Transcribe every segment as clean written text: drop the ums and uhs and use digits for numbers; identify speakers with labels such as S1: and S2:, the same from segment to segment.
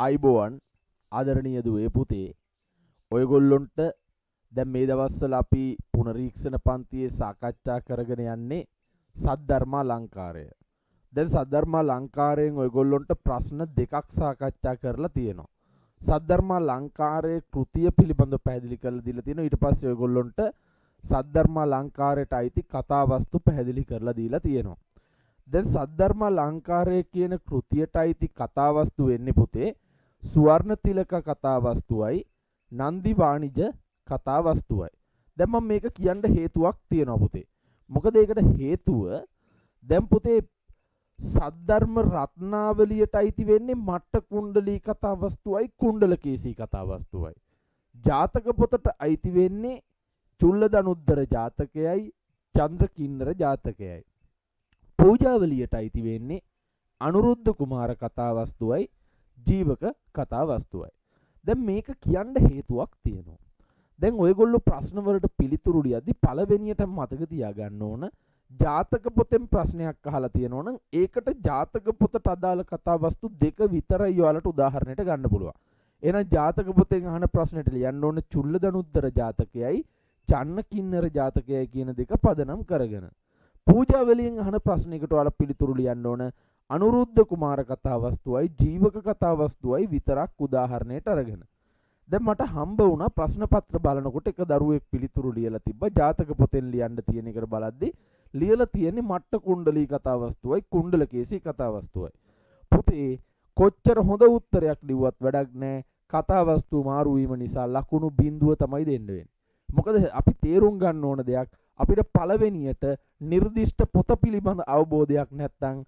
S1: ආයිබෝවන් ආදරණීය දුවේ පුතේ ඔයගොල්ලොන්ට දැන් මේ දවස්වල අපි පුනරීක්ෂණ පන්තියේ සාකච්ඡා කරගෙන යන්නේ සද්ධර්මාලංකාරය. දැන් සද්ධර්මාලංකාරයෙන් ඔයගොල්ලොන්ට ප්‍රශ්න දෙකක් සාකච්ඡා කරලා තියෙනවා. සද්ධර්මාලංකාරයේ කෘතිය පිළිබඳව පැහැදිලි කරලා දීලා තියෙනවා. ඊට පස්සේ ඔයගොල්ලොන්ට සද්ධර්මාලංකාරයට අයිති කතාවස්තු පැහැදිලි කරලා දීලා තියෙනවා. දැන් සද්ධර්මාලංකාරය කියන කෘතියට අයිති කතාවස්තු වෙන්නේ පුතේ සුවර්ණ තිලක කතාවස්තුවයි නන්දි වාණිජ කතාවස්තුවයි. දැන් මම මේක කියන්න හේතුවක් තියෙනවා පුතේ. මොකද ඒකට හේතුව දැන් පුතේ සද්ධර්ම රත්නාවලියට අයිති වෙන්නේ මට්ට කුණ්ඩලී කතාවස්තුවයි කුණ්ඩලකේසී කතාවස්තුවයි. ජාතක පොතට අයිති වෙන්නේ චුල්ලදනුද්දර ජාතකයයි චන්ද්‍රකින්නර ජාතකයයි. පූජාවලියට අයිති වෙන්නේ අනුරුද්ධ කුමාර කතාවස්තුවයි ජීවක කතාවස්තුවයි. දැන් මේක කියන්න හේතුවක් තියෙනවා. දැන් ඔයගොල්ලෝ ප්‍රශ්න වලට පිළිතුරු ලියද්දි පළවෙනියට මතක තියාගන්න ඕන ජාතක පොතෙන් ප්‍රශ්නයක් අහලා තියෙනවා නම් ඒකට ජාතක පොතට අදාළ කතාවස්තු දෙක විතරයි ඔයාලට උදාහරණයට ගන්න පුළුවන්. එහෙනම් ජාතක පොතෙන් අහන ප්‍රශ්නෙට ලියන්න ඕන චුල්ලදනුද්දර ජාතකයයි චන්නකින්නර ජාතකයයි කියන දෙක පදනම් කරගෙන. පූජාවලියෙන් අහන ප්‍රශ්නයකට ඔයාලා පිළිතුරු ලියන්න ඕන අනුරුද්ධ කුමාර කතාවස්තුවයි ජීවක කතාවස්තුවයි විතරක් උදාහරණයට අරගෙන. දැන් මට හම්බ වුණා ප්‍රශ්න පත්‍ර බලනකොට එක දරුවෙක් පිළිතුරු ලියලා තිබ්බා ජාතක පොතෙන් ලියන්න තියෙන එකට බලද්දි ලියලා තියෙන්නේ මට්ට කුණ්ඩලී කතාවස්තුවයි කුණ්ඩලකේසී කතාවස්තුවයි. පුතේ කොච්චර හොඳ උත්තරයක් ලිව්වත් වැඩක් නැහැ. කතාවස්තු මාරු වීම නිසා ලකුණු බිඳුව තමයි දෙන්න වෙන්නේ. මොකද අපි තේරුම් ගන්න ඕන දෙයක් අපිට පළවෙනියට නිර්දිෂ්ට පොත පිළිබඳ අවබෝධයක් නැත්නම්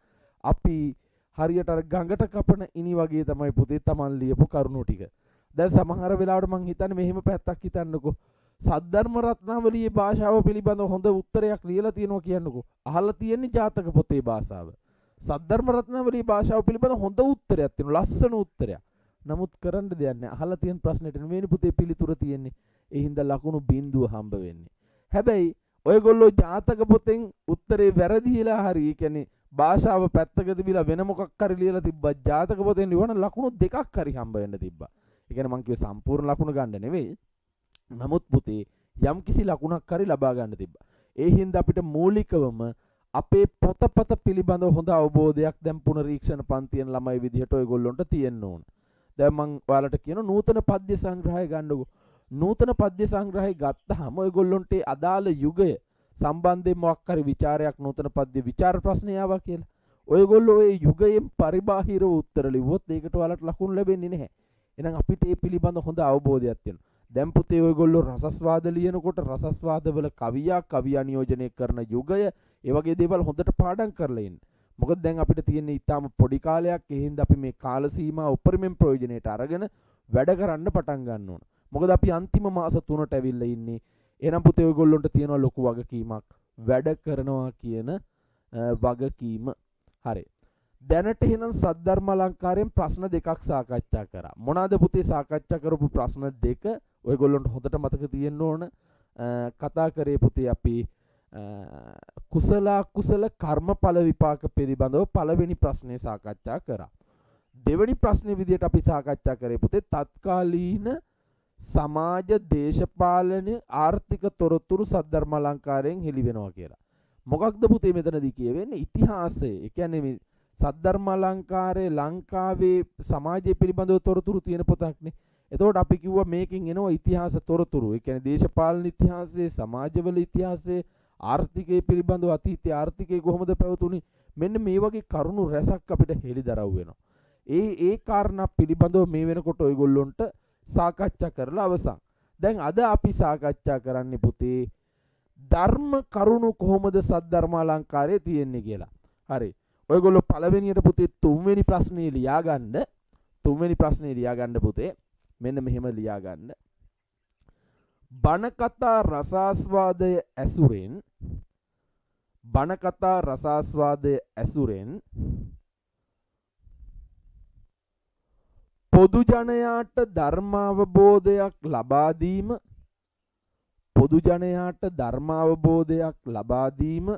S1: අපි හරියට අර ගඟට කපන ඉනි වගේ තමයි පුතේ Taman ලියපු කරුණු ටික. දැන් සමහර වෙලාවට මං හිතන්නේ මෙහෙම පැත්තක් හිතන්නකෝ. සද්ධර්ම රත්නාවලියේ භාෂාව පිළිබඳව හොඳ උත්තරයක් ලියලා තියෙනවා කියන්නකෝ. අහලා තියෙන්නේ ජාතක පොතේ භාෂාව. සද්ධර්ම රත්නාවලියේ භාෂාව පිළිබඳව හොඳ උත්තරයක් තියෙනවා. ලස්සන උත්තරයක්. නමුත් කරන්න දෙයක් නැහැ. අහලා තියෙන ප්‍රශ්නෙට නෙවෙයි පුතේ පිළිතුර තියෙන්නේ. ඒ හින්දා ලකුණු බිඳුව හම්බ වෙන්නේ. හැබැයි ඔයගොල්ලෝ ජාතක පොතෙන් උත්තරේ වැරදිලා හරි කියන්නේ භාෂාව පැත්තක තිබිලා වෙන මොකක් හරි ලියලා තිබ්බා ජාතක පොතෙන් ලියවන ලකුණු දෙකක් හරි හම්බ වෙන්න තිබ්බා. ඒ කියන්නේ මං කිව්වේ සම්පූර්ණ ලකුණු ගන්න නෙවෙයි. නමුත් පුතේ යම්කිසි ලකුණක් හරි ලබා ගන්න තිබ්බා. ඒ හින්දා අපිට මූලිකවම අපේ පොතපත පිළිබඳව හොඳ අවබෝධයක් දැන් පුනරීක්ෂණ පන්තියෙන් ළමයි විදිහට ඔයගොල්ලොන්ට තියෙන්න ඕන. දැන් මං ඔයාලට කියන නූතන පද්‍ය සංග්‍රහය ගන්නකො. නූතන පද්‍ය සංග්‍රහය ගත්තාම ඔයගොල්ලොන්ට අදාළ යුගය සම්බන්ධයෙන් මොකක් හරි ਵਿਚාරයක් නූතන පද්‍ය විචාර ප්‍රශ්නය ආවා කියලා. ඔයගොල්ලෝ ඒ යුගයෙන් පරිබාහිරව උත්තර ලිව්වොත් ඒකට ඔයාලට ලකුණු ලැබෙන්නේ නැහැ. එහෙනම් අපිට මේ පිළිබඳ හොඳ අවබෝධයක් තියෙනවා. දැන් පුතේ ඔයගොල්ලෝ රසස්වාද ලියනකොට රසස්වාදවල කවියා නියෝජනය කරන යුගය ඒ වගේ දේවල් හොඳට පාඩම් කරලා ඉන්න. මොකද දැන් අපිට තියෙන ඊටාම පොඩි කාලයක්. ඒ හින්දා අපි මේ කාල සීමා උපරිමයෙන් ප්‍රයෝජනෙට අරගෙන වැඩ කරන්න පටන් ගන්න ඕන. මොකද අපි අන්තිම මාස 3ට ඇවිල්ලා ඉන්නේ. එහෙනම් පුතේ ඔයගොල්ලොන්ට තියෙන ලොකු වගකීමක් වැඩ කරනවා කියන වගකීම. හරි. දැනට එහෙනම් සද්ධර්මාලංකාරයෙන් ප්‍රශ්න දෙකක් සාකච්ඡා කරා. මොනවාද පුතේ සාකච්ඡා කරපු ප්‍රශ්න දෙක? ඔයගොල්ලොන්ට හොඳට මතක තියෙන්න ඕන. කතා කරේ පුතේ අපි කුසල අකුසල කර්මඵල විපාක පිළිබඳව පළවෙනි ප්‍රශ්නේ සාකච්ඡා කරා. දෙවෙනි ප්‍රශ්නේ විදිහට අපි සාකච්ඡා කරේ පුතේ තත්කාලීන සමාජ දේශපාලන ආර්ථික තොරතුරු සද්ධර්මාලංකාරයෙන් හෙළි වෙනවා කියලා. මොකක්ද පුතේ මෙතනදී කියවෙන්නේ? ඉතිහාසය. ඒ කියන්නේ මේ සද්ධර්මාලංකාරයේ ලංකාවේ සමාජය පිළිබඳව තොරතුරු තියෙන පොතක්නේ. එතකොට අපි කිව්වා මේකෙන් එනවා ඉතිහාස තොරතුරු. ඒ කියන්නේ දේශපාලන ඉතිහාසයේ, සමාජවල ඉතිහාසයේ, ආර්ථිකය පිළිබඳව අතීතයේ ආර්ථිකය කොහොමද පැවතුනේ? මෙන්න මේ වගේ කරුණු රැසක් අපිට හෙළිදරව් වෙනවා. ඒ කාරණා පිළිබඳව මේ වෙනකොට ඔයගොල්ලොන්ට සාකච්ඡා කරලා අවසන්. දැන් අද අපි සාකච්ඡා කරන්නේ පුතේ ධර්ම කරුණු කොහොමද සද්ධර්මාලංකාරයේ තියෙන්නේ කියලා. හරි. ඔයගොල්ලෝ පළවෙනියට පුතේ තුන්වෙනි ප්‍රශ්නේ ලියාගන්න. තුන්වෙනි ප්‍රශ්නේ ලියාගන්න පුතේ. මෙන්න මෙහෙම ලියාගන්න. බණ කතා රසාස්වාදය ඇසුරෙන් බණ කතා රසාස්වාදය ඇසුරෙන් පොදු ජනයාට ධර්මාවබෝධයක් ලබා දීම පොදු ජනයාට ධර්මාවබෝධයක් ලබා දීම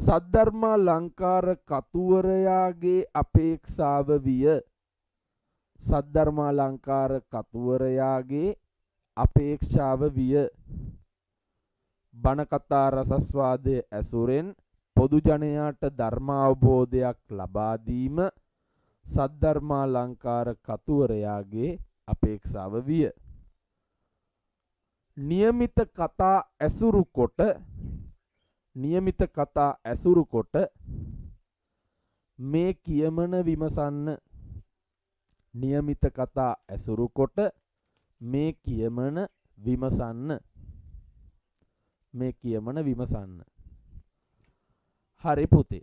S1: සද්ධර්මාලංකාර කතුවරයාගේ අපේක්ෂාව විය. සද්ධර්මාලංකාර කතුවරයාගේ අපේක්ෂාව විය. බණ කතා රසස්වාදයේ ඇසුරෙන් පොදු ජනයාට ධර්මාවබෝධයක් ලබා දීම සද්ධර්මාලංකාර කතුවරයාගේ අපේක්ෂාව විය. નિયમિત කතා ඇසුරු කොට මේ කියමන විමසන්න. નિયમિત කතා ඇසුරු කොට මේ කියමන විමසන්න. හරි පුතේ.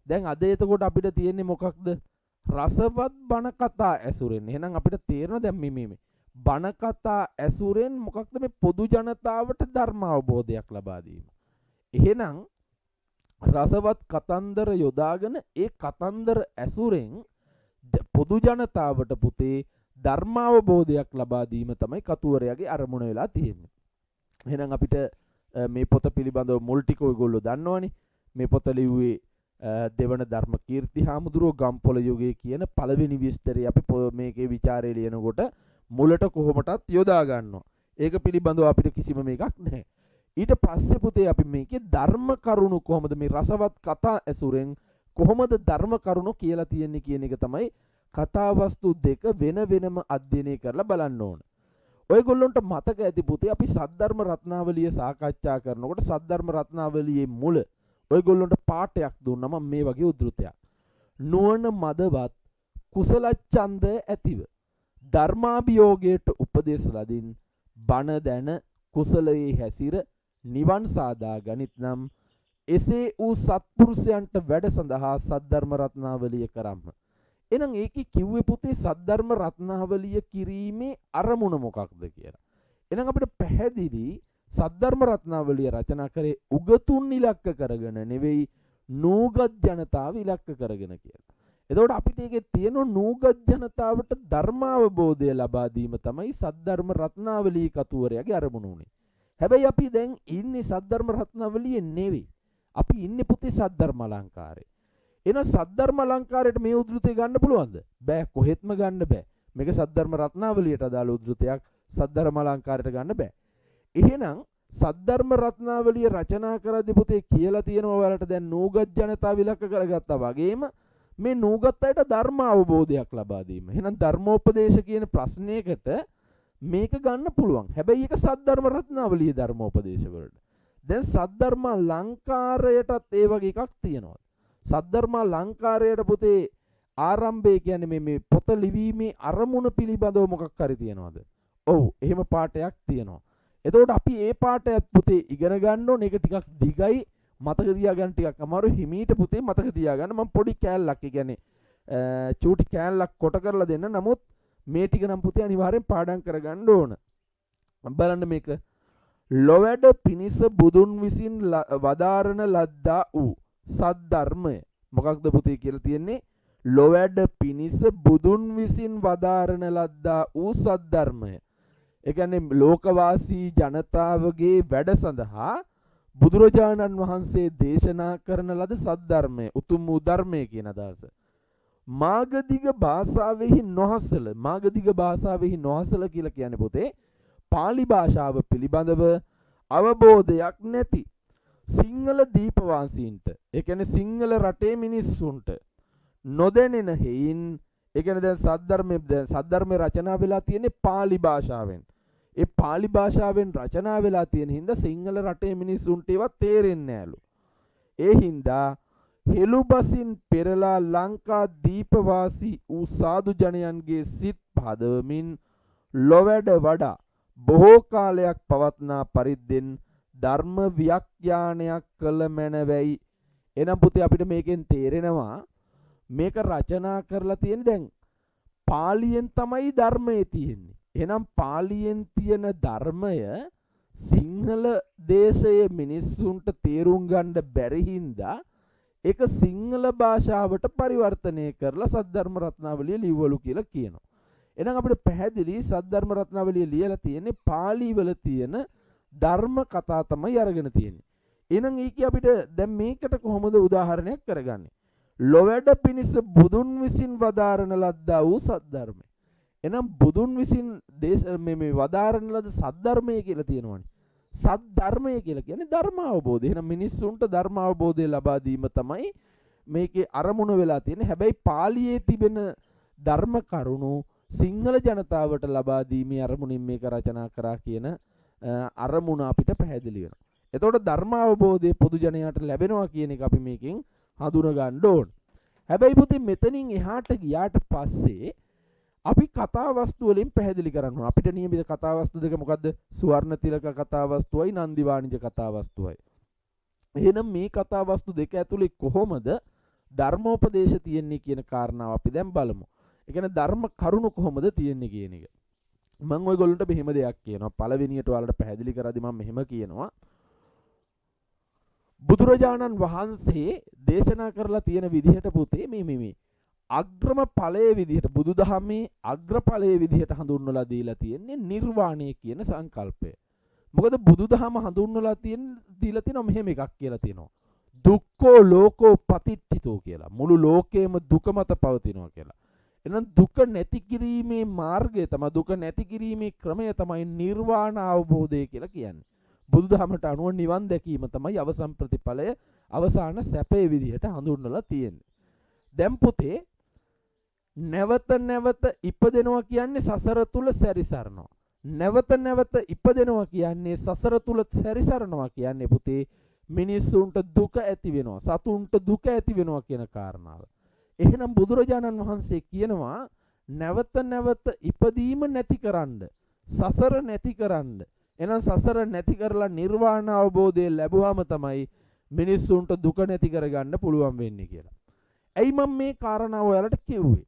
S1: දැන් අද එතකොට අපිට තියෙන්නේ මොකක්ද? රසවත් බණ කතා ඇසුරෙන්. එහෙනම් අපිට තේරෙනවා දැන් මේ බණ කතා ඇසුරෙන් මොකක්ද මේ පොදු ජනතාවට ධර්ම අවබෝධයක් ලබා දීම. එහෙනම් රසවත් කතන්දර යොදාගෙන ඒ කතන්දර ඇසුරෙන් පොදු ජනතාවට පුතේ ධර්ම අවබෝධයක් ලබා දීම තමයි කතුවරයාගේ අරමුණ වෙලා තියෙන්නේ. එහෙනම් අපිට මේ පොත පිළිබඳව මුල් ටික ඔයගොල්ලෝ දන්නවනේ. මේ පොත ලිව්වේ දෙවන ධර්ම කීර්ති හාමුදුරුවෝ ගම්පොළ යුගයේ කියන පළවෙනි විස්තරය අපි මේකේ ਵਿਚාරය ලියනකොට මුලට කොහොමටත් යොදා ගන්නවා. ඒක පිළිබඳව අපිට කිසිම මේකක් නැහැ. ඊට පස්සේ පුතේ අපි මේකේ ධර්ම කරුණු කොහොමද මේ රසවත් කතා ඇසුරෙන් කොහොමද ධර්ම කරුණු කියලා තියෙන්නේ කියන එක තමයි කතා වස්තු දෙක වෙන වෙනම අධ්‍යයනය කරලා බලන්න ඕන. ඔයගොල්ලන්ට මතක ඇති පුතේ අපි සද්ධර්ම රත්නාවලිය සාකච්ඡා කරනකොට සද්ධර්ම රත්නාවලියේ මුල ඔයගොල්ලන්ට පාඩයක් දුන්නා මම මේ වගේ උද්ෘතයක්. නුවණ මදවත් කුසල ඡන්දය ඇතිව ධර්මාභියෝගයට උපදේශ ලදින් බණ දැන කුසලයේ හැසිර නිවන් සාදා ගනිත් නම් එසේ වූ සත්පුරුෂයන්ට වැඩ සඳහා සද්ධර්ම රත්නාවලිය කරම්ම. එහෙනම් ඒකේ කිව්වේ පුතේ සද්ධර්ම රත්නාවලිය කිරීමේ අරමුණ මොකක්ද කියලා. එහෙනම් අපිට පැහැදිලි සද්ධර්ම රත්නාවලිය රචනා කරේ උගතුන් ඉලක්ක කරගෙන නෙවෙයි නූගත් ජනතාව ඉලක්ක කරගෙන කියලා. එතකොට අපිට ඒකේ තියෙන නූගත් ජනතාවට ධර්මාවබෝධය ලබා දීම තමයි සද්ධර්ම රත්නාවලිය කතුවරයාගේ අරමුණ උනේ. හැබැයි අපි දැන් ඉන්නේ සද්ධර්ම රත්නාවලියේ නෙවෙයි. අපි ඉන්නේ පුතේ සද්ධර්ම අලංකාරේ. එහෙනම් සද්ධර්ම අලංකාරයට මේ උද්ෘතය ගන්න පුළුවන්ද? බෑ, කොහෙත්ම ගන්න බෑ. මේක සද්ධර්ම රත්නාවලියට අදාළ උද්ෘතයක්. සද්ධර්ම අලංකාරයට ගන්න බෑ. එහෙනම් සද්ධර්ම රත්නාවලිය රචනා කරද්දී පුතේ කියලා තියෙනවා ඔයාලට දැන් නූගත් ජනතාව ඉලක්ක කරගත්තා වගේම මේ නූගත් අයට ධර්ම අවබෝධයක් ලබා දීම. එහෙනම් ධර්මෝපදේශ කියන ප්‍රශ්නයකට මේක ගන්න පුළුවන්. හැබැයි ඒක සද්ධර්ම රත්නාවලියේ ධර්මෝපදේශ වලට. දැන් සද්ධර්ම අලංකාරයටත් ඒ වගේ එකක් තියෙනවා. සද්ධර්ම අලංකාරයට පුතේ ආරම්භය කියන්නේ මේ පොත ලිවීමේ අරමුණ පිළිබඳව මොකක් හරි තියනවද? ඔව්, එහෙම පාඩයක් තියෙනවා. එතකොට අපි ඒ පාඩයත් පුතේ ඉගෙන ගන්න ඕනේ. ඒක ටිකක් දිගයි, මතක තියාගන්න ටිකක් අමාරු. හිමීට පුතේ මතක තියාගන්න. මම පොඩි කෑල්ලක්, ඒ කියන්නේ චූටි කෑල්ලක් කොට කරලා දෙන්න. නමුත් මේ ටික නම් පුතේ අනිවාර්යෙන් පාඩම් කරගන්න ඕන. බලන්න මේක. ලොවැඩ පිනිස බුදුන් විසින් වදාරන ලද්දා වූ සද්ධර්මය. මොකක්ද පුතේ කියලා තියෙන්නේ? ලොවැඩ පිනිස බුදුන් විසින් වදාරන ලද්දා වූ සද්ධර්මය. ඒ කියන්නේ ලෝකවාසී ජනතාවගේ වැඩ සඳහා බුදුරජාණන් වහන්සේ දේශනා කරන ලද සද්ධර්මය, උතුම් වූ ධර්මය කියන අදහස. මාගදිග භාෂාවෙහි නොහසල. මාගදිග භාෂාවෙහි නොහසල කියලා කියන්නේ පුතේ පාලි භාෂාව පිළිබඳව අවබෝධයක් නැති සිංහල දීපවාසීන්ට, ඒ කියන්නේ සිංහල රටේ මිනිස්සුන්ට නොදැනෙන හේයින්, ඒ කියන්නේ දැන් සද්ධර්මයේ රචනා වෙලා තියෙන්නේ පාලි භාෂාවෙන්. ඒ පාලි භාෂාවෙන් රචනා වෙලා තියෙන හින්දා සිංහල රටේ මිනිස්සුන්ට ඒවා තේරෙන්නේ නැලු. ඒ හින්දා හෙළුබසින් පෙරලා ලංකා දීපවාසී වූ සාදු ජනයන්ගේ සිත් පහදවමින් ලොවැඩ වඩා බොහෝ කාලයක් පවත්නා පරිද්දෙන් ධර්ම ව්‍යාඛ්‍යානයක් කළ මැනවයි. එනම් පුතේ අපිට මේකෙන් තේරෙනවා මේක රචනා කරලා තියෙන්නේ දැන් පාලියෙන් තමයි ධර්මයේ තියෙන්නේ. එහෙනම් පාලියෙන් තියෙන ධර්මය සිංහල දේශයේ මිනිස්සුන්ට තේරුම් ගන්න බැරි හින්දා ඒක සිංහල භාෂාවට පරිවර්තනය කරලා සද්ධර්ම රත්නාවලිය ලියවලු කියලා කියනවා. එහෙනම් අපිට පැහැදිලි සද්ධර්ම රත්නාවලිය ලියලා තියෙන්නේ පාලි වල තියෙන ධර්ම කතා තමයි අරගෙන තියෙන්නේ. එහෙනම් ඒකේ අපිට දැන් මේකට කොහොමද උදාහරණයක් කරගන්නේ? ලොවැඩ පිණිස බුදුන් විසින් වදාරන ලද්දා වූ සද්ධර්මය. එහෙනම් බුදුන් විසින් මේ වදාරන ලද සද්ධර්මය කියලා තියෙනවනේ. සද්ධර්මය කියලා කියන්නේ ධර්ම අවබෝධය. එහෙනම් මිනිස්සුන්ට ධර්ම අවබෝධය ලබා දීම තමයි මේකේ අරමුණ වෙලා තියෙන්නේ. හැබැයි පාලියේ තිබෙන ධර්ම කරුණු සිංහල ජනතාවට ලබා දීමේ අරමුණින් මේක රචනා කරා කියන අරමුණ අපිට පැහැදිලි වෙනවා. එතකොට ධර්ම අවබෝධය පොදු ජනයාට ලැබෙනවා කියන එක අපි මේකෙන් හඳුන ගන්න ඕන. හැබැයි පුතේ මෙතනින් එහාට ගියාට පස්සේ අපි කතා වස්තු වලින් පැහැදිලි කරනවා. අපිට නියමිත කතා වස්තු දෙක මොකද්ද? සුවර්ණ තිලක කතා වස්තුවයි නන්දි වාණිජ කතා වස්තුවයි. එහෙනම් මේ කතා වස්තු දෙක ඇතුලේ කොහොමද ධර්මෝපදේශ තියෙන්නේ කියන කාරණාව අපි දැන් බලමු. ඒ කියන්නේ ධර්ම කරුණු කොහොමද තියෙන්නේ කියන එක. මම ඔයගොල්ලන්ට මෙහෙම දෙයක් කියනවා. පළවෙනියට ඔයාලට පැහැදිලි කරද්දි මම මෙහෙම කියනවා. බුදුරජාණන් වහන්සේ දේශනා කරලා තියෙන විදිහට පුතේ මේ අග්‍රම ඵලයේ විදිහට බුදුදහමේ අග්‍රඵලයේ විදිහට හඳුන්වලා දීලා තියෙන්නේ නිර්වාණය කියන සංකල්පය. මොකද බුදුදහම හඳුන්වලා දීලා තියෙනවා මෙහෙම එකක් කියලා තියෙනවා. දුක්ඛෝ ලෝකෝ පතිට්ඨිතෝ කියලා. මුළු ලෝකයේම දුක මත පවතිනවා කියලා. එහෙනම් දුක නැති කිරීමේ මාර්ගය තමයි දුක නැති කිරීමේ ක්‍රමය තමයි නිර්වාණ අවබෝධය කියලා කියන්නේ. බුදුදහමට අනුව නිවන් දැකීම තමයි අවසන් ප්‍රතිඵලය අවසාන සැපේ විදිහට හඳුන්වලා තියෙන්නේ. දැන් පුතේ නැවත නැවත ඉපදෙනවා කියන්නේ සසර තුල සැරිසරනවා. නැවත නැවත ඉපදෙනවා කියන්නේ සසර තුල සැරිසරනවා කියන්නේ පුතේ මිනිස්සුන්ට දුක ඇති වෙනවා. සතුන්ට දුක ඇති වෙනවා කියන කාරණාව. එහෙනම් බුදුරජාණන් වහන්සේ කියනවා නැවත නැවත ඉපදීම නැතිකරන්න, සසර නැතිකරන්න. එහෙනම් සසර නැති කරලා නිර්වාණ අවබෝධය ලැබුවාම තමයි මිනිස්සුන්ට දුක නැති කරගන්න පුළුවන් වෙන්නේ කියලා. ඇයි මම මේ කාරණාව ඔයාලට කිව්වේ?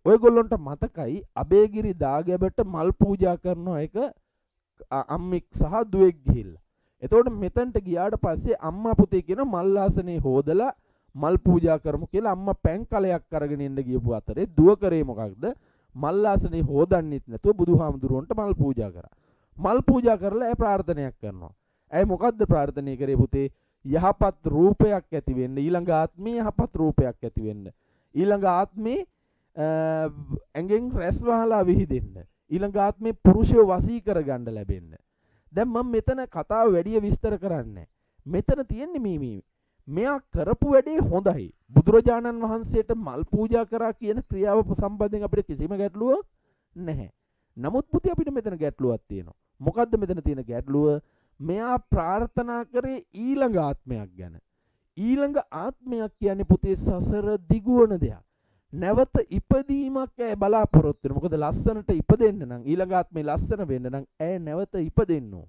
S1: ඔයගොල්ලන්ට මතකයි අබේගිරි දාගැබට මල් පූජා කරන එක අම්මෙක් සහ දුවෙක් ගිහිල්ලා. එතකොට මෙතනට ගියාට පස්සේ අම්මා පුතේ කියන මල් ආසනේ හොදලා මල් පූජා කරමු කියලා අම්මා පැන් කලයක් අරගෙන ඉන්න ගියපු අතරේ දුව කරේ මොකක්ද? මල් ආසනේ හොදන්නෙත් නැතුව බුදුහාමුදුරුවන්ට මල් පූජා කරා. මල් පූජා කරලා ඒ ප්‍රාර්ථනයක් කරනවා. ඇයි මොකද්ද ප්‍රාර්ථනා කරේ පුතේ? යහපත් රූපයක් ඇති වෙන්න, ඊළඟ ආත්මේ යහපත් රූපයක් ඇති වෙන්න. ඊළඟ ආත්මේ ඇඟෙන් රැස් වහලා විහිදෙන්න. ඊළඟ ආත්මේ පුරුෂයව වසී කරගන්න ලැබෙන්න. දැන් මම මෙතන කතාව වැඩි විස්තර කරන්නේ. මෙතන තියෙන්නේ මෙයා කරපු වැඩේ හොඳයි. බුදුරජාණන් වහන්සේට මල් පූජා කරා කියන ක්‍රියාව සම්බන්ධයෙන් අපිට කිසිම ගැටලුවක් නැහැ. නමුත් පුතේ අපිට මෙතන ගැටලුවක් තියෙනවා. මොකද්ද මෙතන තියෙන ගැටලුව? මෙයා ප්‍රාර්ථනා කරේ ඊළඟ ආත්මයක් ගැන. ඊළඟ ආත්මයක් කියන්නේ පුතේ සසර දිගුවන දෙයක්. නැවත ඉපදීමක් ඇය බලාපොරොත්තු වෙනවා. මොකද ලස්සනට ඉපදෙන්න නම් ඊළඟ ආත්මේ ලස්සන වෙන්න නම් ඇය නැවත ඉපදෙන්න ඕන.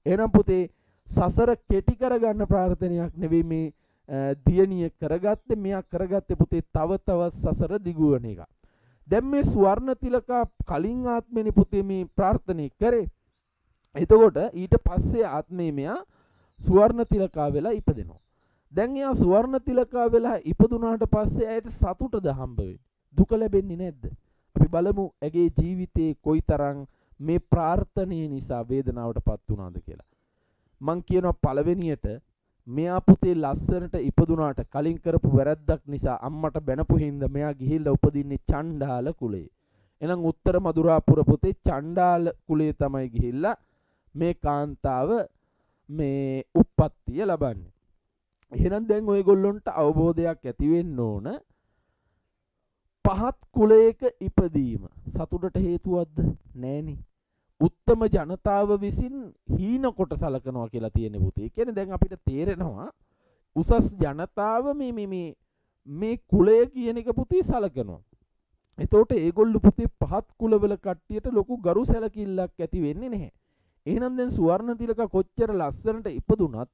S1: එහෙනම් පුතේ සසර කෙටි කරගන්න ප්‍රාර්ථනයක් නෙවෙයි මේ දියණිය කරගත්තේ. මෙයා කරගත්තේ පුතේ තව තවත් සසර දිගුවන එක. දැන් මේ ස්වර්ණ තිලකා කලින් ආත්මෙනි පුතේ මේ ප්‍රාර්ථනා කරේ. එතකොට ඊට පස්සේ ආත්මේ මෙයා ස්වර්ණ තිලකා වෙලා ඉපදෙනවා. දැන් එයා ස්වර්ණ තිලකා වෙලා ඉපදුනාට පස්සේ ඇයට සතුටද හම්බ වෙන්නේ? දුක ලැබෙන්නේ නැද්ද? අපි බලමු ඇගේ ජීවිතේ කොයිතරම් මේ ප්‍රාර්ථනීය නිසා වේදනාවටපත් වුණාද කියලා. මං කියනවා පළවෙනියට මෙයා පුතේ ලස්සනට ඉපදුනාට කලින් කරපු වැරද්දක් නිසා අම්මට බැනපු හින්දා මෙයා ගිහිල්ලා උපදින්නේ චණ්ඩාල කුලේ. එහෙනම් උත්තර මදුරාපුර පුතේ චණ්ඩාල කුලේ තමයි ගිහිල්ලා මේ කාන්තාව මේ උප්පත්තිය ලබන්නේ. එහෙනම් දැන් ඔයගොල්ලොන්ට අවබෝධයක් ඇති වෙන්න ඕන පහත් කුලයක ඉපදීම සතුටට හේතුවක්ද? නෑනේ. උත්තම ජනතාව විසින් හීන කොට සලකනවා කියලා තියෙන පුතේ. ඒ කියන්නේ දැන් අපිට තේරෙනවා උසස් ජනතාව මේ කුලය කියන එක පුතේ සලකනවා. එතකොට ඒගොල්ලෝ පුතේ පහත් කුලවල කට්ටියට ලොකු ගරු සැලකිල්ලක් ඇති වෙන්නේ නැහැ. එහෙනම් දැන් සුවර්ණ තිලක කොච්චර ලස්සනට ඉපදුනත්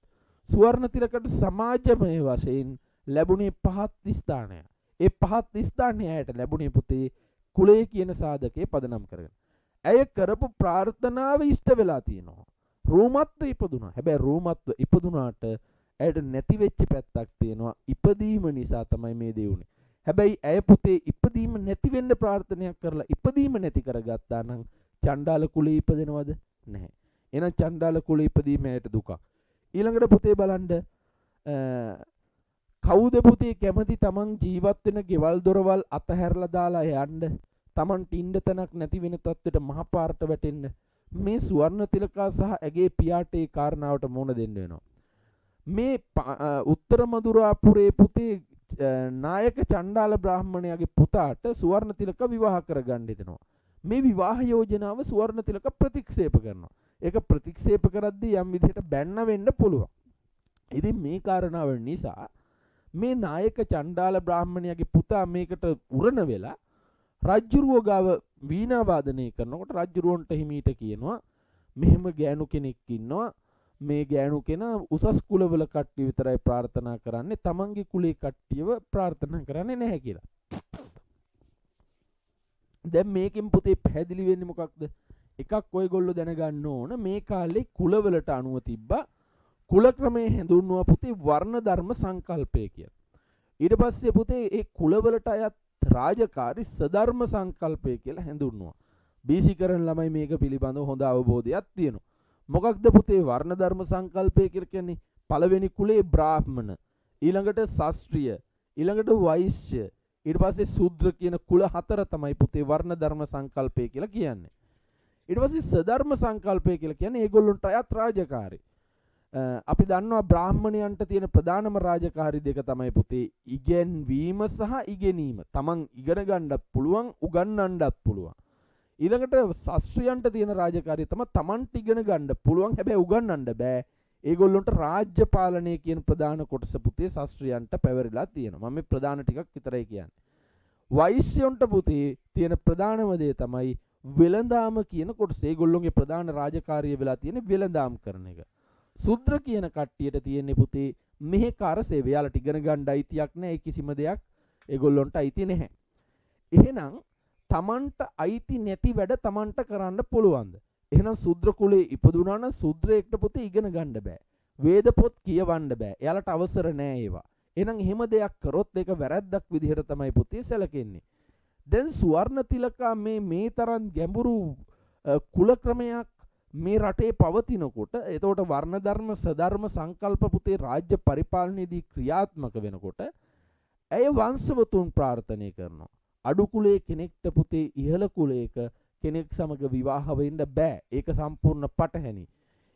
S1: සුවර්ණ තිලකට සමාජමය වශයෙන් ලැබුණේ පහත් ස්ථානය. ඒ පහත් ස්ථානයට ලැබුණේ පුතේ කුලය කියන සාධකයේ පදනම් කරගෙන. ඇය කරපු ප්‍රාර්ථනාව ඉෂ්ට වෙලා තියෙනවා. රූමත්ව ඉපදුනා. හැබැයි රූමත්ව ඉපදුනාට ඇයට නැති වෙච්ච පැත්තක් තියෙනවා. ඉපදීම නිසා තමයි මේ දේ උනේ. හැබැයි ඇය පුතේ ඉපදීම නැති වෙන්න ප්‍රාර්ථනාවක් කරලා ඉපදීම නැති කරගත්තා නම් චණ්ඩාල කුලේ ඉපදෙනවද? නැහැ. එහෙනම් චණ්ඩාල කුලේ ඉපදීම ඇයට දුකක්. ඊළඟට පුතේ බලන්න කවුද පුතේ කැමති තමන් ජීවත් වෙන ගෙවල් දොරවල් අතහැරලා දාලා යන්න තමන්ට ඉන්න තැනක් නැති වෙන තත්ත්වයට මහපාරට වැටෙන්න මේ සුවර්ණ තිලකා සහ ඇගේ පියාට ඒ කාරණාවට මුහුණ දෙන්න වෙනවා. මේ උත්තර මදුරාපුරේ පුතේ නායක චණ්ඩාල බ්‍රාහ්මණයාගේ පුතාට සුවර්ණ තිලක විවාහ කරගන්න හිතෙනවා. මේ විවාහ යෝජනාව සුවර්ණ තිලක ප්‍රතික්ෂේප කරනවා. ඒක ප්‍රතික්ෂේප කරද්දී යම් විදිහට බැන්න වෙන්න පුළුවන්. ඉතින් මේ කාරණාව නිසා මේ නායක චණ්ඩාල බ්‍රාහ්මණයාගේ පුතා මේකට උරණ වෙලා රජ්ජුරුව ගාව වීණා වාදනය කරනකොට රජ්ජුරුවන්ට හිමීට කියනවා මෙහෙම ගෑනු කෙනෙක් ඉන්නවා. මේ ගෑනු කෙනා උසස් කුලවල කට්ටිය විතරයි ප්‍රාර්ථනා කරන්නේ, තමන්ගේ කුලේ කට්ටියව ප්‍රාර්ථනා කරන්නේ නැහැ කියලා. දැන් මේකෙන් පුතේ පැහැදිලි වෙන්නේ මොකක්ද? එකක් ඔයගොල්ලෝ දැනගන්න ඕන මේ කාලේ කුලවලට අනුව තිබ්බා කුල ක්‍රමයේ හැඳුන්වුවා පුතේ වර්ණ ධර්ම සංකල්පය කියලා. ඊට පස්සේ පුතේ ඒ කුලවලට අයත් රාජකාරි සධර්ම සංකල්පය කියලා හැඳුන්වුවා. බීසි කරන ළමයි මේක පිළිබඳව හොඳ අවබෝධයක් තියෙනවා. මොකක්ද පුතේ වර්ණ ධර්ම සංකල්පය කියලා කියන්නේ? පළවෙනි කුලේ බ්‍රාහ්මණ, ඊළඟට ශාස්ත්‍රීය, ඊළඟට වෛශ්‍ය, ඊට පස්සේ ශූද්‍ර කියන කුල හතර තමයි පුතේ වර්ණ ධර්ම සංකල්පය කියලා කියන්නේ. ඊට පස්සේ සධර්ම සංකල්පය කියලා කියන්නේ ඒගොල්ලොන්ට අයත් රාජකාරී. අපි දන්නවා බ්‍රාහ්මණයන්ට තියෙන ප්‍රධානම රාජකාරී දෙක තමයි පුතේ ඉගෙනවීම සහ ඉගෙනීම. තමන් ඉගෙන ගන්නත් පුළුවන්, උගන්වන්නත් පුළුවන්. ඊළඟට ශාස්ත්‍රයන්ට තියෙන රාජකාරිය තමයි තමන්ට ඉගෙන ගන්න පුළුවන්, හැබැයි උගන්වන්න බෑ. ඒගොල්ලොන්ට රාජ්‍ය පාලනය කියන ප්‍රධාන කොටස පුතේ ශාස්ත්‍රයන්ට පැවරිලා තියෙනවා. මම මේ ප්‍රධාන ටිකක් විතරයි කියන්නේ. වෛශ්‍යයන්ට පුතේ තියෙන ප්‍රධානම දේ තමයි වෙළඳාම කියන කොටස. ඒගොල්ලොන්ගේ ප්‍රධාන රාජකාරිය වෙලා තියෙන වෙළඳාම් කරන එක. ශුද්‍ර කියන කට්ටියට තියෙන්නේ පුතේ මෙහෙකාර සේවය. යාලට ඉගෙන ගන්න අයිතියක් නැහැ. කිසිම දෙයක් ඒගොල්ලොන්ට අයිති නැහැ. එහෙනම් තමන්ට අයිති නැති වැඩ තමන්ට කරන්න පුළුවන්ද? එහෙනම් ශුද්‍ර කුලේ ඉපදුනා නම් ශුද්‍රයෙක්ට පුතේ ඉගෙන ගන්න බෑ. වේද පොත් කියවන්න බෑ. එයාලට අවසර නෑ ඒවා. එහෙනම් එහෙම දෙයක් කරොත් ඒක වැරැද්දක් විදිහට තමයි පුතේ සැලකෙන්නේ. දැන් සුවර්ණ තිලකා මේ තරම් ගැඹුරු කුල ක්‍රමයක් මේ රටේ පවතිනකොට එතකොට වර්ණ ධර්ම සධර්ම සංකල්ප පුතේ රාජ්‍ය පරිපාලනයේදී ක්‍රියාත්මක වෙනකොට ඇය වංශවතුන් ප්‍රාර්ථනා කරනවා. අඩු කුලයේ කෙනෙක්ට පුතේ ඉහළ කුලයක කෙනෙක් සමග විවාහ වෙන්න බෑ. ඒක සම්පූර්ණ පටහැනි.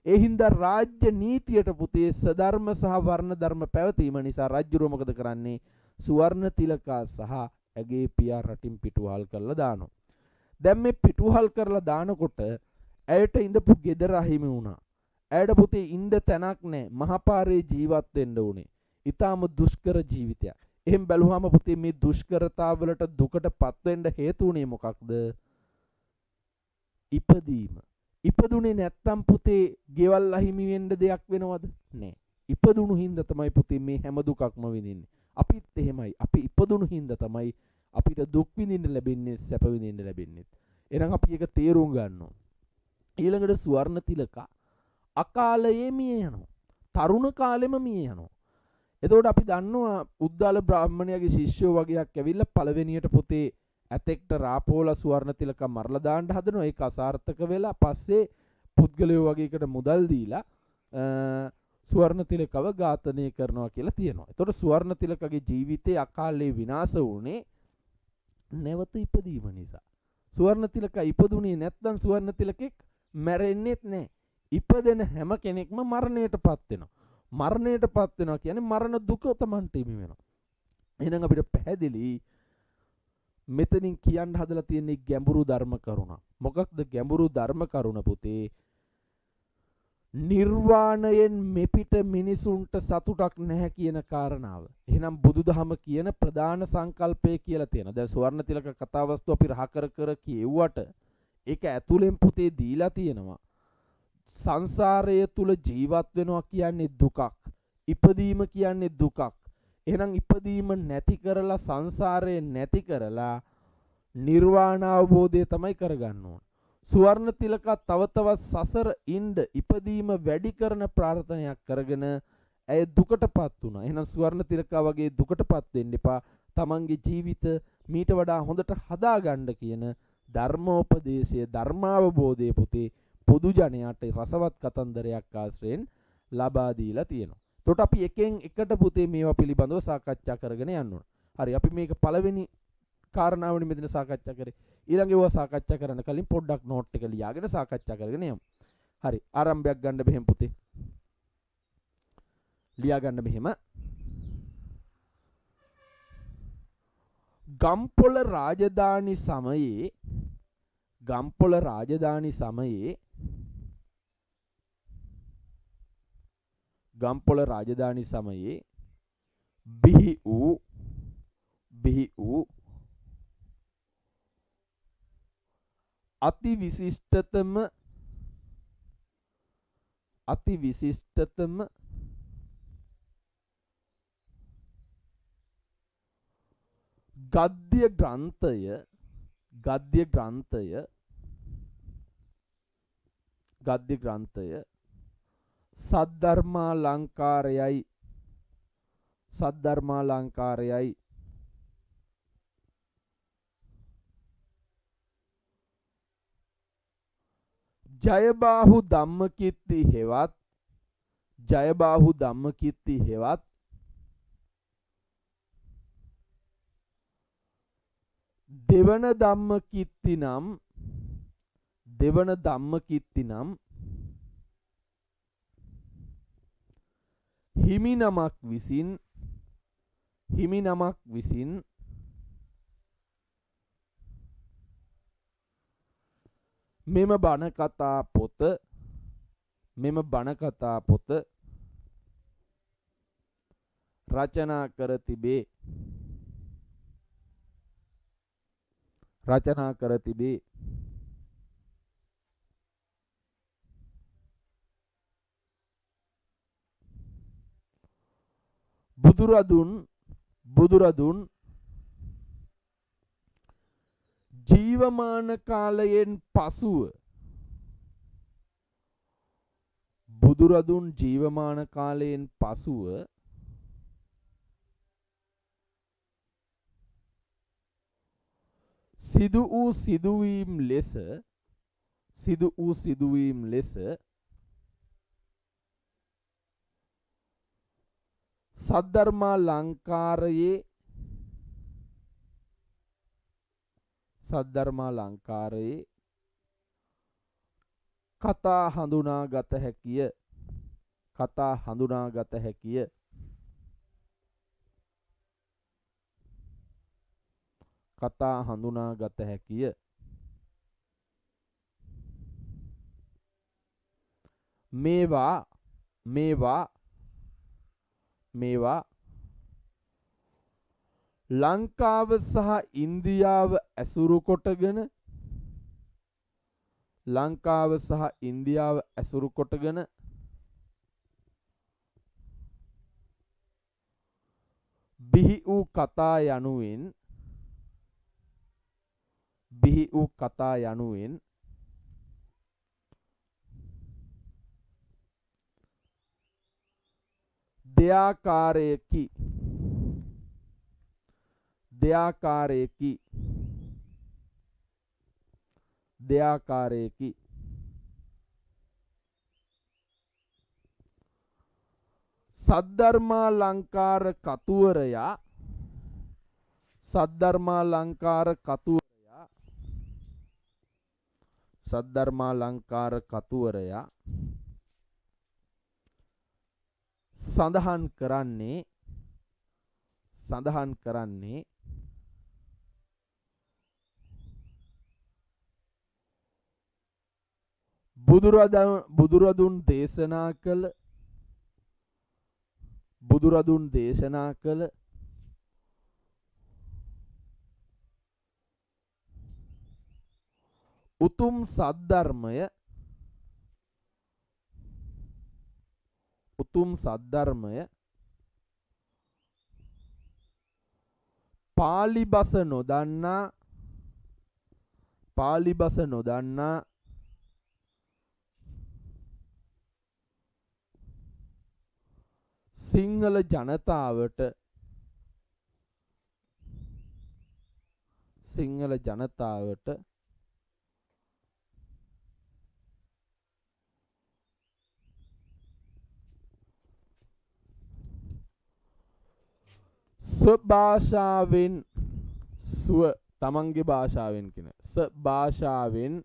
S1: ඒ හින්දා රාජ්‍ය නීතියට පුතේ සධර්ම සහ වර්ණ ධර්ම පැවතීම නිසා රජුරුව මොකද කරන්නේ? සුවර්ණ තිලකා සහ ඇගේ පියා රටින් පිටුවහල් කරලා දානවා. දැන් මේ පිටුවහල් කරලා දානකොට ඇයට ඉඳපු ගෙදර අහිමි වුණා. ඇයට පුතේ ඉන්න තැනක් නැහැ. මහපාරේ ජීවත් වෙන්න උනේ. ඊටාම දුෂ්කර ජීවිතයක්. එහෙන් බැලුවාම පුතේ මේ දුෂ්කරතාවලට දුකටපත් වෙන්න හේතු උනේ මොකක්ද? ඉපදීම. ඉපදුනේ නැත්තම් පුතේ ගෙවල් අහිමි වෙන්න දෙයක් වෙනවද? නෑ. ඉපදුණු හින්දා තමයි පුතේ මේ හැම දුකක්ම විඳින්නේ. අපිත් එහෙමයි. අපි ඉපදුණු හින්දා තමයි අපිට දුක් විඳින්න ලැබෙන්නේ, සැප විඳින්න ලැබෙන්නේ. එහෙනම් අපි ඒක තේරුම් ගන්න ඕන. ඊළඟට සුවර්ණ තිලකා අකාලයේ මිය යනවා. තරුණ කාලෙම මිය යනවා. එතකොට අපි දන්නවා උද්දාල බ්‍රාහ්මණයාගේ ශිෂ්‍යෝ වගේක් ඇවිල්ලා පළවෙනියට පුතේ ඇතෙක්ට රාපෝල සුවර්ණ තිලක මරලා දාන්න හදනවා. ඒක අසාර්ථක වෙලා පස්සේ පුද්ගලයෝ වගේකට මුදල් දීලා සුවර්ණ තිලකව ඝාතනය කරනවා කියලා තියෙනවා. එතකොට සුවර්ණ තිලකගේ ජීවිතේ අකාලේ විනාශ වුණේ නැවත ඉපදීම නිසා. සුවර්ණ තිලක ඉපදුනේ නැත්නම් සුවර්ණ තිලකෙක් මැරෙන්නේත් නැහැ. ඉපදෙන හැම කෙනෙක්ම මරණයටපත් වෙනවා. මරණයටපත් වෙනවා කියන්නේ මරණ දුක තමන්ට හිමි වෙනවා. එහෙනම් අපිට පැහැදිලි මෙතනින් කියන්න හදලා තියෙන්නේ ගැඹුරු ධර්ම කරුණ. මොකක්ද ගැඹුරු ධර්ම කරුණ පුතේ? නිර්වාණයෙන් මෙපිට මිනිසුන්ට සතුටක් නැහැ කියන කාරණාව. එහෙනම් බුදුදහම කියන ප්‍රධාන සංකල්පය කියලා තියෙනවා. දැන් සුවර්ණ තිලක කතාවස්තු අපි රහ කර කියෙව්වට ඒක ඇතුලෙන් පුතේ දීලා තියෙනවා. සංසාරය තුල ජීවත් වෙනවා කියන්නේ දුකක්. ඉපදීම කියන්නේ දුකක්. එහෙනම් ඉපදීම නැති කරලා සංසාරය නැති කරලා නිර්වාණ අවබෝධය තමයි කරගන්න ඕන. සුවර්ණ තිලක තව තවත් සසර ඉන්න ඉපදීම වැඩි කරන ප්‍රාර්ථනයක් කරගෙන ඇය දුකටපත් වුණා. එහෙනම් සුවර්ණ තිලක වගේ දුකටපත් වෙන්න එපා. තමන්ගේ ජීවිත මීට වඩා හොඳට හදාගන්න කියන ධර්මෝපදේශය ධර්මාවබෝධය පුතේ පොදු ජනයාට රසවත් කතන්දරයක් ආශ්‍රයෙන් ලබා දීලා තියෙනවා. එතකොට අපි එකෙන් එකට පුතේ මේවා පිළිබඳව සාකච්ඡා කරගෙන යන්න ඕන. හරි අපි මේක පළවෙනි කාරණාවනේ මෙතන සාකච්ඡා කරේ. ඊළඟ ඒවා සාකච්ඡා කරන්න කලින් පොඩ්ඩක් නෝට් එක ලියාගෙන සාකච්ඡා කරගෙන යමු. හරි ආරම්භයක් ගන්න බෙහෙම පුතේ. ලියා ගන්න මෙහෙම. ගම්පොළ රාජධානි සමයේ බිහි වූ අති විශිෂ්ටතම ගද්‍ය ග්‍රන්ථය සද්ධර්මාලංකාරයයි. ජයබාහු ධම්මකීර්ති හෙවත් දෙවන ධම්මකීර්ති නම් හිමි නමක් විසින් මෙම බණ කතා පොත රචනා කර තිබේ. බුදුරදුන් ජීවමාන කාලයෙන් පසුව සිදු වූ සිදුවීම් ලෙස සද්ධර්මාලංකාරයේ කතා හඳුනාගත හැකිය. මේවා ලංකාව සහ ඉන්දියාව ඇසුරු කොටගෙන බිහි වූ කතා යනුවෙන් දෙආකාරයකි. සද්ධර්මාලංකාර කතුවරයා සඳහන් කරන්නේ බුදුරදුන් දේශනා කළ උතුම් සද්ධර්මය පාලි බස නොදන්නා සිංහල ජනතාවට ස්වභාෂාවෙන් ස්ව තමන්ගේ භාෂාවෙන් කියන ස්වභාෂාවෙන්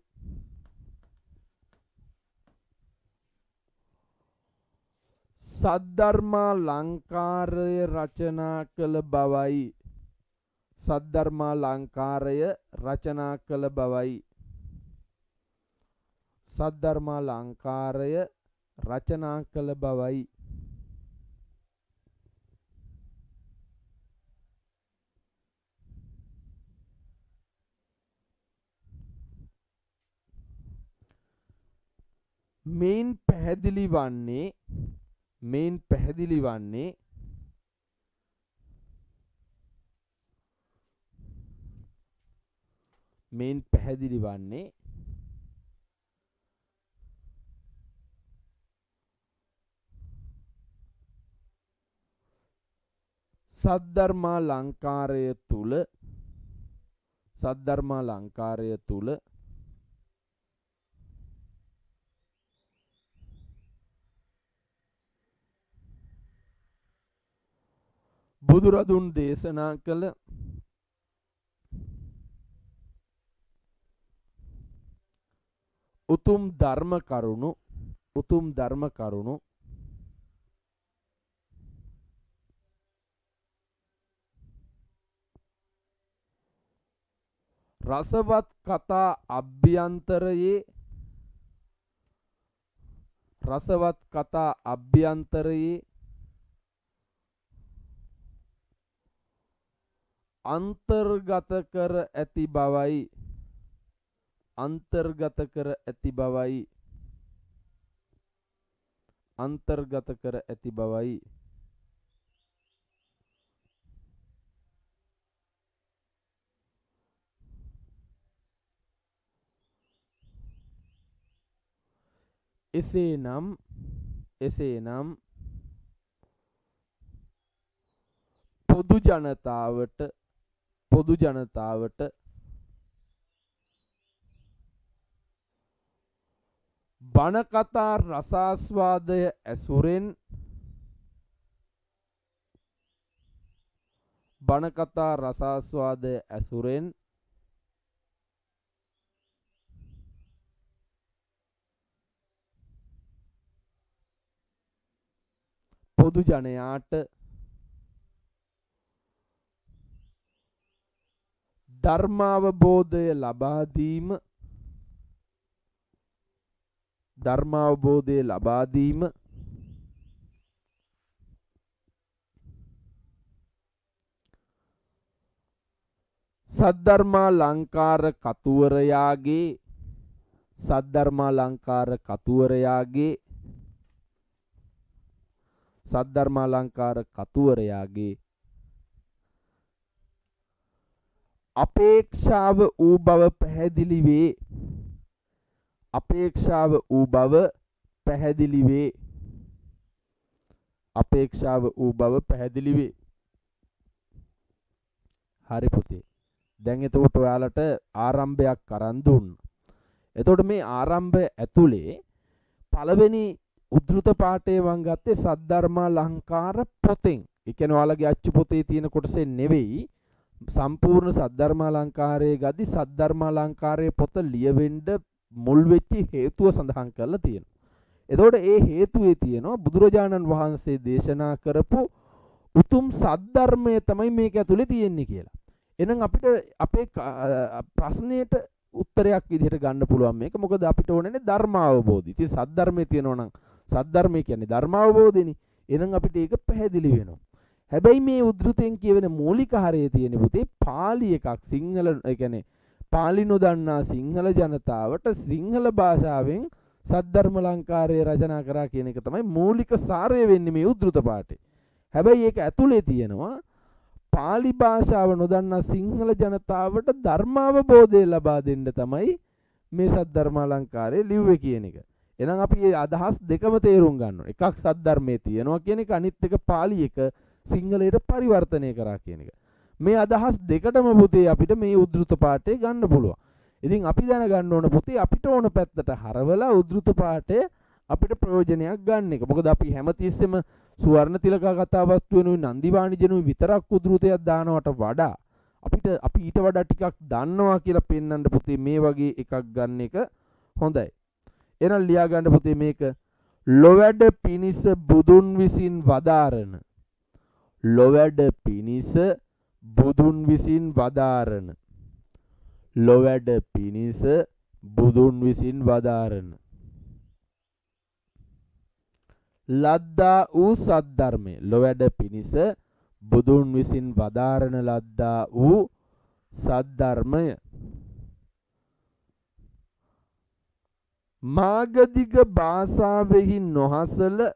S1: සද්ධර්මාලංකාරය රචනා කළ බවයි. සද්ධර්මාලංකාරය රචනා කළ බවයි. සද්ධර්මාලංකාරය රචනා කළ බවයි. මේන් පැහැදිලි වන්නේ මේන් පැහැදිලි වන්නේ මේන් පැහැදිලි වන්නේ සද්ධර්මාලංකාරය තුල සද්ධර්මාලංකාරය තුල බුදුරදුන් දේශනා කළ උතුම් ධර්ම කරුණු රසවත් කතා අභ්‍යන්තරයේ අන්තර්ගත කර ඇති බවයි. අන්තර්ගත කර ඇති බවයි. අන්තර්ගත කර ඇති බවයි. එසේනම් පොදු ජනතාවට බණ කතා රසාස්වාදය ඇසුරෙන් පොදු ජනයාට ධර්මාවබෝධය ලබා දීම සද්ධර්මාලංකාර කතුවරයාගේ අපේක්ෂාව වූ බව පැහැදිලි වේ. හරි පුතේ. දැන් එතකොට ඔයාලට ආරම්භයක් අරන් දුන්නා. එතකොට මේ ආරම්භය ඇතුලේ පළවෙනි උද්ෘත පාඨය මම ගත්තේ සද්ධර්මාලංකාර පොතෙන්. ඒ කියන්නේ ඔයාලගේ අච්චු පොතේ තියෙන කොටසෙන් නෙවෙයි. සම්පූර්ණ සද්ධර්මාලංකාරයේ ගද්දි සද්ධර්මාලංකාරයේ පොත ලියවෙන්න මුල් වෙච්ච හේතුව සඳහන් කරලා තියෙනවා. එතකොට ඒ හේතුවේ තියෙනවා බුදුරජාණන් වහන්සේ දේශනා කරපු උතුම් සද්ධර්මය තමයි මේක ඇතුලේ තියෙන්නේ කියලා. එහෙනම් අපිට අපේ ප්‍රශ්නයට උත්තරයක් විදිහට ගන්න පුළුවන් මේක. මොකද අපිට ඕනේ ධර්මාවබෝධය. ඉතින් සද්ධර්මයේ තියෙනවා නම් සද්ධර්මය කියන්නේ ධර්මාවබෝධයනේ. එහෙනම් අපිට ඒක පැහැදිලි වෙනවා. හැබැයි මේ උද්ෘතෙන් කියවෙන මූලික හරය තියෙන පුතේ පාලි එකක් සිංහල ඒ කියන්නේ පාලි නොදන්නා සිංහල ජනතාවට සිංහල භාෂාවෙන් සද්ධර්මාලංකාරය රචනා කරා කියන එක තමයි මූලික සාරය වෙන්නේ මේ උද්ෘත පාඨේ. හැබැයි ඒක ඇතුලේ තියෙනවා පාලි භාෂාව නොදන්නා සිංහල ජනතාවට ධර්මාවබෝධය ලබා දෙන්න තමයි මේ සද්ධර්මාලංකාරය ලිව්වේ කියන එක. එහෙනම් අපි මේ අදහස් දෙකම තේරුම් ගන්න ඕනේ. එකක් සද්ධර්මයේ තියෙනවා කියන එක, අනිත් එක පාලි එක සිංහලයට පරිවර්තනය කරා කියන එක. මේ අදහස් දෙකටම පුතේ අපිට මේ උද්ෘත පාඨය ගන්න පුළුවන්. ඉතින් අපි දැනගන්න ඕන පුතේ අපිට ඕන පැත්තට හරවලා උද්ෘත පාඨය අපිට ප්‍රයෝජනයක් ගන්න එක. මොකද අපි හැමතිස්සෙම සුවර්ණ තිලක කතාවස්තු වෙනුයි නන්දි වාණිජනුයි විතරක් උද්ෘතයක් දානවට වඩා අපි ඊට වඩා ටිකක් දන්නවා කියලා පෙන්වන්න පුතේ මේ වගේ එකක් ගන්න එක හොඳයි. එහෙනම් ලියා ගන්න පුතේ මේක ලොවැඩ පිනිස බුදුන් විසින් වදාරන ලොවැඩ පිනිස බුදුන් විසින් වදාරන ලොවැඩ පිනිස බුදුන් විසින් වදාරන ලද්දා වූ සද්ධර්මය ලොවැඩ පිනිස බුදුන් විසින් වදාරන ලද්දා වූ සද්ධර්මය මාගදිග භාෂාවෙහි නොහසල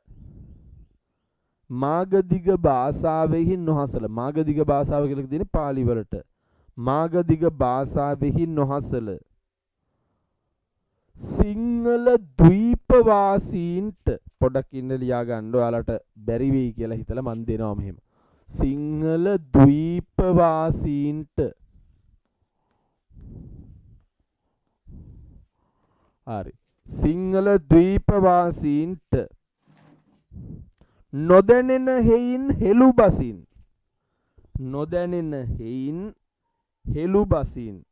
S1: මාගදිග භාෂාවෙහි නොහසල මාගදිග භාෂාව කියලා කියන්නේ පාලි වලට මාගදිග භාෂාවෙහි නොහසල සිංහල ද්වීපවාසීන්ට පොඩක් ඉන්න ලියා ගන්න ඔයාලට බැරි වෙයි කියලා හිතලා මන් දෙනවා මෙහෙම සිංහල ද්වීපවාසීන්ට හරි සිංහල ද්වීපවාසීන්ට නොදැනෙන හේයින් හෙළුබසින් නොදැනෙන හේයින් හෙළුබසින්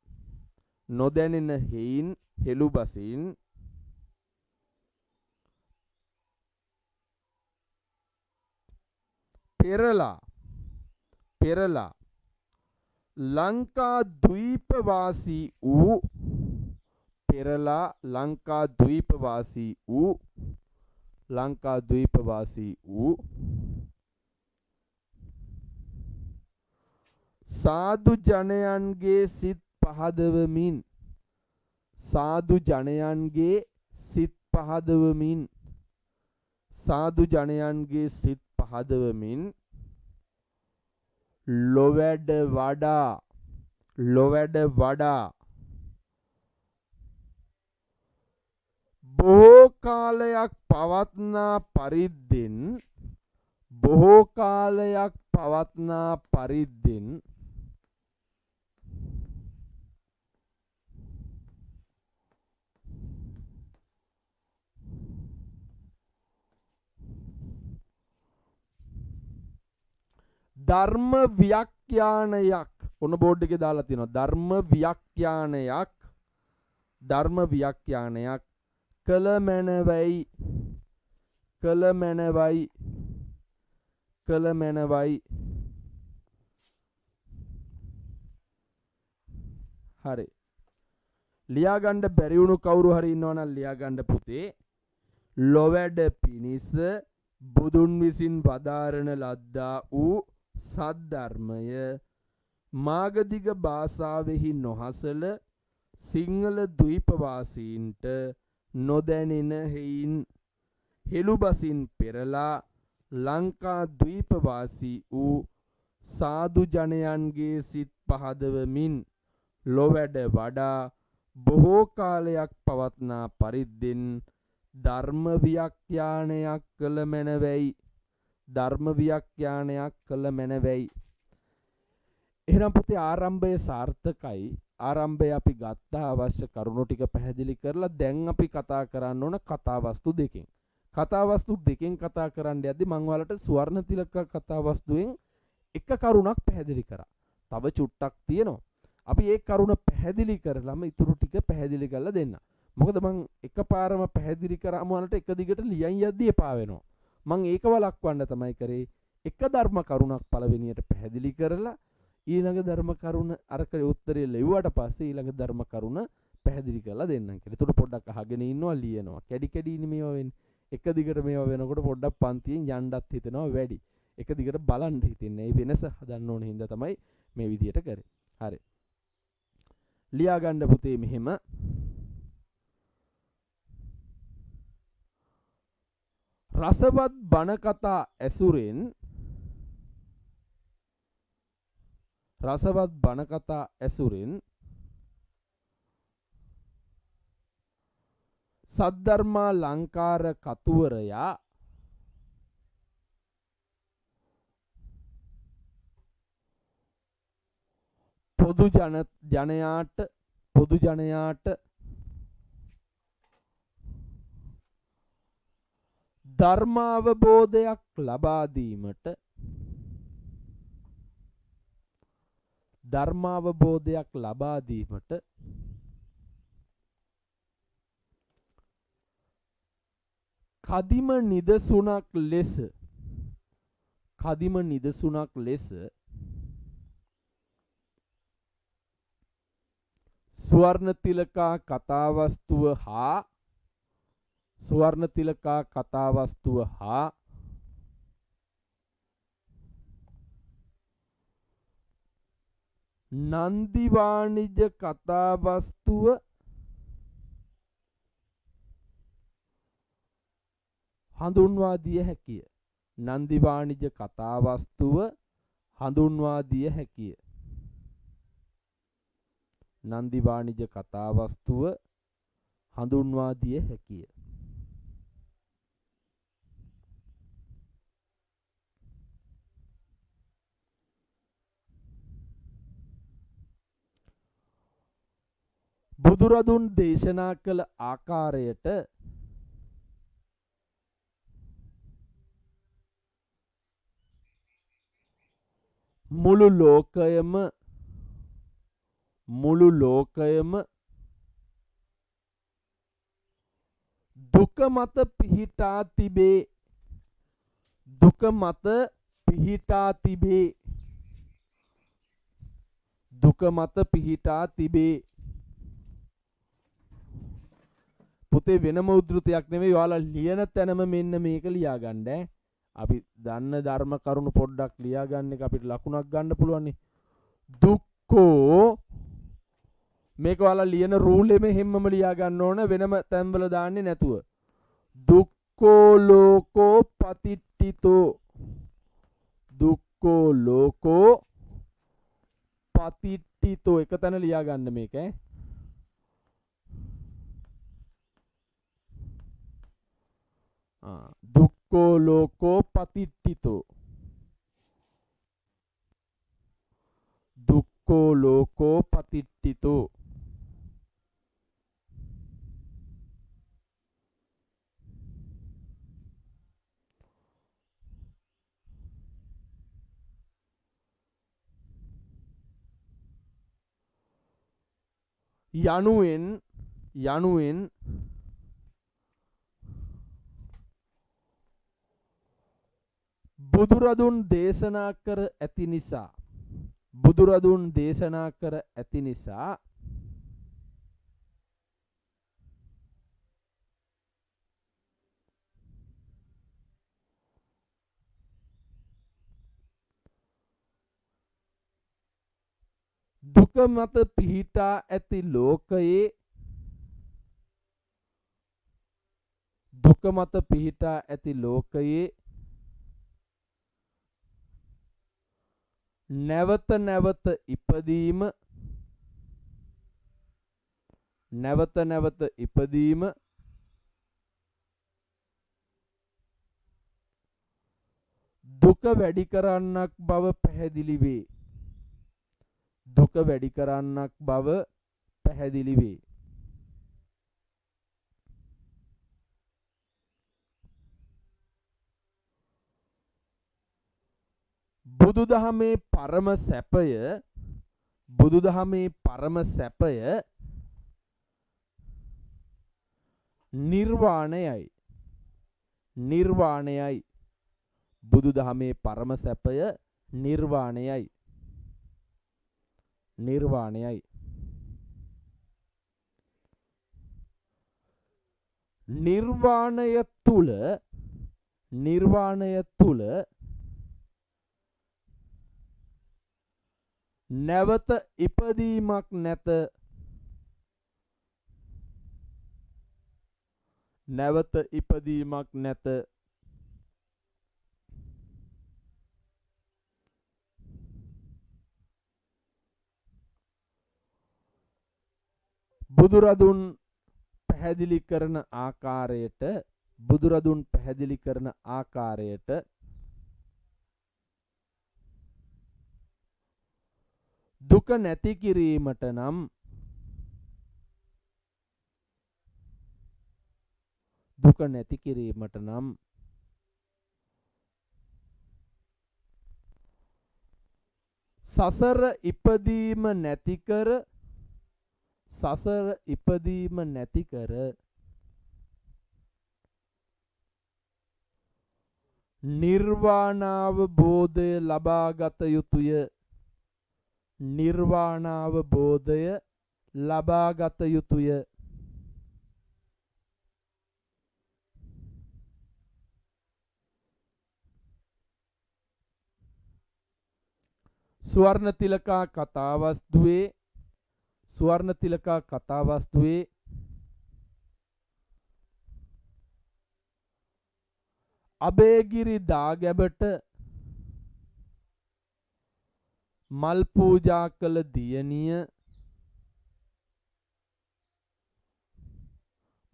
S1: නොදැනෙන හේයින් හෙළුබසින් පෙරලා ලංකා ද්වීපවාසී වූ පෙරලා ලංකා ද්වීපවාසී වූ සාදු ජනයන්ගේ සිත් පහදවමින් සාදු ජනයන්ගේ සිත් පහදවමින් සාදු ජනයන්ගේ සිත් පහදවමින් ලොවැඩ වඩා බොහෝ කාලයක් පවත්නා පරිද්දෙන් ධර්ම ව්‍යාඛ්‍යානයක් ඔන්න බෝඩ් එකේ දාලා තියෙනවා ධර්ම ව්‍යාඛ්‍යානයක් කළ මැනවයි හරි ලියා ගන්න බැරි වුණු කවුරු හරි ඉන්නවනම් ලියා ගන්න පුතේ ලොවැඩ පිනිස බුදුන් විසින් වදාරන ලද්දා වූ සද්ධර්මය මාගදිග භාෂාවෙහි නොහසල සිංහල ද්වීපවාසීන්ට නොදැනෙන හේයින් හෙළුබසින් පෙරලා ලංකා ද්වීපවාසී වූ සාදු ජනයන්ගේ සිත් පහදවමින් ලොවැඩ වඩා බොහෝ කාලයක් පවත්නා පරිද්දෙන් ධර්ම ව්‍යාඛ්‍යානයක් කළ මැනවයි එහෙනම් පුතේ ආරම්භය සාර්ථකයි ආරම්භය අපි ගත්තා අවශ්‍ය කරුණු ටික පැහැදිලි කරලා දැන් අපි කතා කරන්න ඕන කතාවස්තු දෙකෙන් කතා කරන්න යද්දි මම ඔයාලට සුවර්ණ තිලක කතාවස්තුවෙන් එක කරුණක් පැහැදිලි කරා තව චුට්ටක් තියෙනවා අපි ඒ කරුණ පැහැදිලි කරලාම ඊටු ටික පැහැදිලි කරලා දෙන්න මොකද මම එකපාරම පැහැදිලි කරාම ඔයාලට එක දිගට ලියන් යද්දි එපා වෙනවා මම ඒක වළක්වන්න තමයි කරේ එක ධර්ම කරුණක් පළවෙනියට පැහැදිලි කරලා ඊළඟ ධර්ම කරුණ අරක උත්තරේ ලැබුවට පස්සේ ඊළඟ ධර්ම කරුණ පැහැදිලි කරලා දෙන්නම් කියලා. ඒකට පොඩ්ඩක් අහගෙන ඉන්නවා ලියනවා. කැඩි කැඩිනේ මේවා වෙන්නේ. එක දිගට මේවා වෙනකොට පොඩ්ඩක් පන්තියෙන් යන්නත් හිතෙනවා වැඩි. එක දිගට බලන්න හිතෙන්නේ. මේ වෙනස හදන්න ඕන හින්දා තමයි මේ විදියට කරේ. හරි. ලියා ගන්න පුතේ මෙහෙම රසවත් බණ කතා ඇසුරෙන් සද්ධර්මා ලංකාර කතුවරයා පොදු ජනයාට ධර්මාවබෝධයක් ලබා දීමට ධර්මාවබෝධයක් ලබා දීමට කදිම නිදසුනක් ලෙස ස්වර්ණතිලකා කතාවස්තුව හා නන්දි වාණිජ කතාවස්තුව හඳුන්වා දිය හැකිය. නන්දි වාණිජ කතාවස්තුව හඳුන්වා දිය හැකිය. නන්දි වාණිජ කතාවස්තුව හඳුන්වා දිය හැකිය. බුදුරදුන් දේශනා කළ ආකාරයට මුළු ලෝකයම දුක මත පිහිටා තිබේ. පුතේ වෙනම උද්ෘතයක් නෙවෙයි, ඔයාලා ලියන තැනම මෙන්න මේක ලියා ගන්න. අපි දන්න ධර්ම කරුණු පොඩ්ඩක් ලියා ගන්න එක අපිට ලකුණක් ගන්න පුළුවන් නේ. දුක්ඛෝ මේක ඔයාලා ලියන රූල් එකෙම හැමම ලියා ගන්න ඕන, වෙනම තැන්වල දාන්නේ නැතුව. දුක්ඛෝ ලෝකෝ පතිට්ඨිතෝ. දුක්ඛෝ ලෝකෝ පතිට්ඨිතෝ එක තැන ලියා ගන්න මේක. දුක්ඛෝ ලෝකෝ පතිට්ඨිතෝ. දුක්ඛෝ ලෝකෝ පතිට්ඨිතෝ. යනුවෙන් බුදුරදුන් දේශනා කර ඇති නිසා දුක මත පිහිටා ඇති ලෝකයේ නැවත නැවත ඉපදීම දුක වැඩි කරන්නක් බව පැහැදිලි වේ. බුදුදහමේ පරම සැපය නිර්වාණයයි. බුදුදහමේ පරම සැපය නිර්වාණයයි. නිර්වාණය තුල නැවත ඉපදීමක් නැත. බුදුරදුන් පැහැදිලි කරන ආකාරයට දුක නැති කිරීමට නම් සසර ඉපදීම නැති කර සසර ඉපදීම නැති කර නිර්වාණාවබෝධය ලබාගත යුතුය. නිර්වාණාවබෝධය ලබාගත යුතුය. ස්වර්ණතිලකා කතාවස්තුවේ ස්වර්ණතිලකා කතාවස්තුවේ අබේගිරි දාගැබට මල් පූජා කළ දියණිය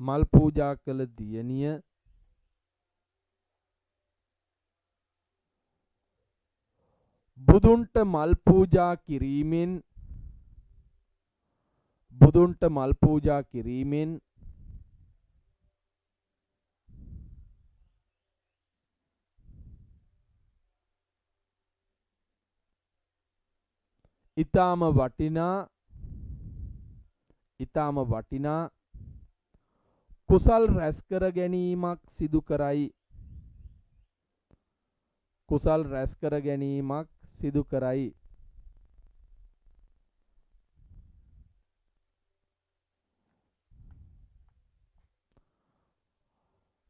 S1: මල් පූජා කළ දියණිය බුදුන්ට මල් පූජා කිරීමෙන් බුදුන්ට මල් පූජා කිරීමෙන් ඊටාම වටිනා කුසල් රැස් කර ගැනීමක් සිදු කරයි. කුසල් රැස් කර ගැනීමක් සිදු කරයි.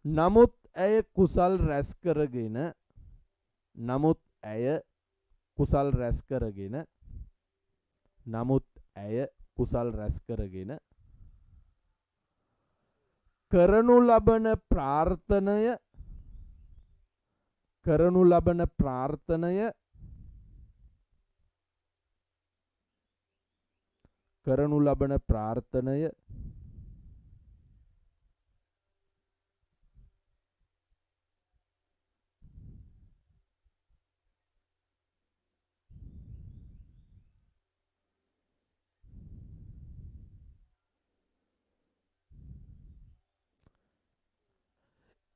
S1: නමුත් ඇය කුසල් රැස් කරගෙන නමුත් ඇය කුසල් රැස් කරගෙන කරනු ලබන ප්‍රාර්ථනය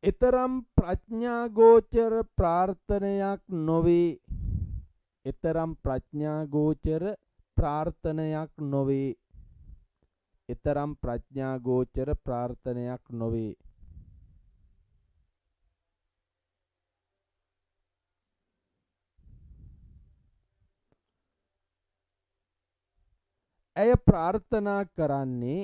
S1: එතරම් ප්‍රඥාගෝචර ප්‍රාර්ථනයක් නොවේ. එතරම් ප්‍රඥාගෝචර ප්‍රාර්ථනයක් නොවේ. එතරම් ප්‍රඥාගෝචර ප්‍රාර්ථනයක් නොවේ. ඇය ප්‍රාර්ථනා කරන්නේ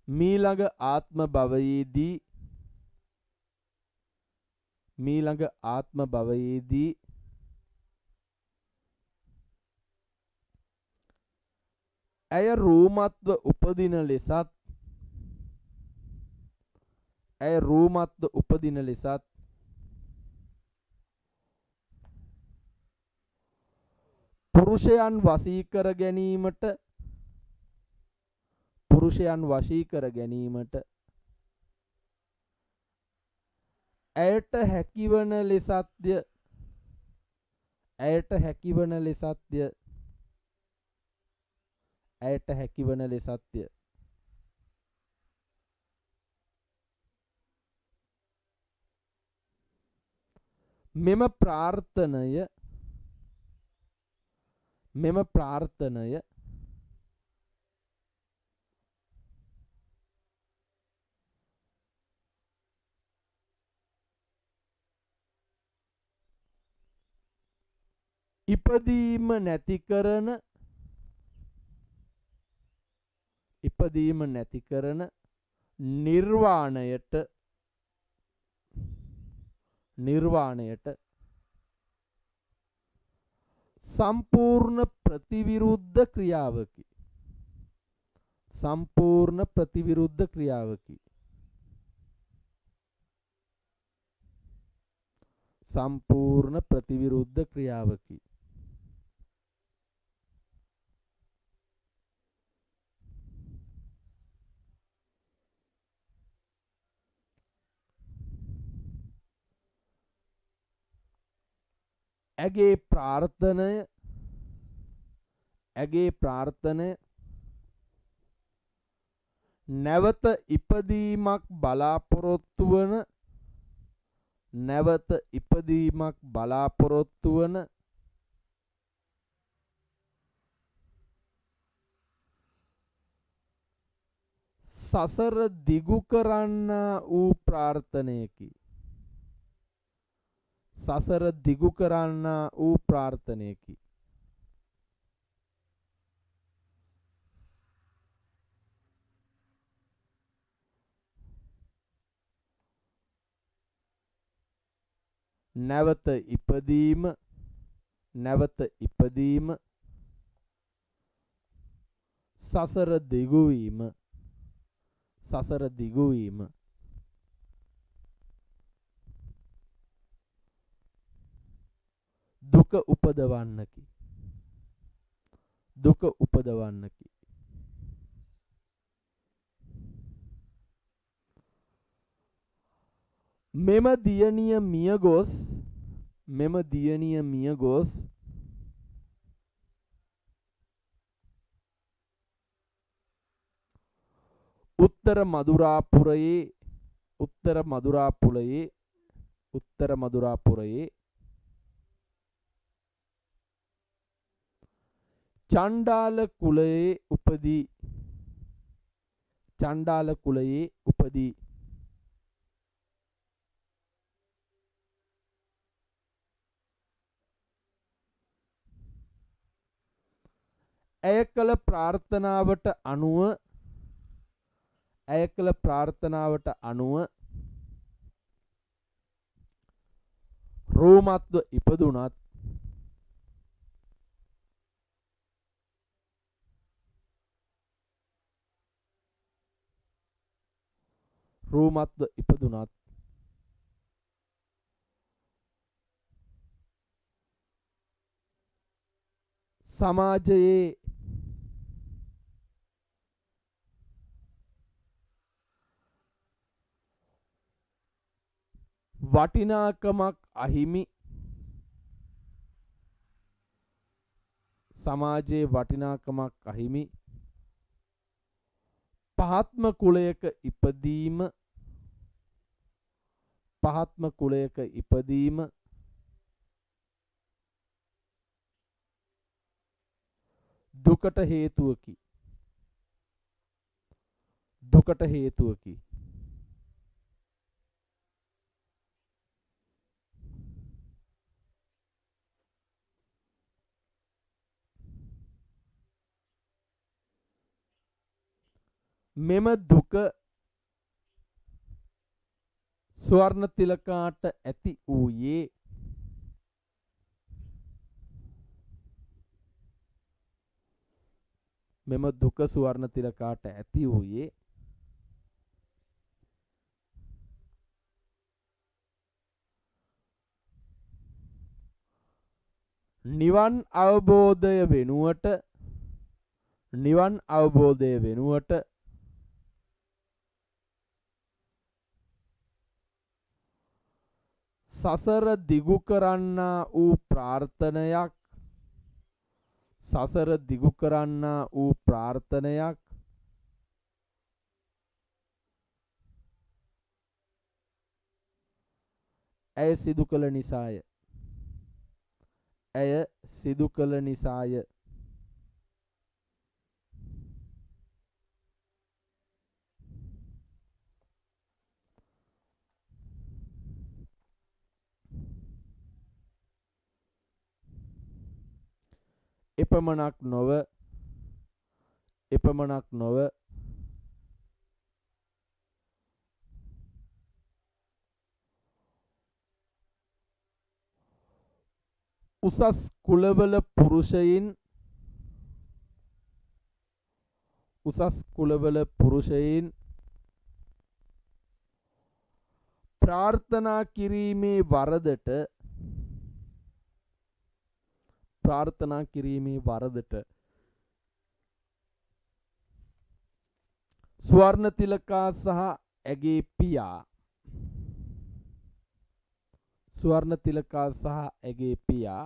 S1: මීළඟ ආත්ම භවයේදී ඇය රූමත්ව උපදින ලෙසත් පුරුෂයන් වශී කර ගැනීමට ඇයට හැකිවන ලෙසත්ය. මෙම ප්‍රාර්ථනය ඉපදීම නැති කරන නිර්වාණයට සම්පූර්ණ ප්‍රතිවිරුද්ධ ක්‍රියාවකි. ඇගේ ප්‍රාර්ථනය නැවත ඉපදීමක් බලාපොරොත්තු වන නැවත ඉපදීමක් බලාපොරොත්තු වන සසර දිගු කරන්නා වූ ප්‍රාර්ථනයකි. සසර දිගු කරන්නා වූ ප්‍රාර්ථනයකි. නැවත ඉපදීම නැවත ඉපදීම සසර දිගුවීම සසර දිගුවීම දුක උපදවන්නකි. දුක උපදවන්නකි. මෙම දියණිය මියගොස් මෙම දියණිය මියගොස් උත්තර මදුරාපුරයේ චණ්ඩාල කුලයේ උපදී. චණ්ඩාල කුලයේ උපදී. ඇය කළ ප්‍රාර්ථනාවට අනුව රෝමත්ව ඉපදුනත් සමාජයේ වටිනාකමක් අහිමි පහත්ම කුලයක ඉපදීම දුකට හේතුවකි. මෙම දුක ස්වර්ණ තිලකාට ඇති වූයේ නිවන් අවබෝධය වෙනුවට සසර දිගු කරන්නා වූ ප්‍රාර්ථනයක් ඇය සිදු කළ නිසාය. එපමණක් නොව උසස් කුලවල පුරුෂයින් ප්‍රාර්ථනා කිරීමේ වරදට ස්වර්ණ තිලකා සහ ඇගේ පියා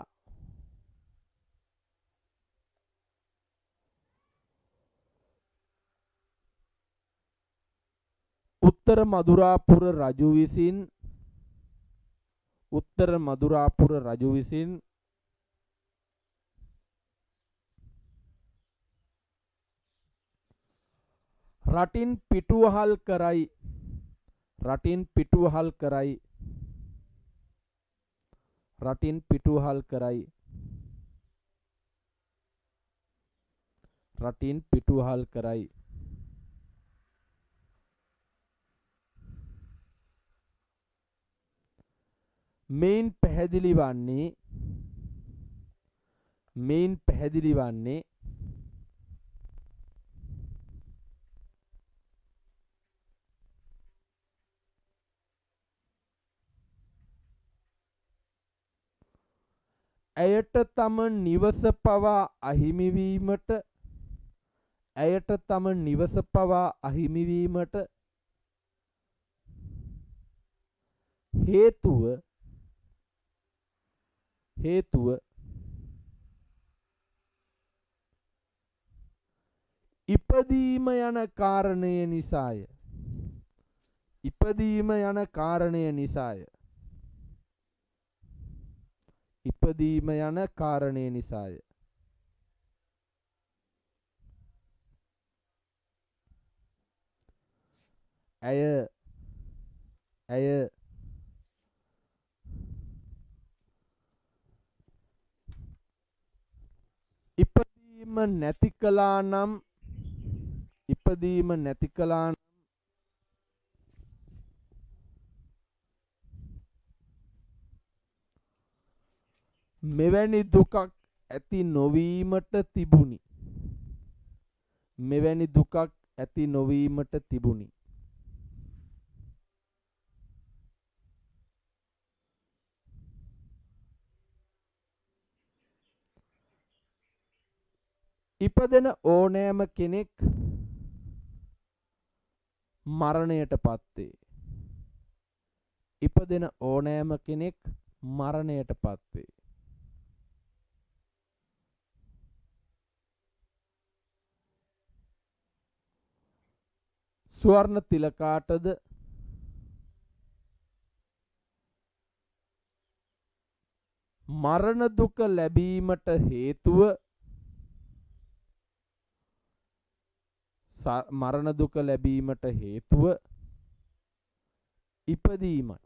S1: උත්තර මදුරාපුර රජු විසින් උත්තර මදුරාපුර රජු විසින් රටින් පිටුවහල් කරයි රටින් පිටුවහල් කරයි රටින් පිටුවහල් කරයි රටින් පිටුවහල් කරයි මේන් පැහැදිලි වන්නේ ඇයට තම නිවස පවා අහිමිවීමට හේතුව ඉපදීම යන කාරණය නිසාය. ඇය ඉපදීම නැති කළා නම් මෙවැනි දුකක් ඇති නොවීමට තිබුණි. ඉපදෙන ඕනෑම කෙනෙක් මරණයට පත්වේ. ස්වර්ණ තිලකාටද මරණ දුක ලැබීමට හේතුව ඉපදීමයි.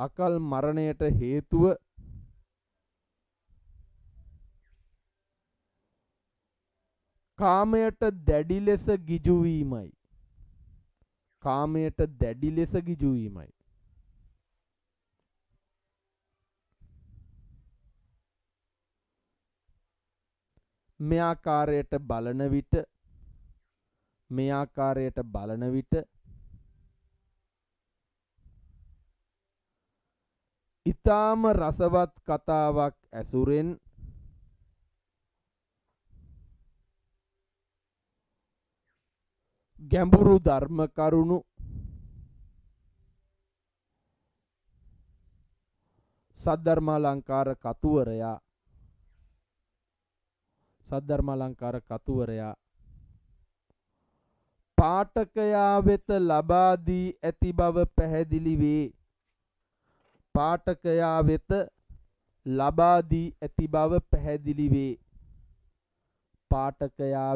S1: අකල් මරණයට හේතුව කාමයට දැඩි ලෙස ගිජු වීමයි. මේ ආකාරයට බලන විට ඊටාම රසවත් කතාවක් ඇසුරෙන් ගැඹුරු ධර්ම කරුණු සද්ධර්මාලංකාර කතුවරයා පාඨකයා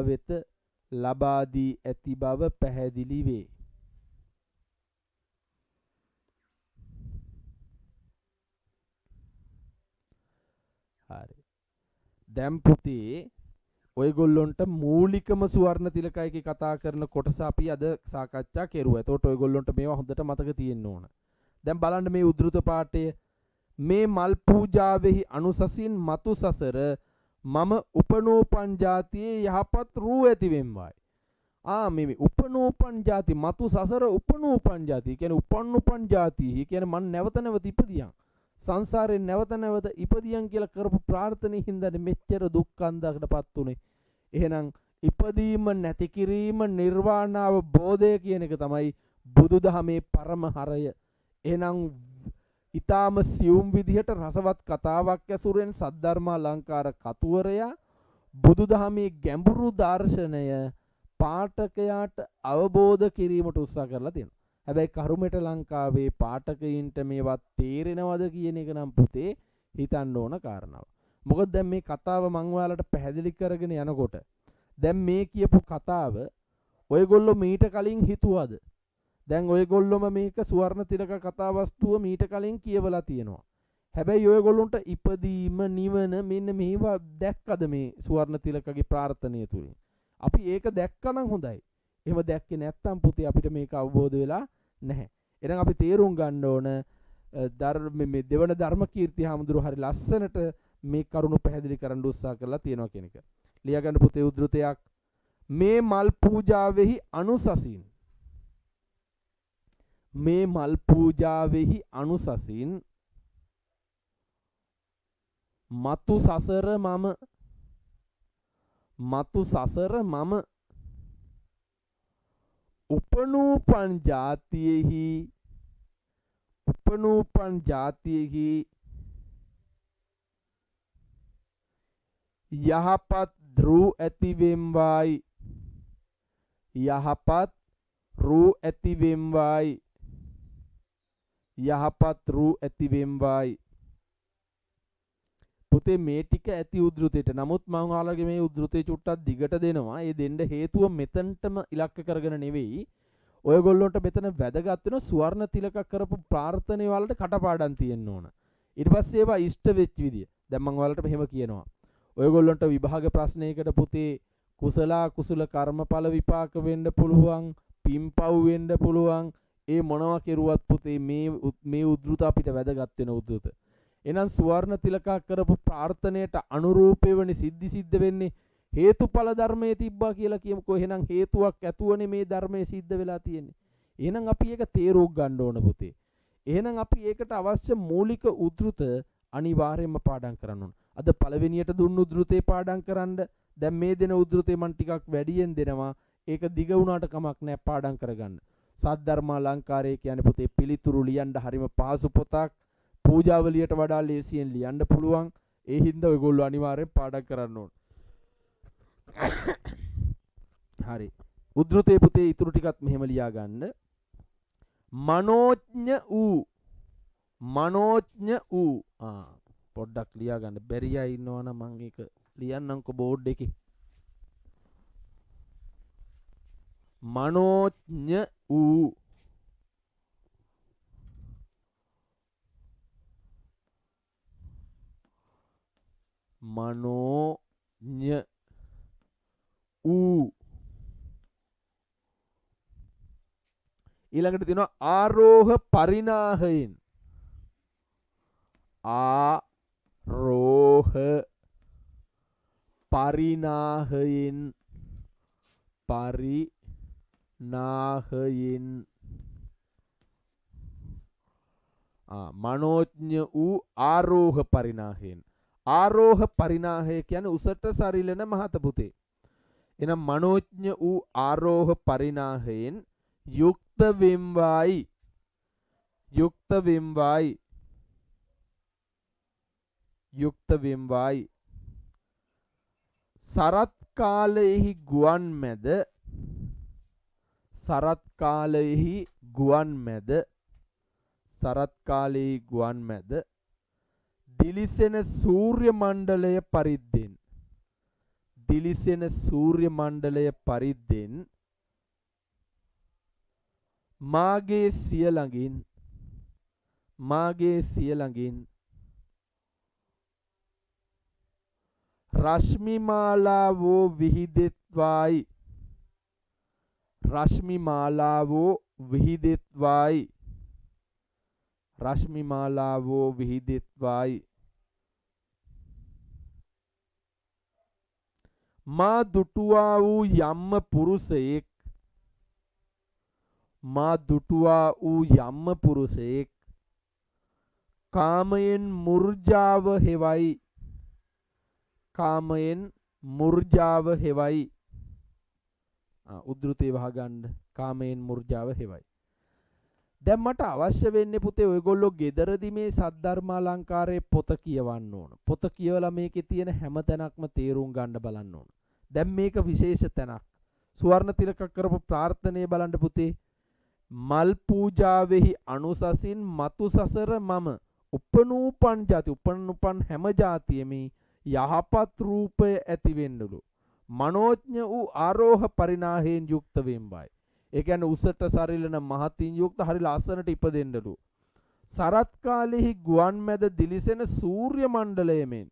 S1: වෙත ලබා දී ඇති බව පැහැදිලි වේ. හරි. දැන් පුතේ ඔයගොල්ලොන්ට මූලිකම සුවර්ණ තිලකයක කතා කරන කොටස අපි අද සාකච්ඡා කෙරුවා. එතකොට ඔයගොල්ලොන්ට මේවා හොඳට මතක තියෙන්න ඕන. දැන් බලන්න මේ උද්දෘත පාඨය. මේ මල් පූජාවෙහි අනුසසින් මතු සසර මම උපනෝපන් ජාතියේ යහපත් රූ ඇතිවෙම්වායි. මේ උපනෝපන් ජාති මතු සසර උපනෝපන් ජාති කියන්නේ උපන් ජාති කියන්නේ මන් නැවත ඉපදියන්. සංසාරේ නැවත ඉපදියන් කියලා කරපු ප්‍රාර්ථනෙ හින්දානේ මෙච්චර දුක් අන්දකටපත් උනේ. එහෙනම් ඉපදීම නැති කිරීම නිර්වාණ අවබෝධය කියන එක තමයි බුදුදහමේ පරම හරය. එහෙනම් ඊටාම සියුම් විදිහට රසවත් කතාවක් ඇසුරෙන් සද්ධර්මාලංකාර කතුවරයා බුදුදහමේ ගැඹුරු දර්ශනය පාඨකයාට අවබෝධ කිරීමට උත්සාහ කරලා තියෙනවා. හැබැයි කරුමෙට ලංකාවේ පාඨකයින්ට මේවත් තේරෙනවද කියන එක නම් පුතේ හිතන්න ඕන කාරණාව. මොකද දැන් මේ කතාව මම ඔයාලට පැහැදිලි කරගෙන යනකොට දැන් මේ කියපු කතාව ඔයගොල්ලෝ මීට කලින් හිතුවද? දැන් ඔයගොල්ලොම මේක සුවර්ණ තිලක කතාවස්තුව මීට කලින් කියවලා තියෙනවා. හැබැයි ඔයගොල්ලොන්ට ඉපදීම නිවන මෙන්න මේවා දැක්කද මේ සුවර්ණ තිලකගේ ප්‍රාර්ථනීය තුලින්? අපි ඒක දැක්කනම් හොඳයි. එහෙම දැක්කේ නැත්නම් පුතේ අපිට මේක අවබෝධ වෙලා නැහැ. එහෙනම් අපි තේරුම් ගන්න ඕන මේ දෙවන ධර්මකීර්ති හාමුදුරුවෝ හරි ලස්සනට මේ කරුණු පැහැදිලි කරන්න උත්සාහ කරලා තියෙනවා කියන එක. ලියා ගන්න පුතේ උද්ෘතයක්. මේ මල් පූජාවෙහි අනුසසින් මේ මල් පූජාවෙහි අනුසසින් මතු සසර මම උපනූපන් ජාතියෙහි යහපත් රූ ඇතිවෙම්වායි පුතේ මේ ටික ඇති උද්ෘතයට. නමුත් මම ඔයාලගේ මේ උද්ෘතේ චුට්ටක් දිගට දෙනවා. ඒ දෙන්න හේතුව මෙතනටම ඉලක්ක කරගෙන නෙවෙයි. ඔයගොල්ලන්ට මෙතන වැදගත් වෙන සුවර්ණ තිලක කරපු ප්‍රාර්ථනාවේ වලට කටපාඩම් තියෙන්න ඕන. ඊට පස්සේ ඒවා ඉෂ්ට වෙච්ච විදිය. දැන් මම ඔයාලට මෙහෙම කියනවා. ඔයගොල්ලන්ට විභාග ප්‍රශ්නයකට පුතේ කුසල කර්මඵල විපාක වෙන්න පුළුවන්, පින්පව් වෙන්න පුළුවන්. ඒ මොනවා කෙරුවත් පුතේ මේ උද්ෘත අපිට වැදගත් වෙන උද්ෘත. එහෙනම් සුවර්ණ තිලකා කරපු ප්‍රාර්ථනයට අනුරූපීවනේ සිද්ධ වෙන්නේ. හේතුඵල ධර්මයේ තිබ්බා කියලා කියමුකෝ. එහෙනම් හේතුවක් ඇතුවනේ මේ ධර්මයේ සිද්ධ වෙලා තියෙන්නේ. එහෙනම් අපි ඒක තේරුම් ගන්න ඕන පුතේ. එහෙනම් අපි ඒකට අවශ්‍ය මූලික උද්ෘත අනිවාර්යයෙන්ම පාඩම් කරන්න ඕන. අද පළවෙනියට දුන්නු උද්ෘතේ පාඩම් කරන්න. දැන් මේ දෙන උද්ෘතේ මම ටිකක් වැඩියෙන් දෙනවා. ඒක දිග වුණාට කමක් නැහැ පාඩම් කරගන්න. සද්ධර්මාලංකාරය කියන්නේ පුතේ පිළිතුරු ලියන්න හරිම පහසු පොතක්. පූජාවලියට වඩා ලේසියෙන් ලියන්න පුළුවන්. ඒ හින්දා ඔයගොල්ලෝ අනිවාර්යෙන් පාඩම් කරන්න ඕන. හරි. උද්ෘතේ පුතේ ඊටු ටිකත් මෙහෙම ලියා ගන්න. මනෝඥ වූ පොඩ්ඩක් ලියා ගන්න. බැරි අය ඉන්නවනම් මම ඒක ලියන්නම්කො බෝඩ් එකේ. මනෝඥ වූ ඊළඟට තියෙනවා ආරෝහ පරිණාහයෙන්. මනෝඥ වූ ආරෝහ පරිණාහයෙන්. ආරෝහ පරිණාහය කියන්නේ උසට සරිලන මහත පුතේ. එහෙනම් මනෝඥ වූ ආරෝහ පරිණාහයෙන් යුක්ත වෙම්වායි සරත් කාලයෙහි ගුවන් මැද දිලිසෙන සූර්ය මණ්ඩලය පරිද්දෙන් මාගේ සිය ළඟින් රශ්මි මාලාවෝ විහිදෙත්වායි මා දුටුවා වූ යම්ම පුරුෂයෙක් කාමයෙන් මුර්ජාව හෙවයි. උද්ෘතේ වහගන්න. කාමයෙන් මුර්ජාව හෙවයි. දැන් මට අවශ්‍ය වෙන්නේ පුතේ ඔයගොල්ලෝ ගෙදරදී මේ සද්ධර්මාලංකාරයේ පොත කියවන්න ඕන. පොත කියවලා මේකේ තියෙන හැම තැනක්ම තේරුම් ගන්න බලන්න ඕන. දැන් මේක විශේෂ තැනක්. සුවර්ණ තිලක කරපු ප්‍රාර්ථනාවේ බලන්න පුතේ මල් පූජාවෙහි අනුසසින් මතු සසර මම උපනූපන් ಜಾති උපන් හැම જાතියෙම යහපත් රූපය ඇති වෙන්නලු. මනෝඥ වූ ආරෝහ පරිණාහයෙන් යුක්ත වෙම්බයි. ඒ කියන්නේ උසට සරිලන මහතින් යුක්ත හරි ලස්සනට ඉපදෙන්නලු. සරත් කාලෙහි ගුවන් මැද දිලිසෙන සූර්ය මණ්ඩලයෙන්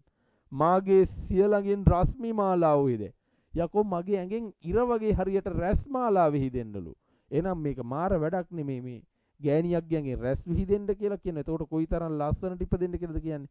S1: මාගේ සියලඟින් රශ්මි මාලාව විහිද. යකෝ මගේ ඇඟෙන් ඉර වගේ හරියට රැස් මාලාව විහිදෙන්නලු. එහෙනම් මේක මාර වැඩක් නෙමෙයි මේ ගෑණියක් ගෑන්ගේ රැස් විහිදෙන්න කියලා කියන. එතකොට කොයිතරම් ලස්සනට ඉපදෙන්න කියලාද කියන්නේ.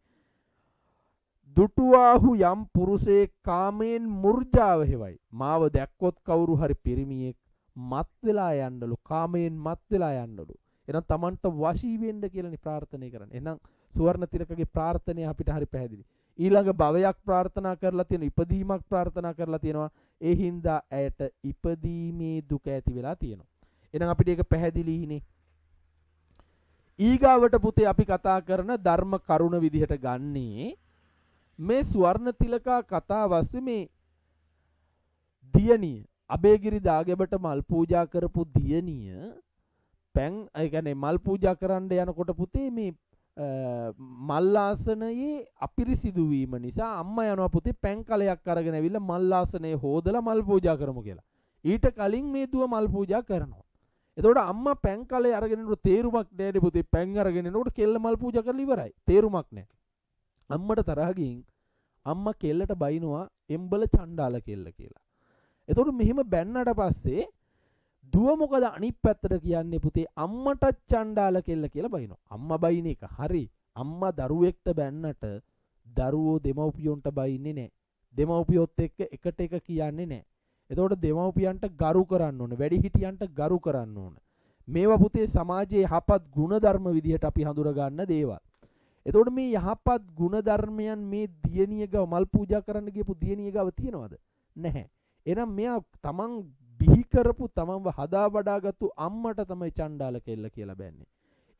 S1: දුටුවාහු යම් පුරුෂේ කාමයෙන් මුර්ජාව හේවයි. මාව දැක්කොත් කවුරු හරි පිරිමියෙක් මත් වෙලා යන්නලු. කාමයෙන් මත් වෙලා යන්නලු. එහෙනම් Tamanට වශී වෙන්න කියලානේ ප්‍රාර්ථනා කරන්නේ. එහෙනම් සුවර්ණ තිලකගේ ප්‍රාර්ථනය අපිට හරි පැහැදිලි. ඊළඟ භවයක් ප්‍රාර්ථනා කරලා තියෙනවා. ඉපදීමක් ප්‍රාර්ථනා කරලා තියෙනවා. ඒ හින්දා ඇයට ඉපදීමේ දුක ඇති වෙලා තියෙනවා. එහෙනම් අපිට ඒක පැහැදිලිනේ. ඊගාවට පුතේ අපි කතා කරන ධර්ම කරුණ විදිහට ගන්නේ මේ ස්වර්ණ තිලකා කතා වස්තු මේ දියණිය අබේගිරි දාගෙබට මල් පූජා කරපු දියණිය පැන් ඒ කියන්නේ මල් පූජා කරන්න යනකොට පුතේ මේ මල්ලාසනයේ අපිරිසිදු වීම නිසා අම්මා යනවා පුතේ පැන් කලයක් අරගෙන ඇවිල්ලා මල්ලාසනයේ හොදලා මල් පූජා කරමු කියලා. ඊට කලින් මේ දුව මල් පූජා කරනවා. එතකොට අම්මා පැන් කලේ අරගෙන යනකොට තේරුමක් නැහැ පුතේ පැන් අරගෙන යනකොට කෙල්ල මල් පූජා කරලා ඉවරයි. තේරුමක් නැහැ. අම්මට තරහ ගින් අම්මා කෙල්ලට බයිනවා එම්බල චණ්ඩාල කෙල්ල කියලා. එතකොට මෙහෙම බැන්නට පස්සේ දුව මොකද අනිත් පැත්තට කියන්නේ පුතේ අම්මට චණ්ඩාල කෙල්ල කියලා බයිනවා. අම්මා බයින එක හරි. අම්මා දරුවෙක්ට බැන්නට දරුවෝ දෙමව්පියොන්ට බයින්නේ නැහැ. දෙමව්පියොත් එක්ක එකට එක කියන්නේ නැහැ. එතකොට දෙමව්පියන්ට ගරු කරන්න ඕනේ. වැඩිහිටියන්ට ගරු කරන්න ඕනේ. මේවා පුතේ සමාජයේ යහපත් ගුණධර්ම විදිහට අපි හඳුර ගන්න දේවල්. එතකොට මේ යහපත් ගුණධර්මයන් මේ දියණිය ගාව මල් පූජා කරන්න ගියපු දියණිය ගාව තියනවද? නැහැ. එහෙනම් මෙයා තමන් බිහි කරපු තමන්ව හදා වඩාගත්තු අම්මට තමයි චණ්ඩාල කෙල්ල කියලා බැන්නේ.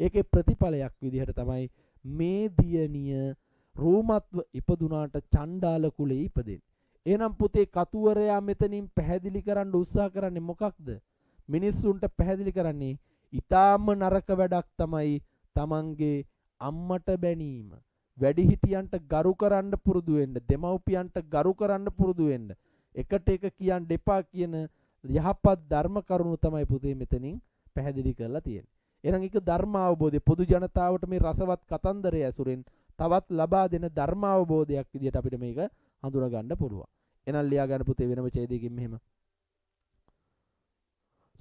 S1: ඒකේ ප්‍රතිඵලයක් විදිහට තමයි මේ දියණිය රෝමත්ව ඉපදුනාට චණ්ඩාල කුලේ ඉපදෙන්නේ. එහෙනම් පුතේ කතුවරයා මෙතනින් පැහැදිලි කරන්න උත්සාහ කරන්නේ මොකක්ද? මිනිස්සුන්ට පැහැදිලි කරන්නේ ඊටාම නරක වැඩක් තමයි තමන්ගේ අම්මට බැනීම. වැඩිහිටියන්ට ගරු කරන්න පුරුදු වෙන්න, දෙමව්පියන්ට ගරු කරන්න පුරුදු වෙන්න. එකට එක කියන්න දෙපා කියන යහපත් ධර්ම කරුණු තමයි පුතේ මෙතනින් පැහැදිලි කරලා තියෙන්නේ. එහෙනම් ඒක ධර්ම අවබෝධය පොදු ජනතාවට මේ රසවත් කතන්දරය ඇසුරෙන් තවත් ලබා දෙන ධර්ම අවබෝධයක් විදිහට අපිට මේක හඳුනා ගන්න පුළුවන්. එහෙනම් ලියා ගන්න පුතේ වෙනම ඡේදයකින් මෙහෙම.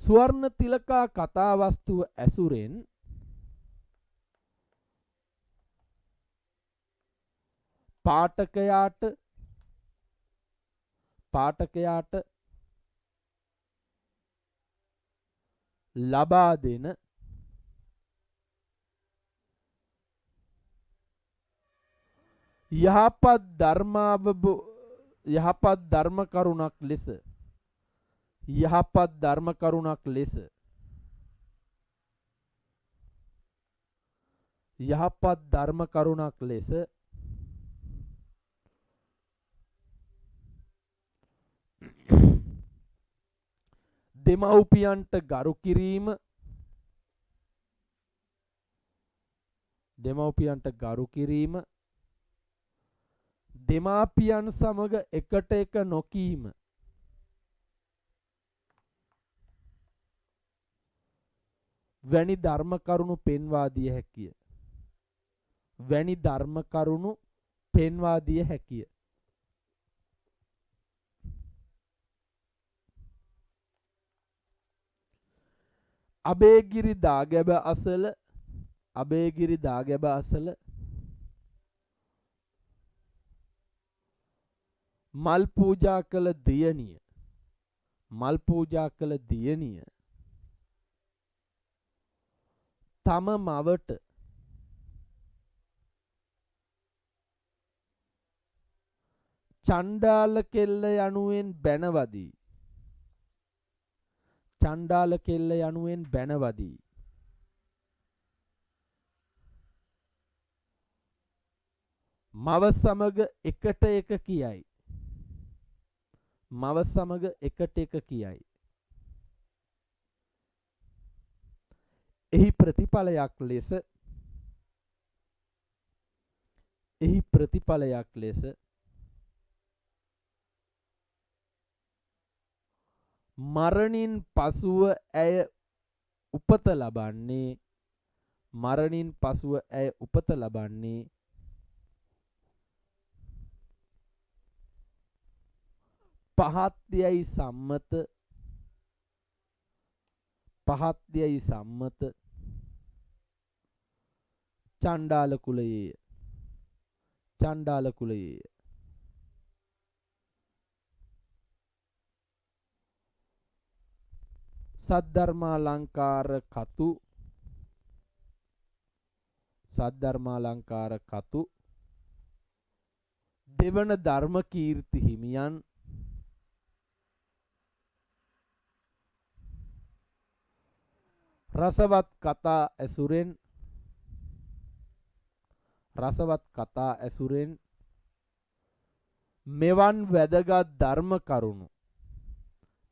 S1: ස්වර්ණ තිලකා කතා වස්තුව ඇසුරෙන් පාඨකයාට ලබා දෙන යහපත් ධර්ම කරුණක් ලෙස දෙමව්පියන්ට ගරු කිරීම දෙමාපියන් සමග එකට එක නොකීම වැනි ධර්ම කරුණු පෙන්වා දිය හැකිය. අබේගිරි දාගැබ අසල මල් පූජා කළ දියණිය තම මවට චණ්ඩාල කෙල්ල යනුවෙන් බැනවදී. මව සමග එකට එක කියයි. මව සමග එකට එක කියයි. එහි ප්‍රතිඵලයක් ලෙස මරණින් පසුව ඇය උපත ලබන්නේ පහත්යයි සම්මත චණ්ඩාල කුලයේය. සද්ධර්මාලංකාර කතු දෙවන ධර්ම කීර්ති හිමියන් රසවත් කතා ඇසුරෙන්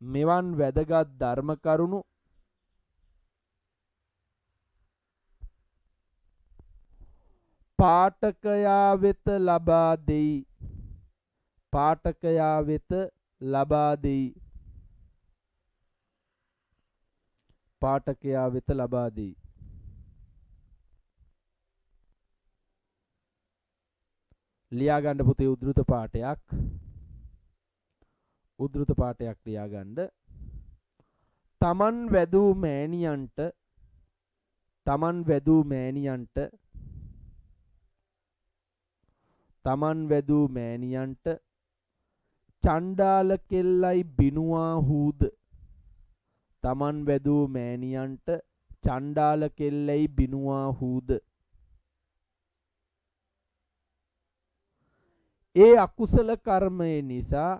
S1: මෙවන් වැදගත් ධර්ම කරුණු පාඨකයා වෙත ලබා දෙයි. ලියාගන්න පුතේ උද්දෘත පාඨයක් ලියාගන්න. තමන් වැදූ මෑණියන්ට චණ්ඩාල කෙල්ලයි බිනුවාහුද ඒ අකුසල කර්මය නිසා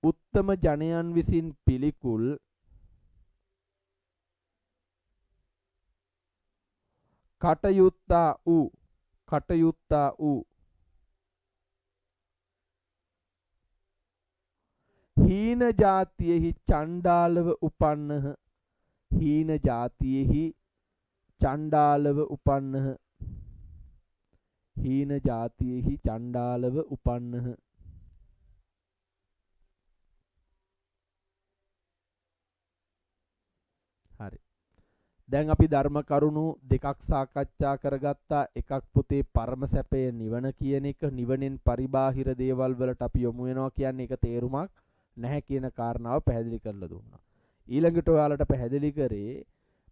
S1: උත්තම ජනයන් විසින් පිළිකුල් කටයුත්තා වූ හීන ජාතියෙහි චණ්ඩාලව උපන්නහ. හරි. දැන් අපි ධර්ම කරුණු දෙකක් සාකච්ඡා කරගත්තා. එකක් පුතේ පරම සැපය නිවන කියන එක. නිවනෙන් පරිබාහිර දේවල් වලට අපි යොමු වෙනවා කියන්නේ ඒක තේරුමක් නැහැ කියන කාරණාව පැහැදිලි කරලා දුන්නා. ඊළඟට ඔයාලට පැහැදිලි කරේ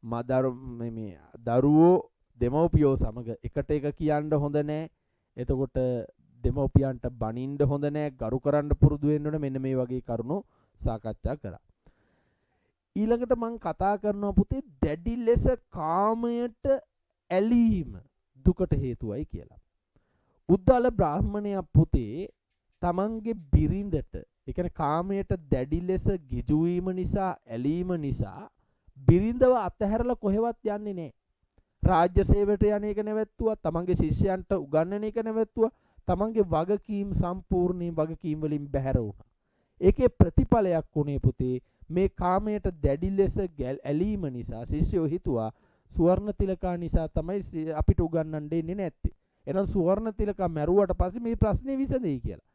S1: මේ දරුවෝ දෙමව්පියෝ සමග එකට එක කියන්න හොඳ නැහැ. එතකොට දෙමව්පියන්ට බනින්න හොඳ නැහැ. ගරු කරන්න පුරුදු වෙන්න ඕනේ. මෙන්න මේ වගේ කරුණු සාකච්ඡා කරා. ඊළඟට මම කතා කරනවා පුතේ දැඩි ලෙස කාමයට ඇලීම දුකට හේතුවයි කියලා. උද්දාල බ්‍රාහ්මණයා පුතේ තමන්ගේ බිරිඳට, ඒ කියන්නේ කාමයට දැඩි ලෙස ගිජු වීම නිසා, ඇලීම නිසා බිරිඳව අතහැරලා කොහෙවත් යන්නේ නැහැ. රාජ්‍ය සේවයට යන එක නැවැත්තුවා, තමන්ගේ ශිෂ්‍යයන්ට උගන්වන එක නැවැත්තුවා, තමන්ගේ වගකීම් සම්පූර්ණයෙන් වගකීම් වලින් බැහැර වුණා. ඒකේ ප්‍රතිඵලයක් උනේ පුතේ මේ කාමයට දැඩි ලෙස ඇලීම නිසා ශිෂ්‍යෝ හිතුවා සුවර්ණ තිලකා නිසා තමයි අපිට උගන්වන්න දෙන්නේ නැත්තේ. එහෙනම් සුවර්ණ තිලකා මැරුවට පස්සේ මේ ප්‍රශ්නේ විසඳෙයි කියලා.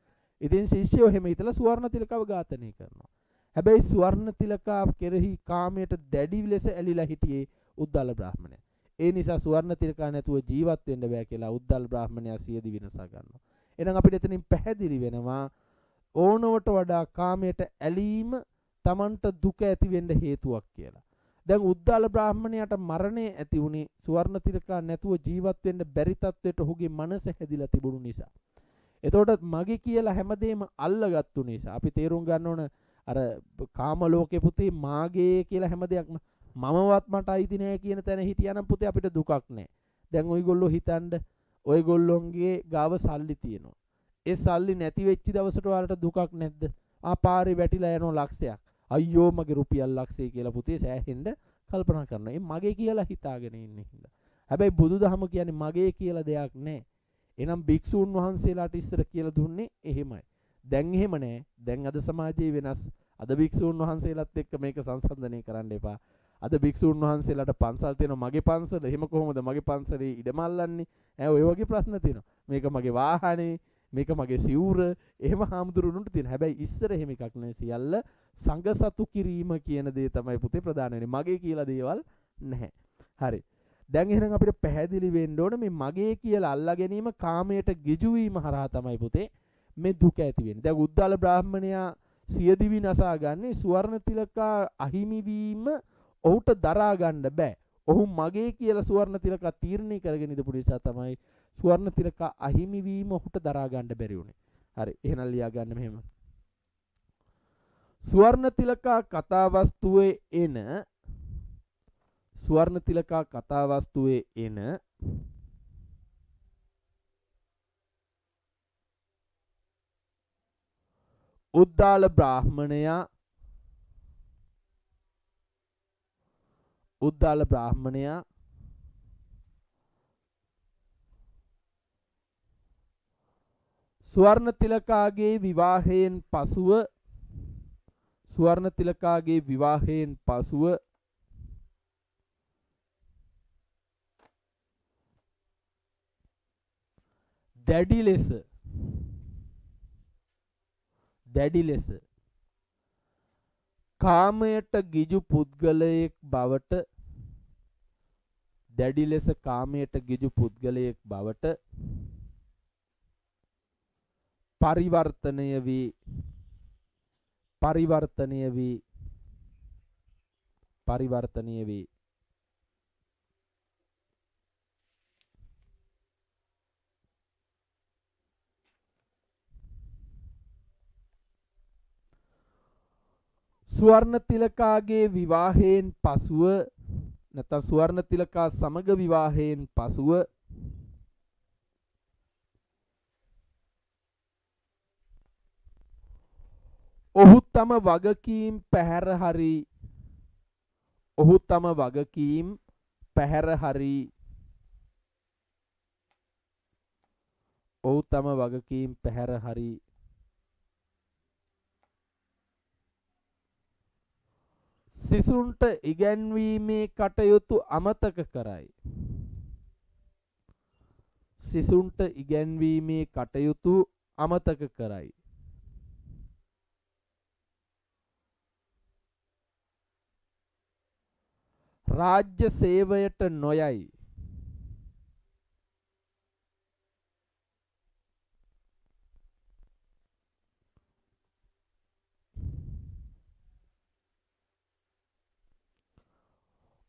S1: ඉතින් ශිෂ්‍යෝ හැම හිතලා සුවර්ණ තිලකව ඝාතනය කරනවා. හැබැයි සුවර්ණ තිලකා කෙරෙහි කාමයට දැඩි ලෙස ඇලිලා හිටියේ උද්දාල බ්‍රාහ්මණයා. ඒ නිසා සුවර්ණ තිලකා නැතුව ජීවත් වෙන්න බෑ කියලා උද්දාල බ්‍රාහ්මණයා සියදි විනාශ ගන්නවා. එහෙනම් අපිට එතනින් පැහැදිලි වෙනවා ඕනවට වඩා කාමයට ඇලීම තමන්ට දුක ඇති වෙන්න හේතුවක් කියලා. දැන් උද්දාල බ්‍රාහ්මණයාට මරණය ඇති වුණේ සුවර්ණ තිලකා නැතුව ජීවත් වෙන්න බැරි තත්වයට ඔහුගේ මනස හැදිලා තිබුණු නිසා. එතකොට මගේ කියලා හැමදේම අල්ලගත්තු නිසා අපි තේරුම් ගන්න ඕන අර කාම ලෝකේ පුතේ මාගේ කියලා හැම දෙයක්ම මමවත් මට අයිති නෑ කියන තැන හිටියානම් පුතේ අපිට දුකක් නෑ. දැන් ඔයගොල්ලෝ හිතන්න ඔයගොල්ලොන්ගේ ගාව සල්ලි තියෙනවා. ඒ සල්ලි නැති වෙච්ච දවසට ඔයාලට දුකක් නැද්ද? පාරේ වැටිලා යනවා ලක්ෂයක්. අයියෝ මගේ රුපියල් ලක්ෂය කියලා පුතේ සෑහෙන්න කල්පනා කරනවා. ඒ මගේ කියලා හිතාගෙන ඉන්නේ හින්දා. හැබැයි බුදුදහම කියන්නේ මගේ කියලා දෙයක් නැහැ. එහෙනම් භික්ෂූන් වහන්සේලාට ඉස්සර කියලා දුන්නේ එහෙමයි. දැන් එහෙම නැහැ. දැන් අද සමාජයේ වෙනස්. අද භික්ෂූන් වහන්සේලාත් එක්ක මේක සංසන්දනය කරන්න එපා. අද භික්ෂූන් වහන්සේලාට පන්සල් තියෙනවා. මගේ පන්සල එහෙම කොහොමද මගේ පන්සලේ ඉඩම අල්ලන්නේ? ඔය වගේ ප්‍රශ්න තියෙනවා. මේක මගේ වාහනේ, මේක මගේ සිවුර, එහෙම හාමුදුරුවන්ට තියෙන. හැබැයි ඉස්සර එහෙම එකක් නෑ. සියල්ල සංඝ සතු කිරීම කියන දේ තමයි පුතේ ප්‍රධාන වෙන්නේ. මගේ කියලා දේවල් නැහැ. හරි. දැන් එහෙනම් අපිට පැහැදිලි වෙන්න ඕන මේ මගේ කියලා අල්ලා ගැනීම කාමයට ගිජු වීම හරහා තමයි පුතේ මේ දුක ඇති වෙන්නේ. දැන් උද්දාල බ්‍රාහ්මණයා සියදිවි නසා ගන්නේ සුවර්ණ තිලකා අහිමි වීම ඔහුට දරා ගන්න බෑ. ඔහු මගේ කියලා සුවර්ණ තිලකා තීරණය කරගෙන ඉඳපු නිසා තමයි සුවර්ණ තිලකා අහිමි වීම ඔහුට දරා ගන්න බැරි වුණේ. හරි. එහෙනම් ලියා ගන්න මෙහෙම. සුවර්ණ තිලකා කතාවස්තුවේ එන සුවර්ණ තිලකා කතාවස්තුවේ එන උද්දාල බ්‍රාහ්මණයා සුවර්ණ තිලකාගේ විවාහයෙන් පසුව දැඩි ලෙස කාමයට ගිජු පුද්ගලයෙක් බවට පරිවර්තනය වේ. සුවර්ණ තිලකාගේ විවාහයෙන් පසුව නැත්නම් සුවර්ණ තිලකා සමග විවාහයෙන් පසුව ඔහු තම වගකීම් පැහැර හරි සිසුන්ට ඉගැන්වීමේ කටයුතු අමතක කරයි. රාජ්‍ය සේවයට නොයයි.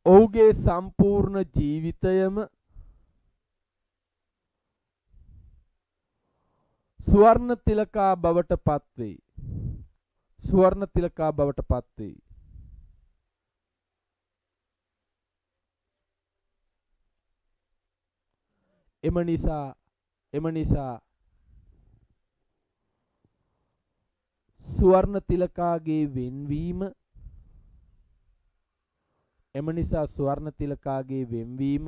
S1: ඔහුගේ සම්පූර්ණ ජීවිතයම සුවර්ණ තිලකා බවට පත්වෙයි. එම නිසා සුවර්ණ තිලකාගේ වෙන්වීම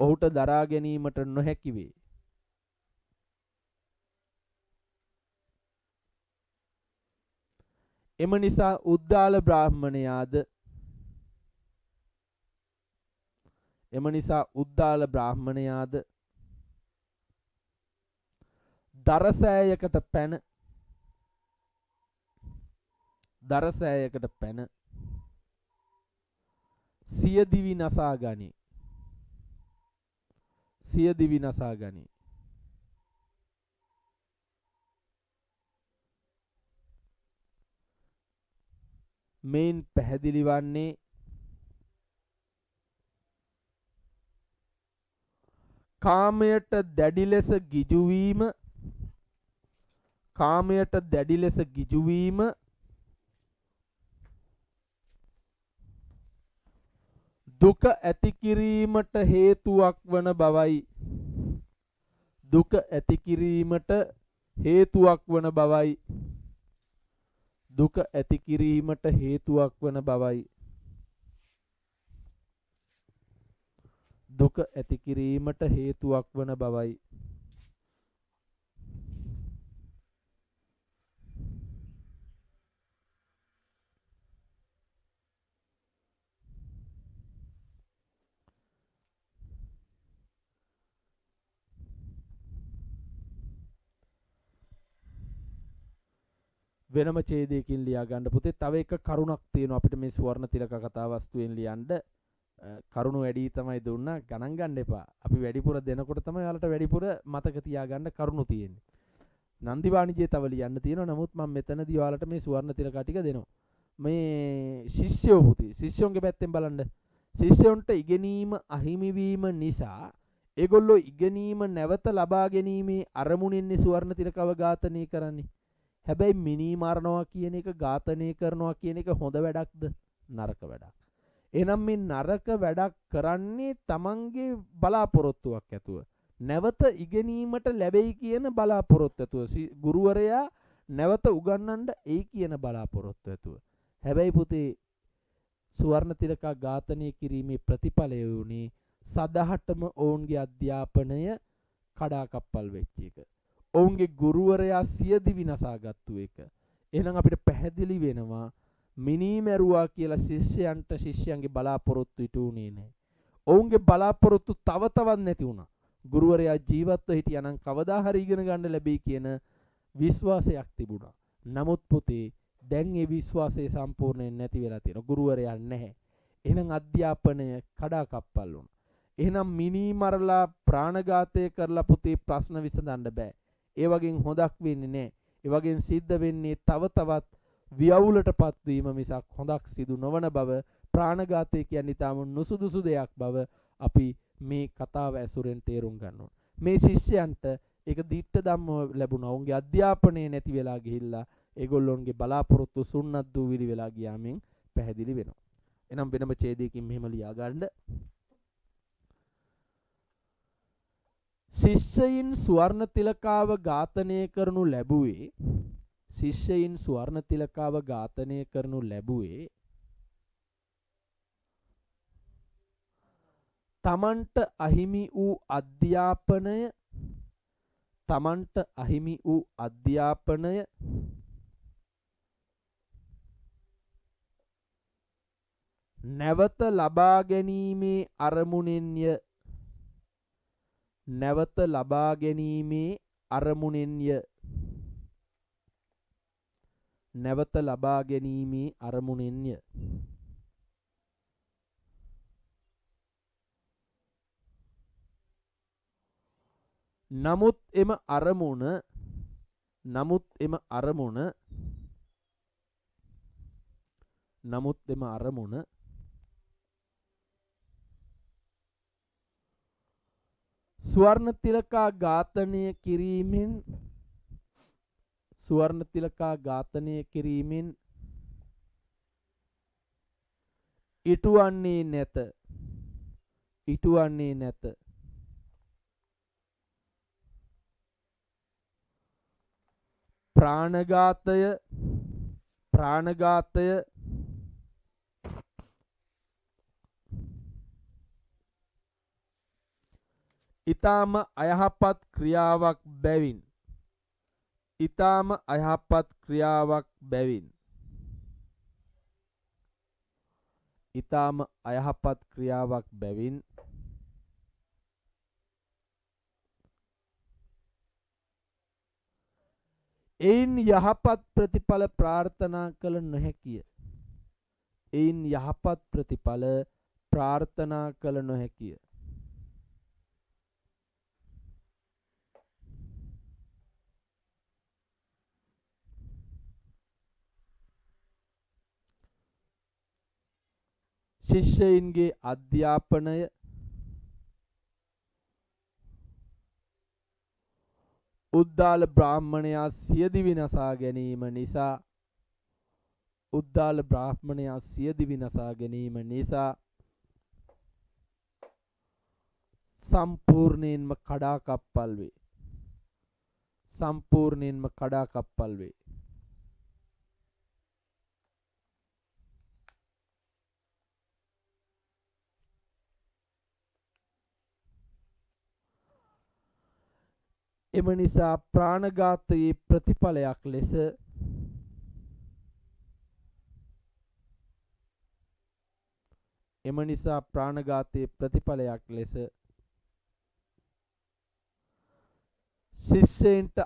S1: ඔහුට දරා ගැනීමට නොහැකි වේ. එම නිසා උද්දාල බ්‍රාහ්මණයාද දරසෑයකට පැන සියදිවි නසා ගනී. මෙයින් පැහැදිලි වන්නේ කාමයට දැඩි ලෙස ගිජු වීම දුක ඇති කිරීමට හේතුවක් වන බවයි. දුක ඇති කිරීමට හේතුවක් වන බවයි. දුක ඇති කිරීමට හේතුවක් වන බවයි. දුක ඇති කිරීමට හේතුවක් වන බවයි. වෙනම ඡේදයකින් ලියා ගන්න පුතේ. තව එක කරුණක් තියෙනවා අපිට මේ සුවර්ණ තිලක කතා වස්තුවෙන් ලියන්න. කරුණු වැඩි තමයි දුන්නා ගණන් ගන්න එපා. අපි වැඩිපුර දෙනකොට තමයි ඔයාලට වැඩිපුර මතක තියාගන්න කරුණු තියෙන්නේ. නන්දි වාණිජයේ තව ලියන්න තියෙනවා. නමුත් මම මෙතනදී ඔයාලට මේ සුවර්ණ තිලක ටික දෙනවා. මේ ශිෂ්‍යෝ පුතේ ශිෂ්‍යොන්ගේ පැත්තෙන් බලන්න. ශිෂ්‍යොන්ට ඉගෙනීම අහිමි වීම නිසා ඒගොල්ලෝ ඉගෙනීම නැවත ලබා ගැනීමේ අරමුණින් සුවර්ණ තිලකව ඝාතනය කරන්නේ. හැබැයි මිනී මරනවා කියන එක ඝාතනය කරනවා කියන එක හොඳ වැඩක්ද නරක වැඩක්? එහෙනම් මේ නරක වැඩක් කරන්නේ තමන්ගේ බලාපොරොත්තුවක් ඇතුව. නැවත ඉගෙනීමට ලැබෙයි කියන බලාපොරොත්තු ඇතුව. ගුරුවරයා නැවත උගන්වන්න එයි කියන බලාපොරොත්තු ඇතුව. හැබැයි පුතේ සුවර්ණ තිලක ඝාතනය කිරීමේ ප්‍රතිඵලය වුණේ සදහටම ඔවුන්ගේ අධ්‍යාපනය කඩාකප්පල් වෙච්ච එක. ඔවුන්ගේ ගුරුවරයා සියදිවි නසාගත්තු එක. එහෙනම් අපිට පැහැදිලි වෙනවා මිනී මැරුවා කියලා ශිෂ්‍යයන්ට ශිෂ්‍යයන්ගේ බලාපොරොත්තු ඉටු වුණේ නැහැ. ඔවුන්ගේ බලාපොරොත්තු තව තවත් නැති වුණා. ගුරුවරයා ජීවත්ව හිටියා නම් කවදා හරි ඉගෙන ගන්න ලැබෙයි කියන විශ්වාසයක් තිබුණා. නමුත් පුතේ දැන් ඒ විශ්වාසය සම්පූර්ණයෙන් නැති වෙලා තියෙනවා. ගුරුවරයා නැහැ. එහෙනම් අධ්‍යාපනය කඩාකප්පල් වුණා. එහෙනම් මිනී මරලා ප්‍රාණඝාතය කරලා පුතේ ප්‍රශ්න විසඳන්න බෑ. ඒ වගේ හොදක් වෙන්නේ නැහැ. ඒ වගේ සිද්ධ වෙන්නේ තව තවත් ව්‍යවුලටපත් වීම මිසක් හොදක් සිදු නොවන බව. ප්‍රාණඝාතය කියන්නේ තාම නුසුදුසු දෙයක් බව අපි මේ කතාව ඇසුරෙන් තේරුම් ගන්න ඕන. මේ ශිෂ්‍යයන්ට ඒක දිට්ඨ ධම්ම ලැබුණා. උන්ගේ අධ්‍යාපනය නැති වෙලා ගිහිල්ලා ඒගොල්ලොන්ගේ බලාපොරොත්තු සුන්නත් දූවිලි වෙලා ගියාමින් පැහැදිලි වෙනවා. එනම් වෙනම ඡේදයකින් මෙහෙම ලියා ගන්න. ශිෂ්‍යයින් සුවර්ණ තිලකාව ඝාතනය කරනු ලැබුවේ ශිෂ්‍යයින් සුවර්ණ තිලකාව ඝාතනය කරනු ලැබුවේ තමන්ට අහිමි වූ අධ්‍යාපනය නැවත ලබා ගැනීමේ අරමුණෙන්ය. නැවත ලබා ගැනීමේ අරමුණෙන්ය. නැවත ලබා ගැනීමේ අරමුණෙන්ය. නමුත් එම අරමුණ සුවර්ණ තිලකා ඝාතනය කිරීමෙන් ඉටුවන්නේ නැත. ප්‍රාණඝාතය ඊටාම අයහපත් ක්‍රියාවක් බැවින් එයින් යහපත් ප්‍රතිඵල ප්‍රාර්ථනා කළ නොහැකිය. ශිෂ්‍යයින්ගේ අධ්‍යාපනය උද්දාල බ්‍රාහ්මණයා සියදිවි නසා ගැනීම නිසා සම්පූර්ණයෙන්ම කඩාකප්පල් වේ. සම්පූර්ණයෙන්ම කඩා කප්පල් වේ. එම නිසා ප්‍රාණඝාතයේ ප්‍රතිඵලයක් ලෙස ශිෂ්‍යයන්ට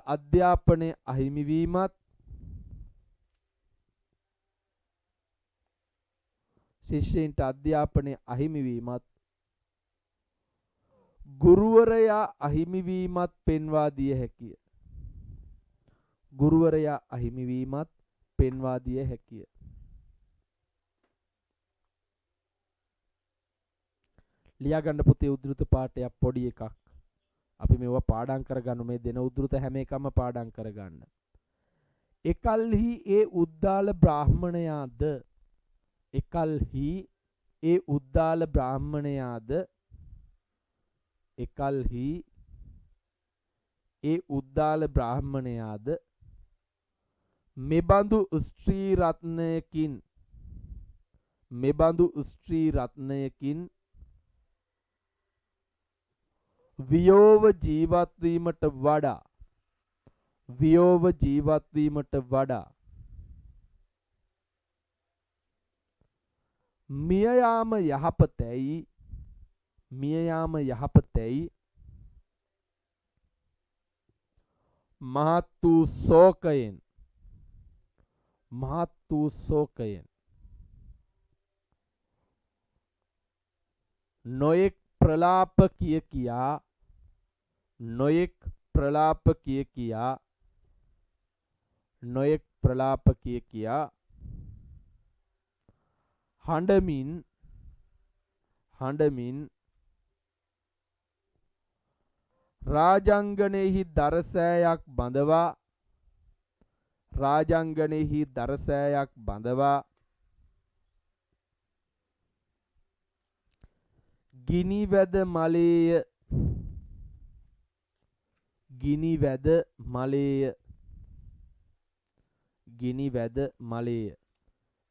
S1: අධ්‍යාපනය අහිමිවීමත් ගුරුවරයා අහිමිවීමත් පෙන්වා දිය හැකිය. ලියාගන්න පුතේ උද්දෘත පාඩයක් පොඩි එකක්. අපි මේවා පාඩම් කරගන්න මේ දෙන උද්දෘත හැම එකම පාඩම් කරගන්න. එකල්හි ඒ උද්දාල බ්‍රාහ්මණයාද මෙබඳු ස්ත්‍රී රත්නයකින් වියෝව ජීවත්වීමට වඩා මියයාම යහපතැයි මහත් වූ ශෝකයෙන් නොයෙක් ප්‍රලාප කිය කියා හඬමින් රාජාංගනයෙහි දරසෑයක් බඳවා ගිනිවැද මලේය.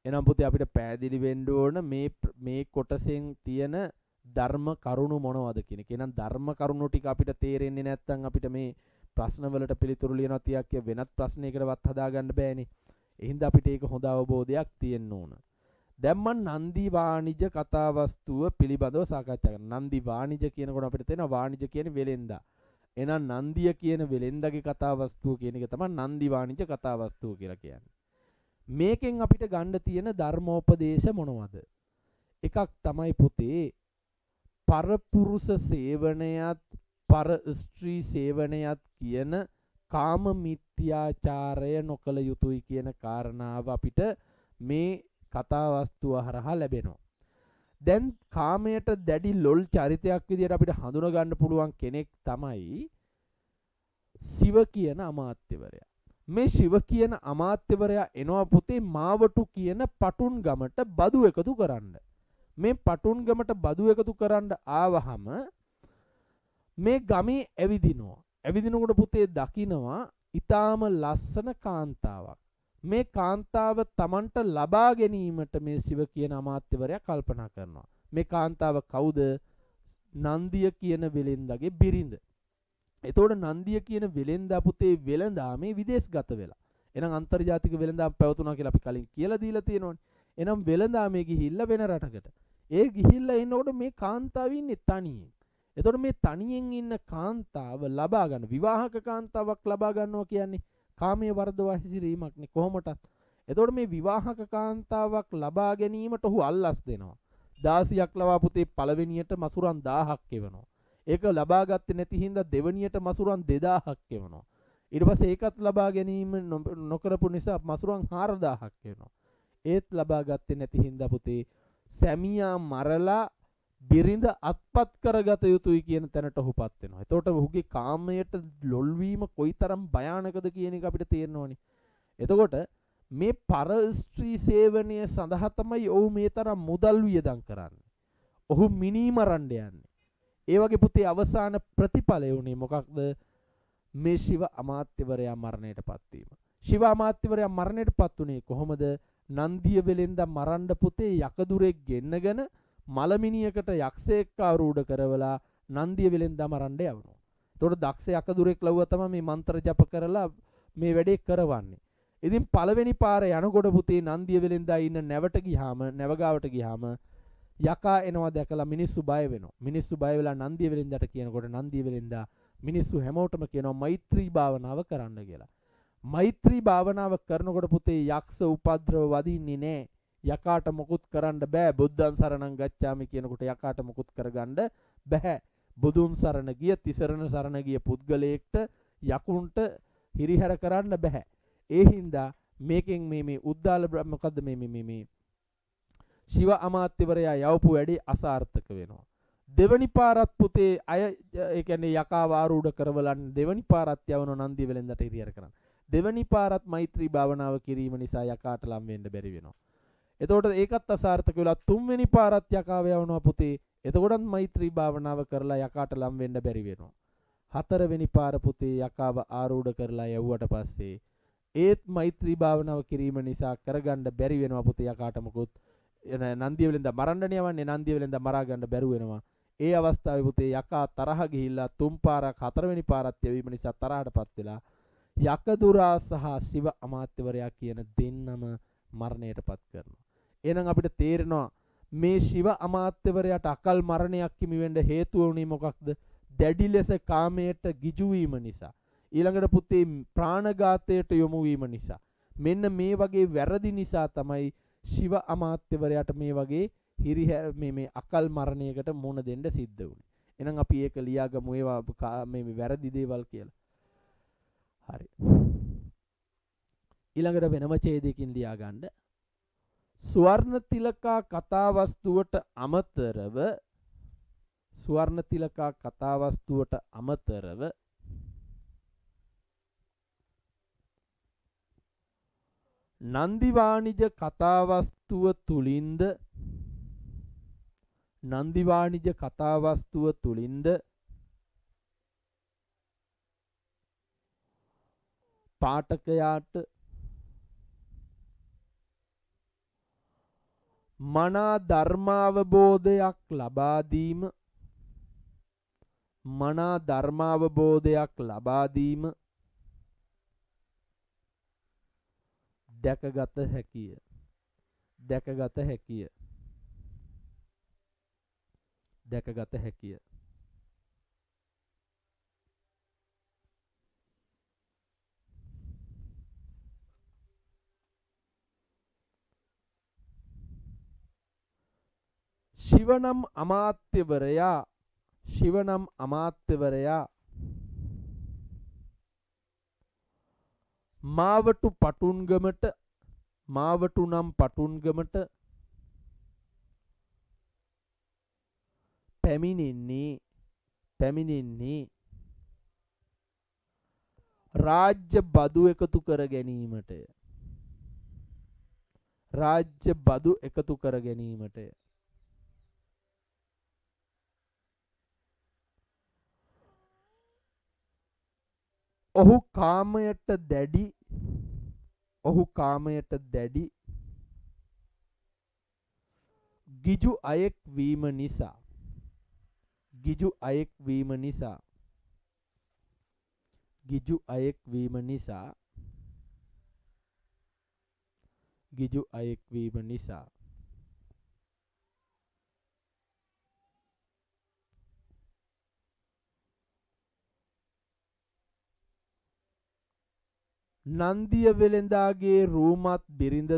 S1: එනම් පුතේ අපිට පැහැදිලි වෙන්න ඕන මේ කොටසෙන් තියෙන ධර්ම කරුණු මොනවද කියන එක. එහෙනම් ධර්ම කරුණු ටික අපිට තේරෙන්නේ නැත්නම් අපිට මේ ප්‍රශ්න වලට පිළිතුරු ලියනවා තියක් වෙනත් ප්‍රශ්නයකටවත් හදාගන්න බෑනේ. එහෙනම් අපිට ඒක හොඳ අවබෝධයක් තියෙන්න ඕන. දැන් මම නන්දි වාණිජ කතාවස්තුව පිළිබඳව සාකච්ඡා කරනවා. නන්දි වාණිජ කියනකොට අපිට තේරෙනවා වාණිජ කියන්නේ වෙලෙන්දා. එහෙනම් නන්දිය කියන වෙලෙන්දාගේ කතාවස්තුව කියන එක තමයි නන්දි වාණිජ කතාවස්තුව කියලා කියන්නේ. මේකෙන් අපිට ගන්න තියෙන ධර්මෝපදේශ මොනවද? එකක් තමයි පුතේ පරපුරුෂ සේවනයත් පර ස්ත්‍රී සේවනයත් කියන කාම මිත්‍යාචාරය නොකළ යුතුයි කියන කාරණාව අපිට මේ කතාවස්තුව හරහා ලැබෙනවා. දැන් කාමයට දැඩි ලොල් චරිතයක් විදිහට අපිට හඳුනා ගන්න පුළුවන් කෙනෙක් තමයි ශිව කියන අමාත්‍යවරයා. මේ ශිව කියන අමාත්‍යවරයා එනවා පුතේ මාවටු කියන පටුන් ගමට බදු එකතු කරන්න. මේ පටුන් ගමට බදු එකතු කරන්න ආවහම මේ ගමේ ඇවිදිනකොට පුතේ දකිනවා ඊටාම ලස්සන කාන්තාවක්. මේ කාන්තාව Tamanට ලබා ගැනීමට මේ ශිව කියන අමාත්‍යවරයා කල්පනා කරනවා. මේ කාන්තාව කවුද? නන්දිය කියන වෙලෙන්දාගේ බිරිඳ. එතකොට නන්දිය කියන වෙලෙන්දා පුතේ වෙලඳාමේ විදේශගත වෙලා. එහෙනම් අන්තර්ජාතික වෙලඳාම් පැවතුණා කියලා අපි කලින් කියලා දීලා තියෙනවනේ. එහෙනම් වෙලඳාමේ ගිහිල්ලා වෙන රටකට. ඒ ගිහිල්ලා ඉන්නකොට මේ කාන්තාව ඉන්නේ තනියෙන්. එතකොට මේ තනියෙන් ඉන්න කාන්තාව ලබා ගන්න විවාහක කාන්තාවක් ලබා ගන්නවා කියන්නේ කාමයේ වර්ධවා හැසිරීමක් නේ කොහොමටත්. එතකොට මේ විවාහක කාන්තාවක් ලබා ගැනීමට ඔහු අල්ලස් දෙනවා. 16ක් ලවා පුතේ පළවෙනියට මසුරන් 1000ක් එවනවා. ඒක ලබා ගත්තේ නැති හින්දා දෙවනියට මසුරන් 2000ක් එවනවා. ඊට පස්සේ ඒකත් ලබා ගැනීම නොකරපු නිසා මසුරන් 4000ක් එවනවා. ඒත් ලබා ගත්තේ නැති හින්දා පුතේ සැමියා මරලා බිරිඳ අත්පත් කරගත යුතුයි කියන තැනට ඔහුපත් වෙනවා. එතකොට ඔහුගේ කාමයට ලොල් වීම කොයිතරම් භයානකද කියන එක අපිට තේරෙනවනේ. එතකොට මේ පර ස්ත්‍රී සේවනය සඳහා තමයි ඔහු මේ තරම් මුදල් වියදම් කරන්නේ. ඔහු මිනීමරන්න යන්නේ. ඒ වගේ පුතේ අවසාන ප්‍රතිඵලය උනේ මොකක්ද? මේ ශිව අමාත්‍යවරයා මරණයටපත් වීම. ශිව අමාත්‍යවරයා මරණයටපත් උනේ කොහොමද? නන්දිය වෙලෙන්ද මරන්න පුතේ යකදුරෙක් ගෙන්නගෙන මලමිනියකට යක්ෂයෙක් ආරූඪ කරවලා නන්දිය වෙලෙන්ද මරන්න යවනවා. එතකොට දක්ෂ යකදුරෙක් ලව්වා තමයි මේ මන්ත්‍ර ජප කරලා මේ වැඩේ කරවන්නේ. ඉතින් පළවෙනි පාර යනකොට පුතේ නන්දිය වෙලෙන්දා ඉන්න නැවට ගියාම නැවගාවට ගියාම යකා එනවා දැකලා මිනිස්සු බය වෙනවා. මිනිස්සු බය වෙලා නන්දිය වෙලෙන්දාට කියනකොට නන්දිය වෙලෙන්දා මිනිස්සු හැමෝටම කියනවා මෛත්‍රී භාවනාව කරන්න කියලා. මෛත්‍රී භාවනාව කරනකොට පුතේ යක්ෂ උපද්‍රව වදින්නේ නැහැ. යකාට මොකුත් කරන්න බෑ. බුද්ධං සරණං ගච්ඡාමි කියනකොට යකාට මොකුත් කරගන්න බෑ. බුදුන් සරණ ගිය තිසරණ සරණ ගිය පුද්ගලයෙක්ට යකුන්ට හිරිහැර කරන්න බෑ. ඒ හින්දා මේකෙන් මේ උද්දාල මොකද්ද මේ ශිව අමාත්‍යවරයා යවපු වැඩේ අසාර්ථක වෙනවා. දෙවනි පාරත් පුතේ අය ඒ කියන්නේ යකා වාරූඪ කරවලන් දෙවනි පාරත් යවන නන්දිය වෙලෙන්දට හිරිහැර කරන්න. දෙවනි පාරත් මෛත්‍රී භාවනාව කිරීම නිසා යකාට ලම් වෙන්න බැරි වෙනවා. එතකොට ඒකත් අසාර්ථක වෙලා තුන්වෙනි පාරත් යකාව යවනවා පුතේ. එතකොටත් මෛත්‍රී භාවනාව කරලා යකාට ලම් වෙන්න බැරි වෙනවා. හතරවෙනි පාර පුතේ යකාව ආරූඪ කරලා යවුවට පස්සේ ඒත් මෛත්‍රී භාවනාව කිරීම නිසා කරගන්න බැරි වෙනවා පුතේ යකාට මොකොත් නන්දිය වෙලෙන්ද මරන්නනේ යවන්නේ. නන්දිය වෙලෙන්ද මරා ගන්න බැරුව වෙනවා. ඒ අවස්ථාවේ පුතේ යකා තරහ ගිහිල්ලා තුන් පාරක් හතරවෙනි පාරත් යවීම නිසා තරහටපත් වෙලා යකදුරා සහ ශිව අමාත්‍යවරයා කියන දෙන්නම මරණයටපත් කරනවා. එහෙනම් අපිට තේරෙනවා මේ ශිව අමාත්‍යවරයාට අකල් මරණයක් හිමි වෙන්න හේතුව වුණේ මොකක්ද? දැඩි ලෙස කාමයට ගිජු වීම නිසා. ඊළඟට පුතේ ප්‍රාණඝාතයට යොමු වීම නිසා. මෙන්න මේ වගේ වැරදි නිසා තමයි ශිව අමාත්‍යවරයාට මේ වගේ මේ අකල් මරණයකට මුහුණ දෙන්න සිද්ධ වුණේ. එහෙනම් අපි ඒක ලියාගමු ඒවා මේ වැරදි දේවල් කියලා. හරි. ඊළඟට වෙනම ඡේදයකින් ලියා ගන්න. ස්වර්ණ තිලකා කතාවස්තුවට අමතරව නන්දි වාණිජ කතාවස්තුව තුලින්ද පාඨකයාට මනා ධර්මාවබෝධයක් ලබා දීම දැකගත හැකිය. ශිවනම් අමාත්‍යවරයා මාවටු නම් පටුන්ගමට පැමිණෙන්නේ රාජ්‍ය බදු එකතු කර ගැනීමටය. ඔහු කාමයට දැඩි ගිජු අයෙක් වීම නිසා නන්දිය වෙලෙන්දාගේ රූමත් බිරිඳ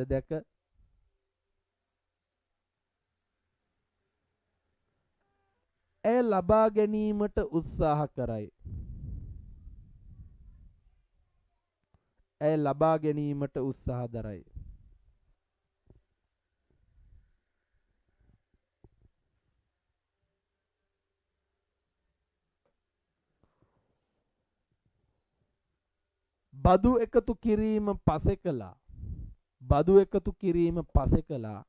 S1: දැක ඇය ලබා ගැනීමට උත්සාහ දරයි. බදු එකතු කිරීම පසෙකලා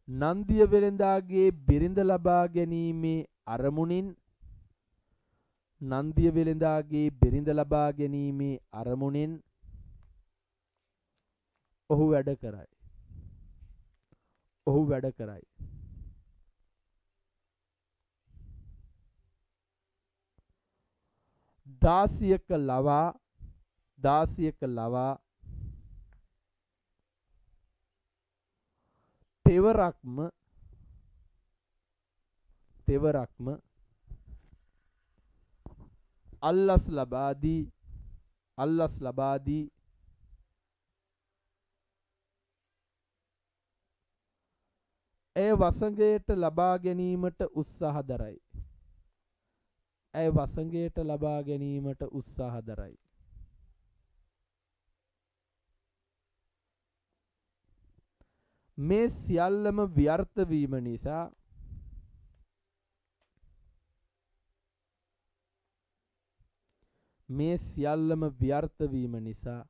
S1: නන්දිය වෙළඳාගේ බිරිඳ ලබා ගැනීමේ අරමුණින් නන්දිය වෙළඳාගේ බිරිඳ ලබා ගැනීමේ අරමුණෙන් ඔහු වැඩ කරයි. ඔහු වැඩ කරයි. දාසියක ලවා තෙවරක්ම අල්ලස් ලබා දී ඇය වසඟයට ලබා ගැනීමට උත්සාහ දරයි. මේ සියල්ලම ව්‍යර්ථ වීම නිසා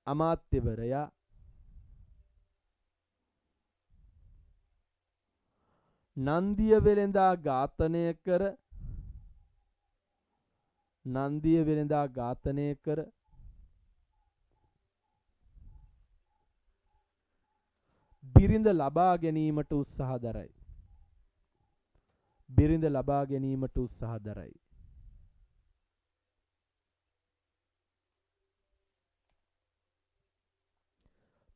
S1: අමාත්‍යවරයා නන්දිය වෙළඳා ඝාතනය කර බිරිඳ ලබා ගැනීමට උත්සාහ දරයි.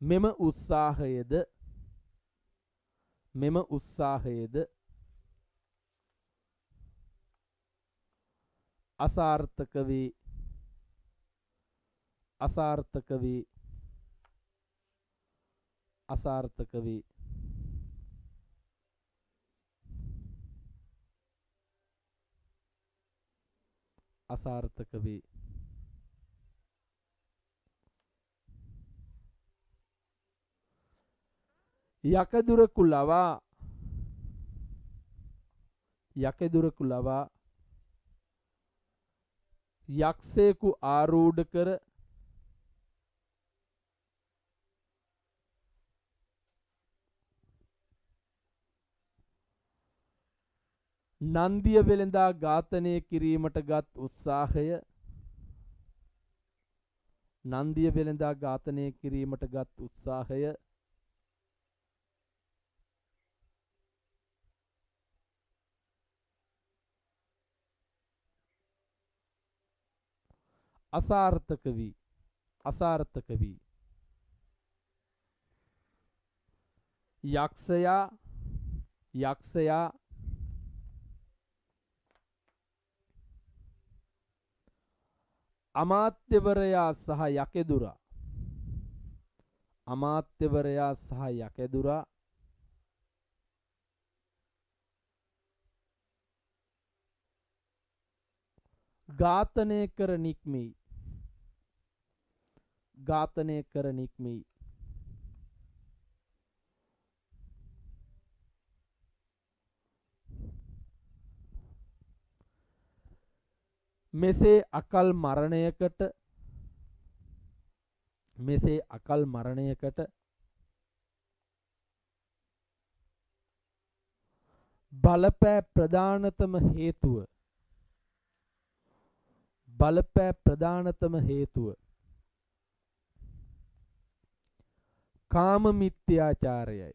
S1: මෙම උත්සාහයද අසාර්ථක වේ. යකදුරකු ලවා යක්ෂයෙකු ආරූඪ කර නන්දිය වෙළඳා ඝාතනය කිරීමට ගත් උත්සාහය අසාර්ථක වී යක්ෂයා අමාත්‍යවරයා සහ යකෙදුරා ඝාතනය කර නික්මෙයි. මෙසේ අකල් මරණයකට බලපෑ ප්‍රධානතම හේතුව කාම මිත්‍යාචාරයයි.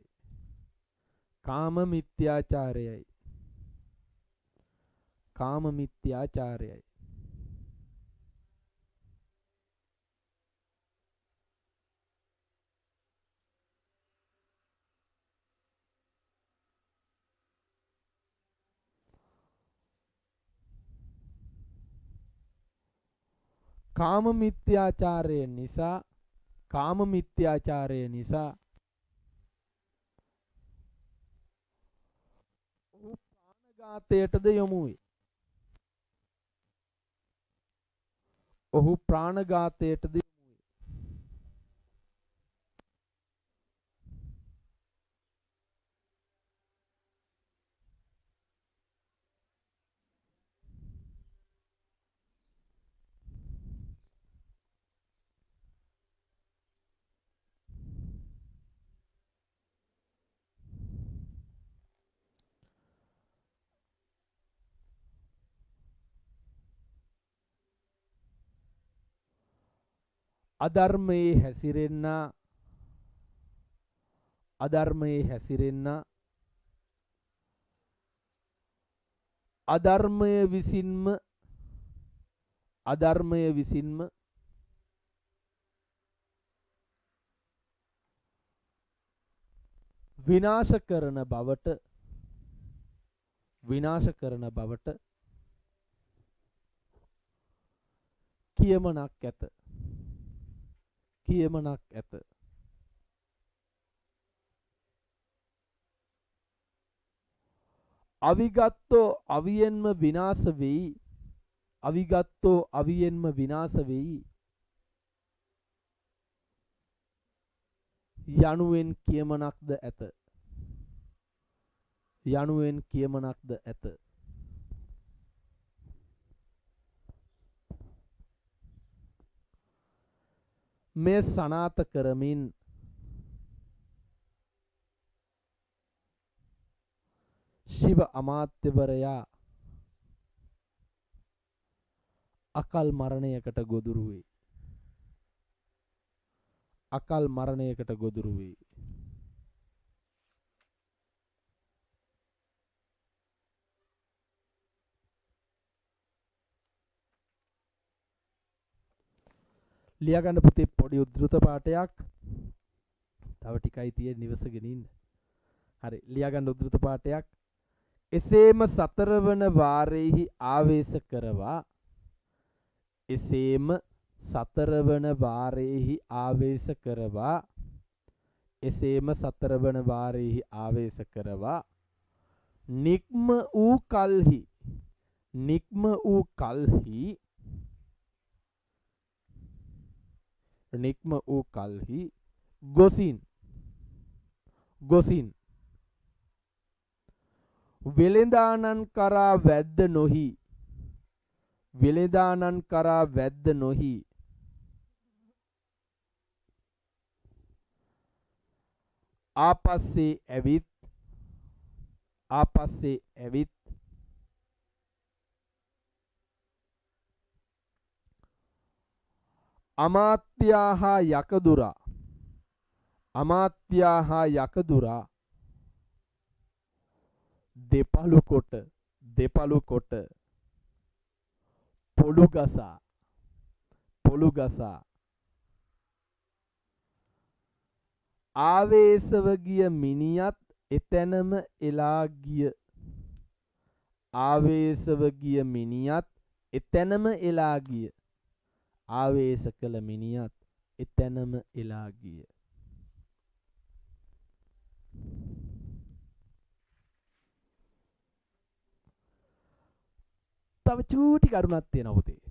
S1: කාම මිත්‍යාචාරය නිසා ඔහු ප්‍රාණඝාතයටද යොමු වේ. අධර්මයේ හැසිරෙන්න අධර්මය විසින්ම විනාශ කරන බවට කියමනක් ඇත. අවිගත්තෝ අවියෙන්ම විනාශ වෙයි යනුවෙන් කියමනක්ද ඇත. මේ සනාත කරමින් ශිව අමාත්‍යවරයා අකල් මරණයකට ගොදුරු වෙයි. ලියාගන්න පුතේ පොඩි උද්දෘත පාඩයක්. තව ටිකයි තියෙන්නේ නිවසගෙන ඉන්න. හරි ලියාගන්න උද්දෘත පාඩයක්. එසේම සතරවන වාරයේහි ආවේශ කරවා නික්ම වූ කල්හි ගොසින් වෙළඳානන් කරා වැද්ද නොහි ආපස්සේ ඇවිත් අමාත්‍යා හා යකදුරා දෙපළු කොට පොළු ගසා ආවේශව ගිය මිනිහත් එතැනම එලා ගිය ආවේශ කළ මිනිහත් එතැනම එලා ගිය. තව චූටි කරුණක් තියෙනවා පුතේ.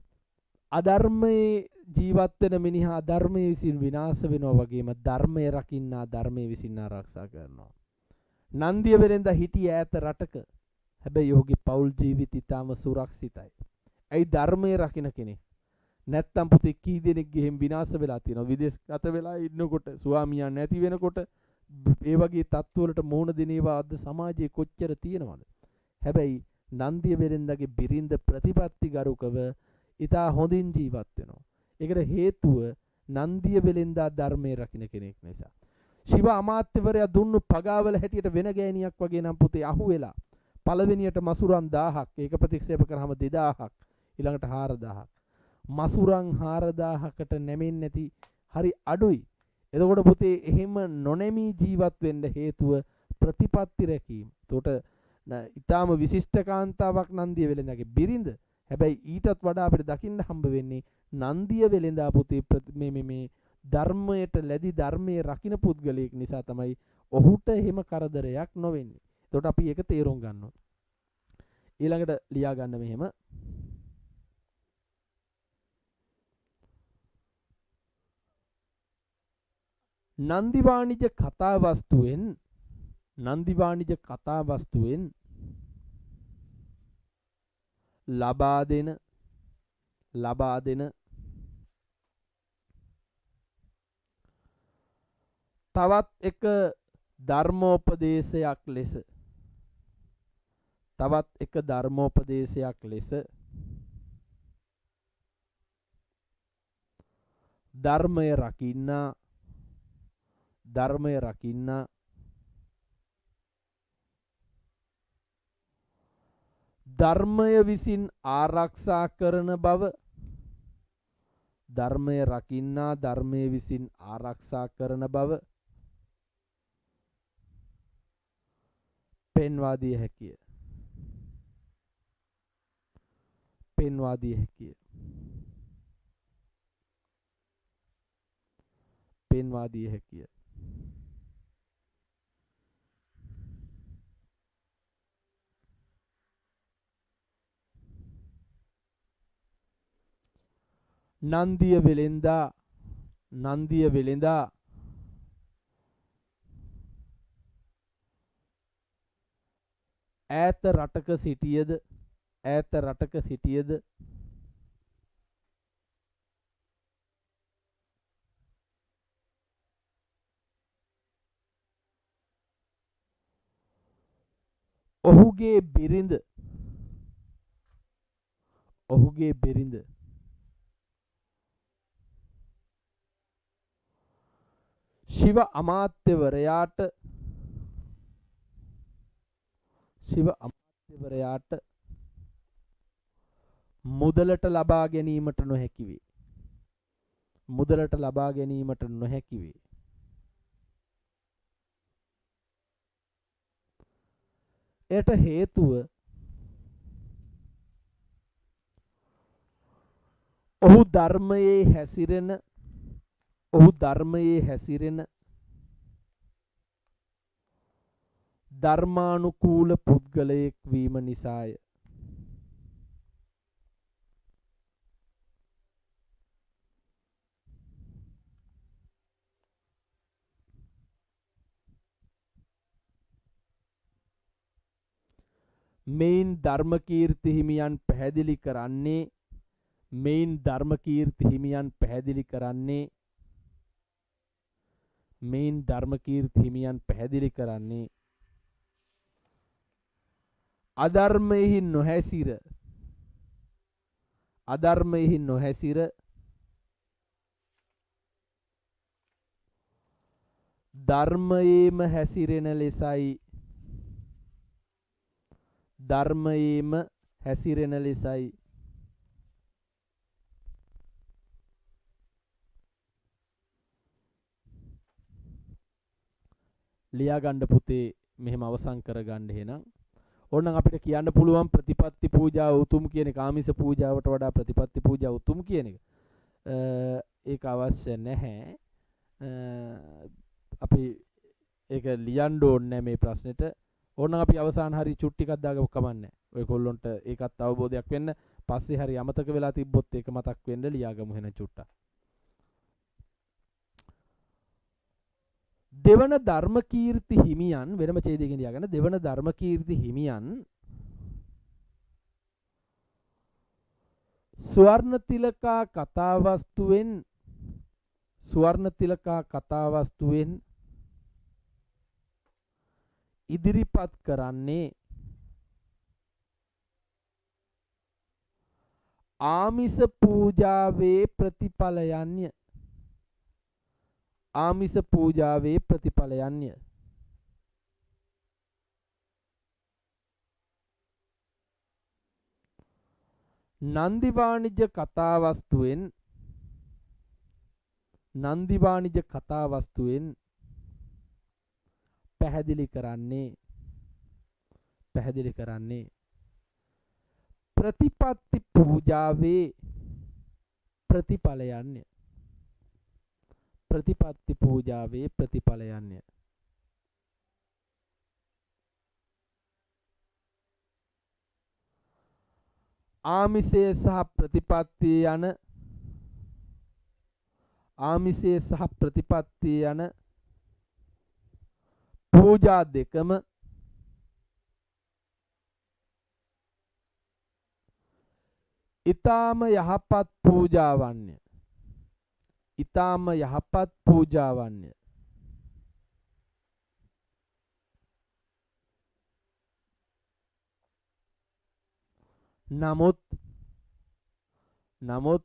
S1: අධර්මයේ ජීවත් වෙන මිනිහා අධර්මයේ විසින් විනාශ වෙනවා වගේම ධර්මයේ රකින්නා ධර්මයේ විසින් ආරක්ෂා කරනවා. නන්දිය වෙලෙන්ද හිටිය ඈත රටක. හැබැයි ඔහුගේ පෞල් ජීවිතය ඉතාම සුරක්ෂිතයි. ඇයි ධර්මයේ රකින්න කෙනෙක්. නැත්තම් පුතේ කී දෙනෙක් ගෙහින් විනාශ වෙලා තියෙනවා. විදේශ ගත වෙලා ඉන්නකොට ස්වාමියා නැති වෙනකොට ඒ වගේ තත්ත්වවලට මුහුණ දෙන ඒවා අද සමාජයේ කොච්චර තියෙනවද? හැබැයි නන්දිය වෙලෙන්දගේ බිරිඳ ප්‍රතිපත්ති ගරුකව ඉතා හොඳින් ජීවත් වෙනවා. ඒකට හේතුව නන්දිය වෙලෙන්දා ධර්මයේ රකින්න කෙනෙක් නිසා. ශිව අමාත්‍යවරයා දුන්නු පගාවල හැටියට වෙන ගෑණියක් වගේ නම් පුතේ අහුවෙලා පළවෙනියට මසුරන් 1000ක් ඒක ප්‍රතික්ෂේප කරාම 2000ක් ඊළඟට 4000ක් මසුරන් 4000කට නැමෙන්නේ නැති හරි අඩුයි. එතකොට පුතේ එහෙම නොනැමී ජීවත් වෙන්න හේතුව ප්‍රතිපත්ති රැකීම. එතකොට ඊටාම විශිෂ්ට කාන්තාවක් නන්දිය වෙලෙන්දාගේ බිරිඳ. හැබැයි ඊටත් වඩා අපිට දකින්න හම්බ වෙන්නේ නන්දිය වෙලෙන්දා පුතේ මේ ධර්මයට ලැබි ධර්මයේ රකින්න පුද්ගලයෙක් නිසා තමයි ඔහුට එහෙම කරදරයක් නොවෙන්නේ. එතකොට අපි ඒක තේරුම් ගන්න ඕනේ. ඊළඟට ලියා ගන්න මෙහෙම. නන්දි වාණිජ කතා වස්තුවෙන් ලබා දෙන තවත් එක ධර්මෝපදේශයක් ලෙස ධර්මය රකින්න ධර්මය රකින්න ධර්මය විසින් ආරක්ෂා කරන බව ධර්මය රකින්නා ධර්මය විසින් ආරක්ෂා කරන බව පෙන්වා දිය හැකිය. පෙන්වා දිය හැකිය. පෙන්වා දිය හැකිය. නන්දිය වෙලෙන්දා ඈත රටක සිටියද ඔහුගේ බිරිඳ ශිව අමාත්‍යවරයාට මුදලට ලබා ගැනීමට නොහැකි වේ. එයට හේතුව ඔහු ධර්මයේ හැසිරෙන ධර්මානුකූල පුද්ගලයෙක් වීම නිසාය. මෙයින් ධර්මකීර්ති හිමියන් පැහැදිලි කරන්නේ අධර්මයෙහි නොහැසිර ධර්මයේම හැසිරෙන ලෙසයි. ලියා ගන්න පුතේ මෙහෙම අවසන් කරගන්න එහෙනම්. ඕනනම් අපිට කියන්න පුළුවන් ප්‍රතිපත්ති පූජාව උතුම් කියන එක ආමිස පූජාවට වඩා ප්‍රතිපත්ති පූජාව උතුම් කියන එක. ඒක අවශ්‍ය නැහැ. අපි ඒක ලියන්න ඕනේ මේ ප්‍රශ්නෙට. ඕනනම් අපි අවසාන හරි චුට්ටිකක් දාගමු කමන්නේ. ඔයගොල්ලොන්ට ඒකත් අවබෝධයක් වෙන්න. පස්සේ හරි අමතක වෙලා තිබ්බොත් ඒක මතක් වෙන්න ලියාගමු එහෙනම් චුට්ටක්. දෙවන ධර්මකීර්ති හිමියන් වෙනම ඡේදයකින් ලියාගන්න. දෙවන ධර්මකීර්ති හිමියන් ස්වර්ණ තිලකා කතාවස්තුවෙන් ඉදිරිපත් කරන්නේ ආමිස පූජාවේ ප්‍රතිඵලයන්ය. නන්දි වාණිජ කතාවස්තුවෙන් පැහැදිලි කරන්නේ ප්‍රතිපත්ති පූජාවේ ප්‍රතිඵලයන්ය. ආමිසය සහ ප්‍රතිපත්තිය යන පූජා දෙකම ඊ타ම යහපත් පූජාවන්ය. නමුත්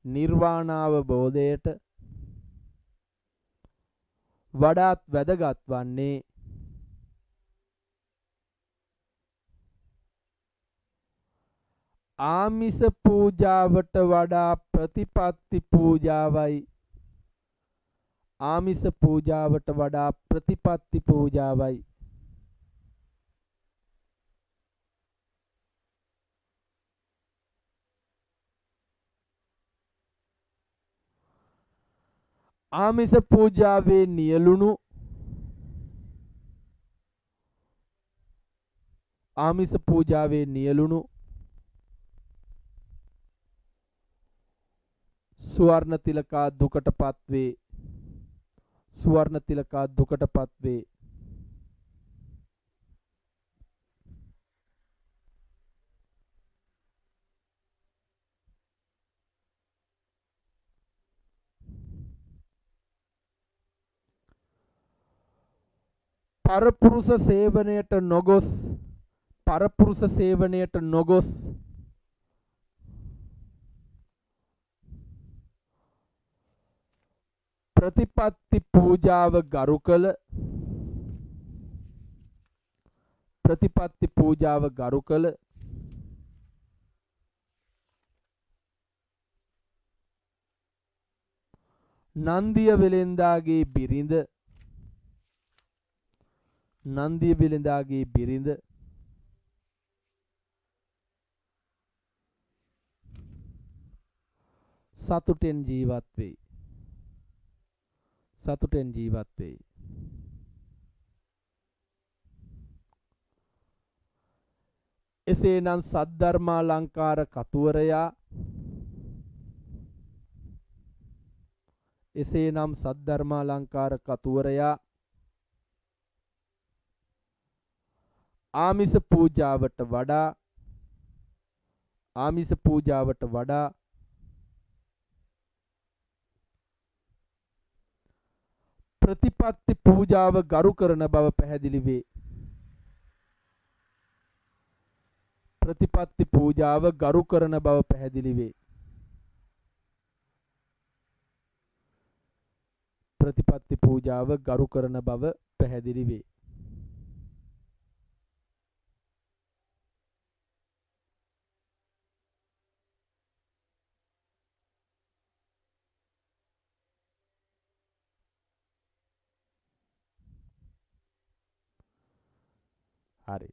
S1: නිර්වාණාවබෝධයට වඩාත් වැදගත් වන්නේ ආමිස පූජාවට වඩා ප්‍රතිපත්ති පූජාවයි. ආමිස පූජාවට වඩා ප්‍රතිපත්ති පූජාවයි. ආමිස පූජාවේ නියලුණු සුවර්ණ තිලකා දුකටපත් වේ. පරපුරුෂ සේවනයට නොගොස් ප්‍රතිපත්ති පූජාව ගරු කළ නන්දිය වෙලෙන්දාගේ බිරිඳ සතුටෙන් ජීවත් වෙයි. එසේනම් සද්ධර්මාලංකාර කතුවරයා ආමිස පූජාවට වඩා ප්‍රතිපත්ති පූජාව ගරු කරන බව පැහැදිලි වේ. ප්‍රතිපත්ති පූජාව ගරු කරන බව පැහැදිලි වේ. හරි.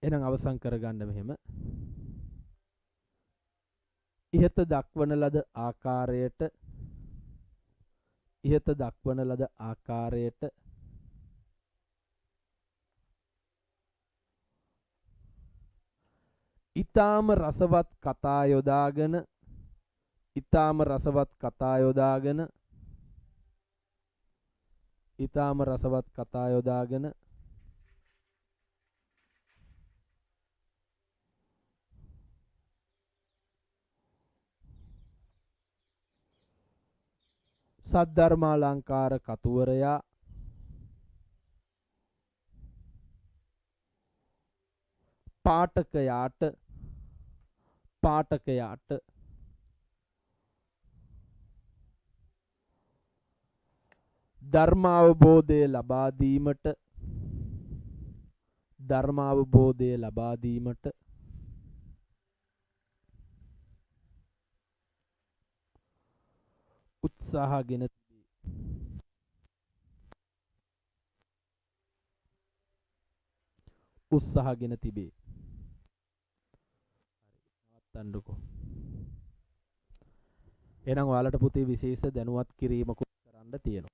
S1: එහෙනම් අවසන් කරගන්න මෙහෙම. ඉහත දක්වන ලද ආකාරයට ඊ타ම රසවත් කතා යොදාගෙන සද්ධර්මාලංකාර කතුවරයා පාඨකයාට ධර්මාවබෝධය ලබා දීමට උත්සාහගෙන තිබේ. නවත්තන්නකෝ. එහෙනම් ඔයාලට පුතේ විශේෂ දැනුවත් කිරීමකුත් කරන්න තියෙනවා.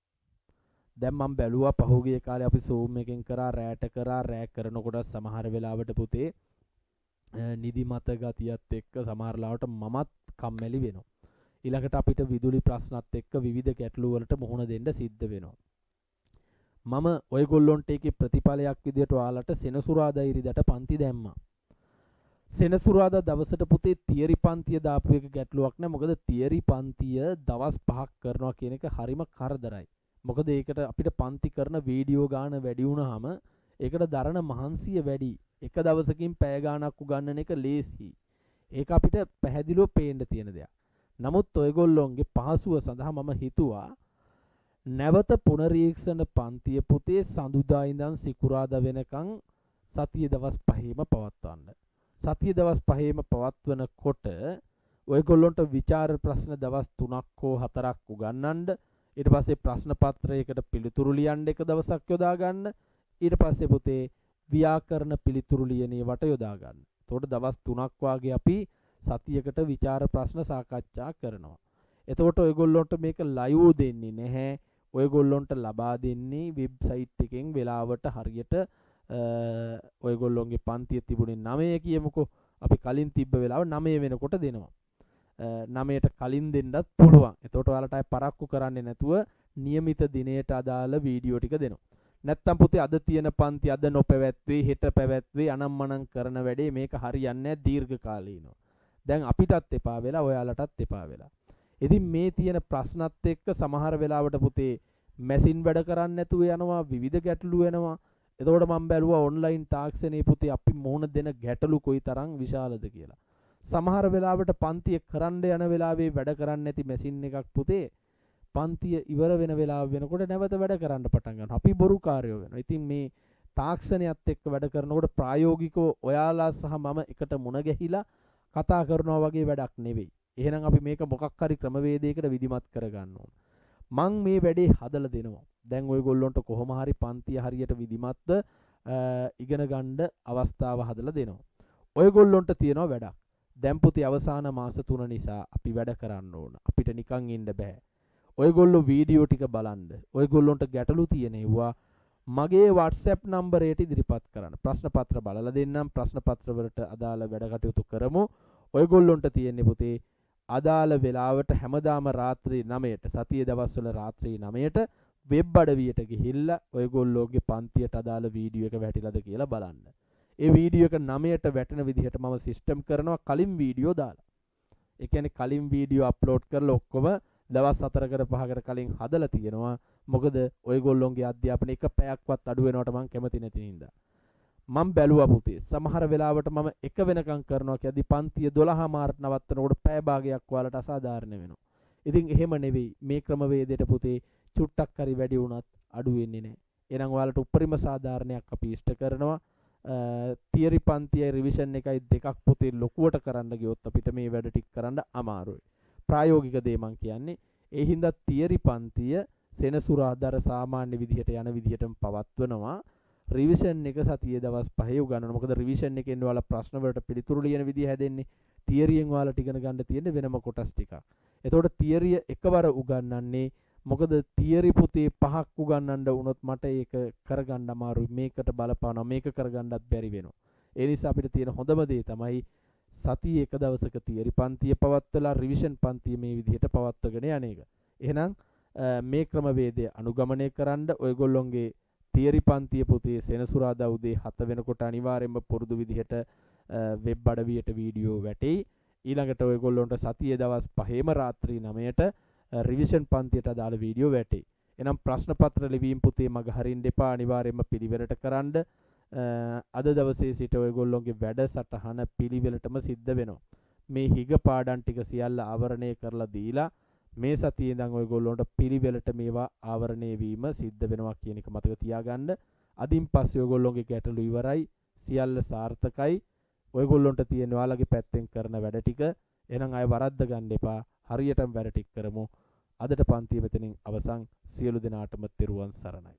S1: දැන් මම බැලුවා පහුගිය කාලේ අපි Zoom එකෙන් රෑ කරනකොට සමහර වෙලාවට පුතේ නිදිමත ගතියත් එක්ක සමහර ලාවට මමත් කම්මැලි වෙනවා. ඊළඟට අපිට විදුලි ප්‍රශ්නත් එක්ක විවිධ ගැටලු වලට මුහුණ දෙන්න සිද්ධ වෙනවා. මම ඔයගොල්ලොන්ට ඒකේ ප්‍රතිඵලයක් විදියට ඔයාලට සෙනසුරාදා ඉරිදට පන්ති දැම්මා. සෙනසුරාදා දවසට පුතේ තියරි පන්තිය දාපු එක ගැටලුවක් නෑ. මොකද තියරි පන්තිය දවස් 5ක් කරනවා කියන එක හරිම කරදරයි. මොකද ඒකට අපිට පන්ති කරන වීඩියෝ ගාන වැඩි වුණාම ඒකට දරන මහන්සිය වැඩි. එක දවසකින් පැය ගාණක් උගන්නන එක ලේසි. ඒක අපිට පැහැදිලිව පේන්න තියෙන දෙයක්. නමුත් ඔයගොල්ලොන්ගේ පහසුව සඳහා මම හිතුවා නැවත පුනරීක්ෂණ පන්තිය පුතේ සඳුදා ඉඳන් සිකුරාදා වෙනකන් සතිය දවස් 5ෙම පවත්වන්න. සතිය දවස් 5ෙම පවත්වනකොට ඔයගොල්ලොන්ට විචාර ප්‍රශ්න දවස් 3ක් හෝ 4ක් උගන්වන්න. ඊට පස්සේ ප්‍රශ්න පත්‍රයකට පිළිතුරු ලියන්න එක දවසක් යොදා ගන්න. ඊට පස්සේ පුතේ ව්‍යාකරණ පිළිතුරු ලියනේ වට යොදා ගන්න. එතකොට දවස් 3ක් වාගේ අපි සතියකට විචාර ප්‍රශ්න සාකච්ඡා කරනවා. එතකොට ඔයගොල්ලොන්ට මේක ලයිව් දෙන්නේ නැහැ. ඔයගොල්ලොන්ට ලබා දෙන්නේ වෙබ්සයිට් එකෙන් වෙලාවට හරියට ඔයගොල්ලොන්ගේ පන්තිය තිබුණේ 9 කියමුකෝ. අපි කලින් තිබ්බ වෙලාව 9 වෙනකොට දෙනවා. 9ට කලින් දෙන්නත් පුළුවන්. එතකොට ඔයාලට අය පරක්කු කරන්නේ නැතුව નિયમિત දිනයට අදාළ වීඩියෝ ටික දෙනවා. නැත්තම් පුතේ අද තියෙන පන්ති අද නොපැවැත්වේ හෙට පැවැත්වේ අනම්මනම් කරන වැඩේ මේක හරියන්නේ නැහැ දීර්ඝ කාලීනව. දැන් අපිටත් එපා වෙලා ඔයාලටත් එපා වෙලා. ඉතින් මේ තියෙන ප්‍රශ්නත් එක්ක සමහර වෙලාවට පුතේ මැෂින් වැඩ කරන්නේ නැතුව යනවා විවිධ ගැටලු වෙනවා. එතකොට මම බැලුවා ඔන්ලයින් තාක්ෂණයේ පුතේ අපි මොහොන දෙන ගැටලු කොයිතරම් විශාලද කියලා. සමහර වෙලාවට පන්තිය කරන්න යන වෙලාවේ වැඩ කරන්නේ නැති මැෂින් එකක් පුතේ පන්තිය ඉවර වෙන වෙලාව වෙනකොට නැවත වැඩ කරන්න පටන් ගන්නවා. අපි බොරුකාරයෝ වෙනවා. ඉතින් මේ තාක්ෂණයත් එක්ක වැඩ කරනකොට ප්‍රායෝගිකව ඔයාලා සහ මම එකට මුණ ගැහිලා කතා කරනවා වගේ වැඩක් නෙවෙයි. එහෙනම් අපි මේක මොකක් හරි ක්‍රමවේදයකට විධිමත් කරගන්න ඕන. මං මේ වැඩේ හදලා දෙනවා. දැන් ඔයගොල්ලන්ට කොහොම හරි පන්තිය හරියට විධිමත්ව ඉගෙන ගන්න අවස්ථාව හදලා දෙනවා. ඔයගොල්ලන්ට තියෙනවා වැඩක්. දැන් පුතේ අවසාන මාස 3 නිසා අපි වැඩ කරන්න ඕන. අපිට නිකන් ඉන්න බෑ. ඔයගොල්ලෝ වීඩියෝ ටික බලන්න. ඔයගොල්ලන්ට ගැටලු තියෙනවා මගේ WhatsApp නම්බරයට ඉදිරිපත් කරන්න. ප්‍රශ්න පත්‍ර බලලා දෙන්නම්. ප්‍රශ්න පත්‍ර වලට අදාළ වැඩ කටයුතු කරමු. ඔයගොල්ලන්ට තියෙන්නේ පුතේ අදාළ වෙලාවට හැමදාම රාත්‍රී 9ට සතියේ දවස්වල රාත්‍රී 9ට වෙබ් අඩවියට ගිහිල්ලා ඔයගොල්ලෝගේ පන්තියට අදාළ වීඩියෝ එක වැටිලාද කියලා බලන්න. ඒ වීඩියෝ එක 9ට වැටෙන විදිහට මම සිස්ටම් කරනවා කලින් වීඩියෝ දාලා. ඒ කියන්නේ කලින් වීඩියෝ අප්ලෝඩ් කරලා ඔක්කොම දවස් 4කට 5කට කලින් හදලා තියෙනවා. මොකද ඔයගොල්ලෝගේ අධ්‍යාපන එක පැයක්වත් අඩු වෙනවට මම කැමති නැති නින්දා. මම බැලුවා පුතේ සමහර වෙලාවට මම එක වෙනකම් කරනවා කියද්දි පන්තිය 12 මාර්ට නවත්තනකොට පැය භාගයක් ඔයාලට අසාධාරණ වෙනවා. ඉතින් එහෙම නෙවෙයි මේ ක්‍රමවේදයට පුතේ චුට්ටක් හරි වැඩි වුණත් අඩු වෙන්නේ නැහැ. එහෙනම් ඔයාලට උපරිම සාධාරණයක් අපි ඉෂ්ට කරනවා. තියරි පන්තියයි රිවිෂන් එකයි දෙකක් පුතේ ලොකුවට කරන්න ගියොත් අපිට මේ වැඩ ටික කරන්න අමාරුයි. ප්‍රායෝගික දේ මං කියන්නේ. ඒ හින්දා තියරි පන්තිය සෙනසුරාදාර සාමාන්‍ය විදිහට යන විදිහටම පවත්වනවා. රිවිෂන් එක සතියේ දවස් 5 උගන්වනවා. මොකද රිවිෂන් එකෙන් ඔයාලා ප්‍රශ්න වලට පිළිතුරු ලියන විදිහ හැදෙන්නේ. තියරියෙන් ඔයාලට ඉගෙන ගන්න තියෙන්නේ වෙනම කොටස් ටිකක්. එතකොට තියරිය එකවර උගන්වන්නේ මොකද තියරි පුතේ 5ක් උගන්වන්න වුණොත් මට ඒක කරගන්න අමාරුයි. මේකට බලපානවා. මේක කරගන්නත් බැරි වෙනවා. ඒ නිසා අපිට තියෙන හොඳම දේ තමයි සතියේ එක දවසක තියරි පන්තිය පවත්වලා රිවිෂන් පන්තිය මේ විදිහට පවත්වගෙන යන එක. එහෙනම් මේ ක්‍රමවේදය අනුගමනය කරන්න ඔයගොල්ලොන්ගේ තියරි පන්තිය පුතේ සෙනසුරාදා උදේ 7 වෙනකොට අනිවාර්යයෙන්ම පුරුදු විදිහට වෙබ් අඩවියට වීඩියෝ වැටෙයි. ඊළඟට ඔයගොල්ලොන්ට සතියේ දවස් 5ෙම රාත්‍රී 9ට රිවිෂන් පන්තියට අදාළ වීඩියෝ වැටෙයි. එනම් ප්‍රශ්න පත්‍ර ලිවීම පුතේ මග හරින්න එපා. අනිවාර්යයෙන්ම පිළිවෙලට කරන්න. අද දවසේ සිට ඔයගොල්ලොන්ගේ වැඩසටහන පිළිවෙලටම සිද්ධ වෙනවා. මේ හිග පාඩම් ටික සියල්ල ආවරණය කරලා දීලා මේ සතියේ ඉඳන් ඔයගොල්ලොන්ට පිළිවෙලට මේවා ආවරණය වීම සිද්ධ වෙනවා කියන එක මතක තියාගන්න. අදින් පස්සේ ඔයගොල්ලොන්ගේ ගැටලු ඉවරයි. සියල්ල සාර්ථකයි. ඔයගොල්ලොන්ට තියෙන ඔයාලගේ පැත්තෙන් කරන වැඩ ටික එහෙනම් අය වරද්ද ගන්න එපා. හරියටම වැඩ ටික කරමු. අදට පන්තිය මෙතනින් අවසන්. සියලු දෙනාටම තෙරුවන් සරණයි.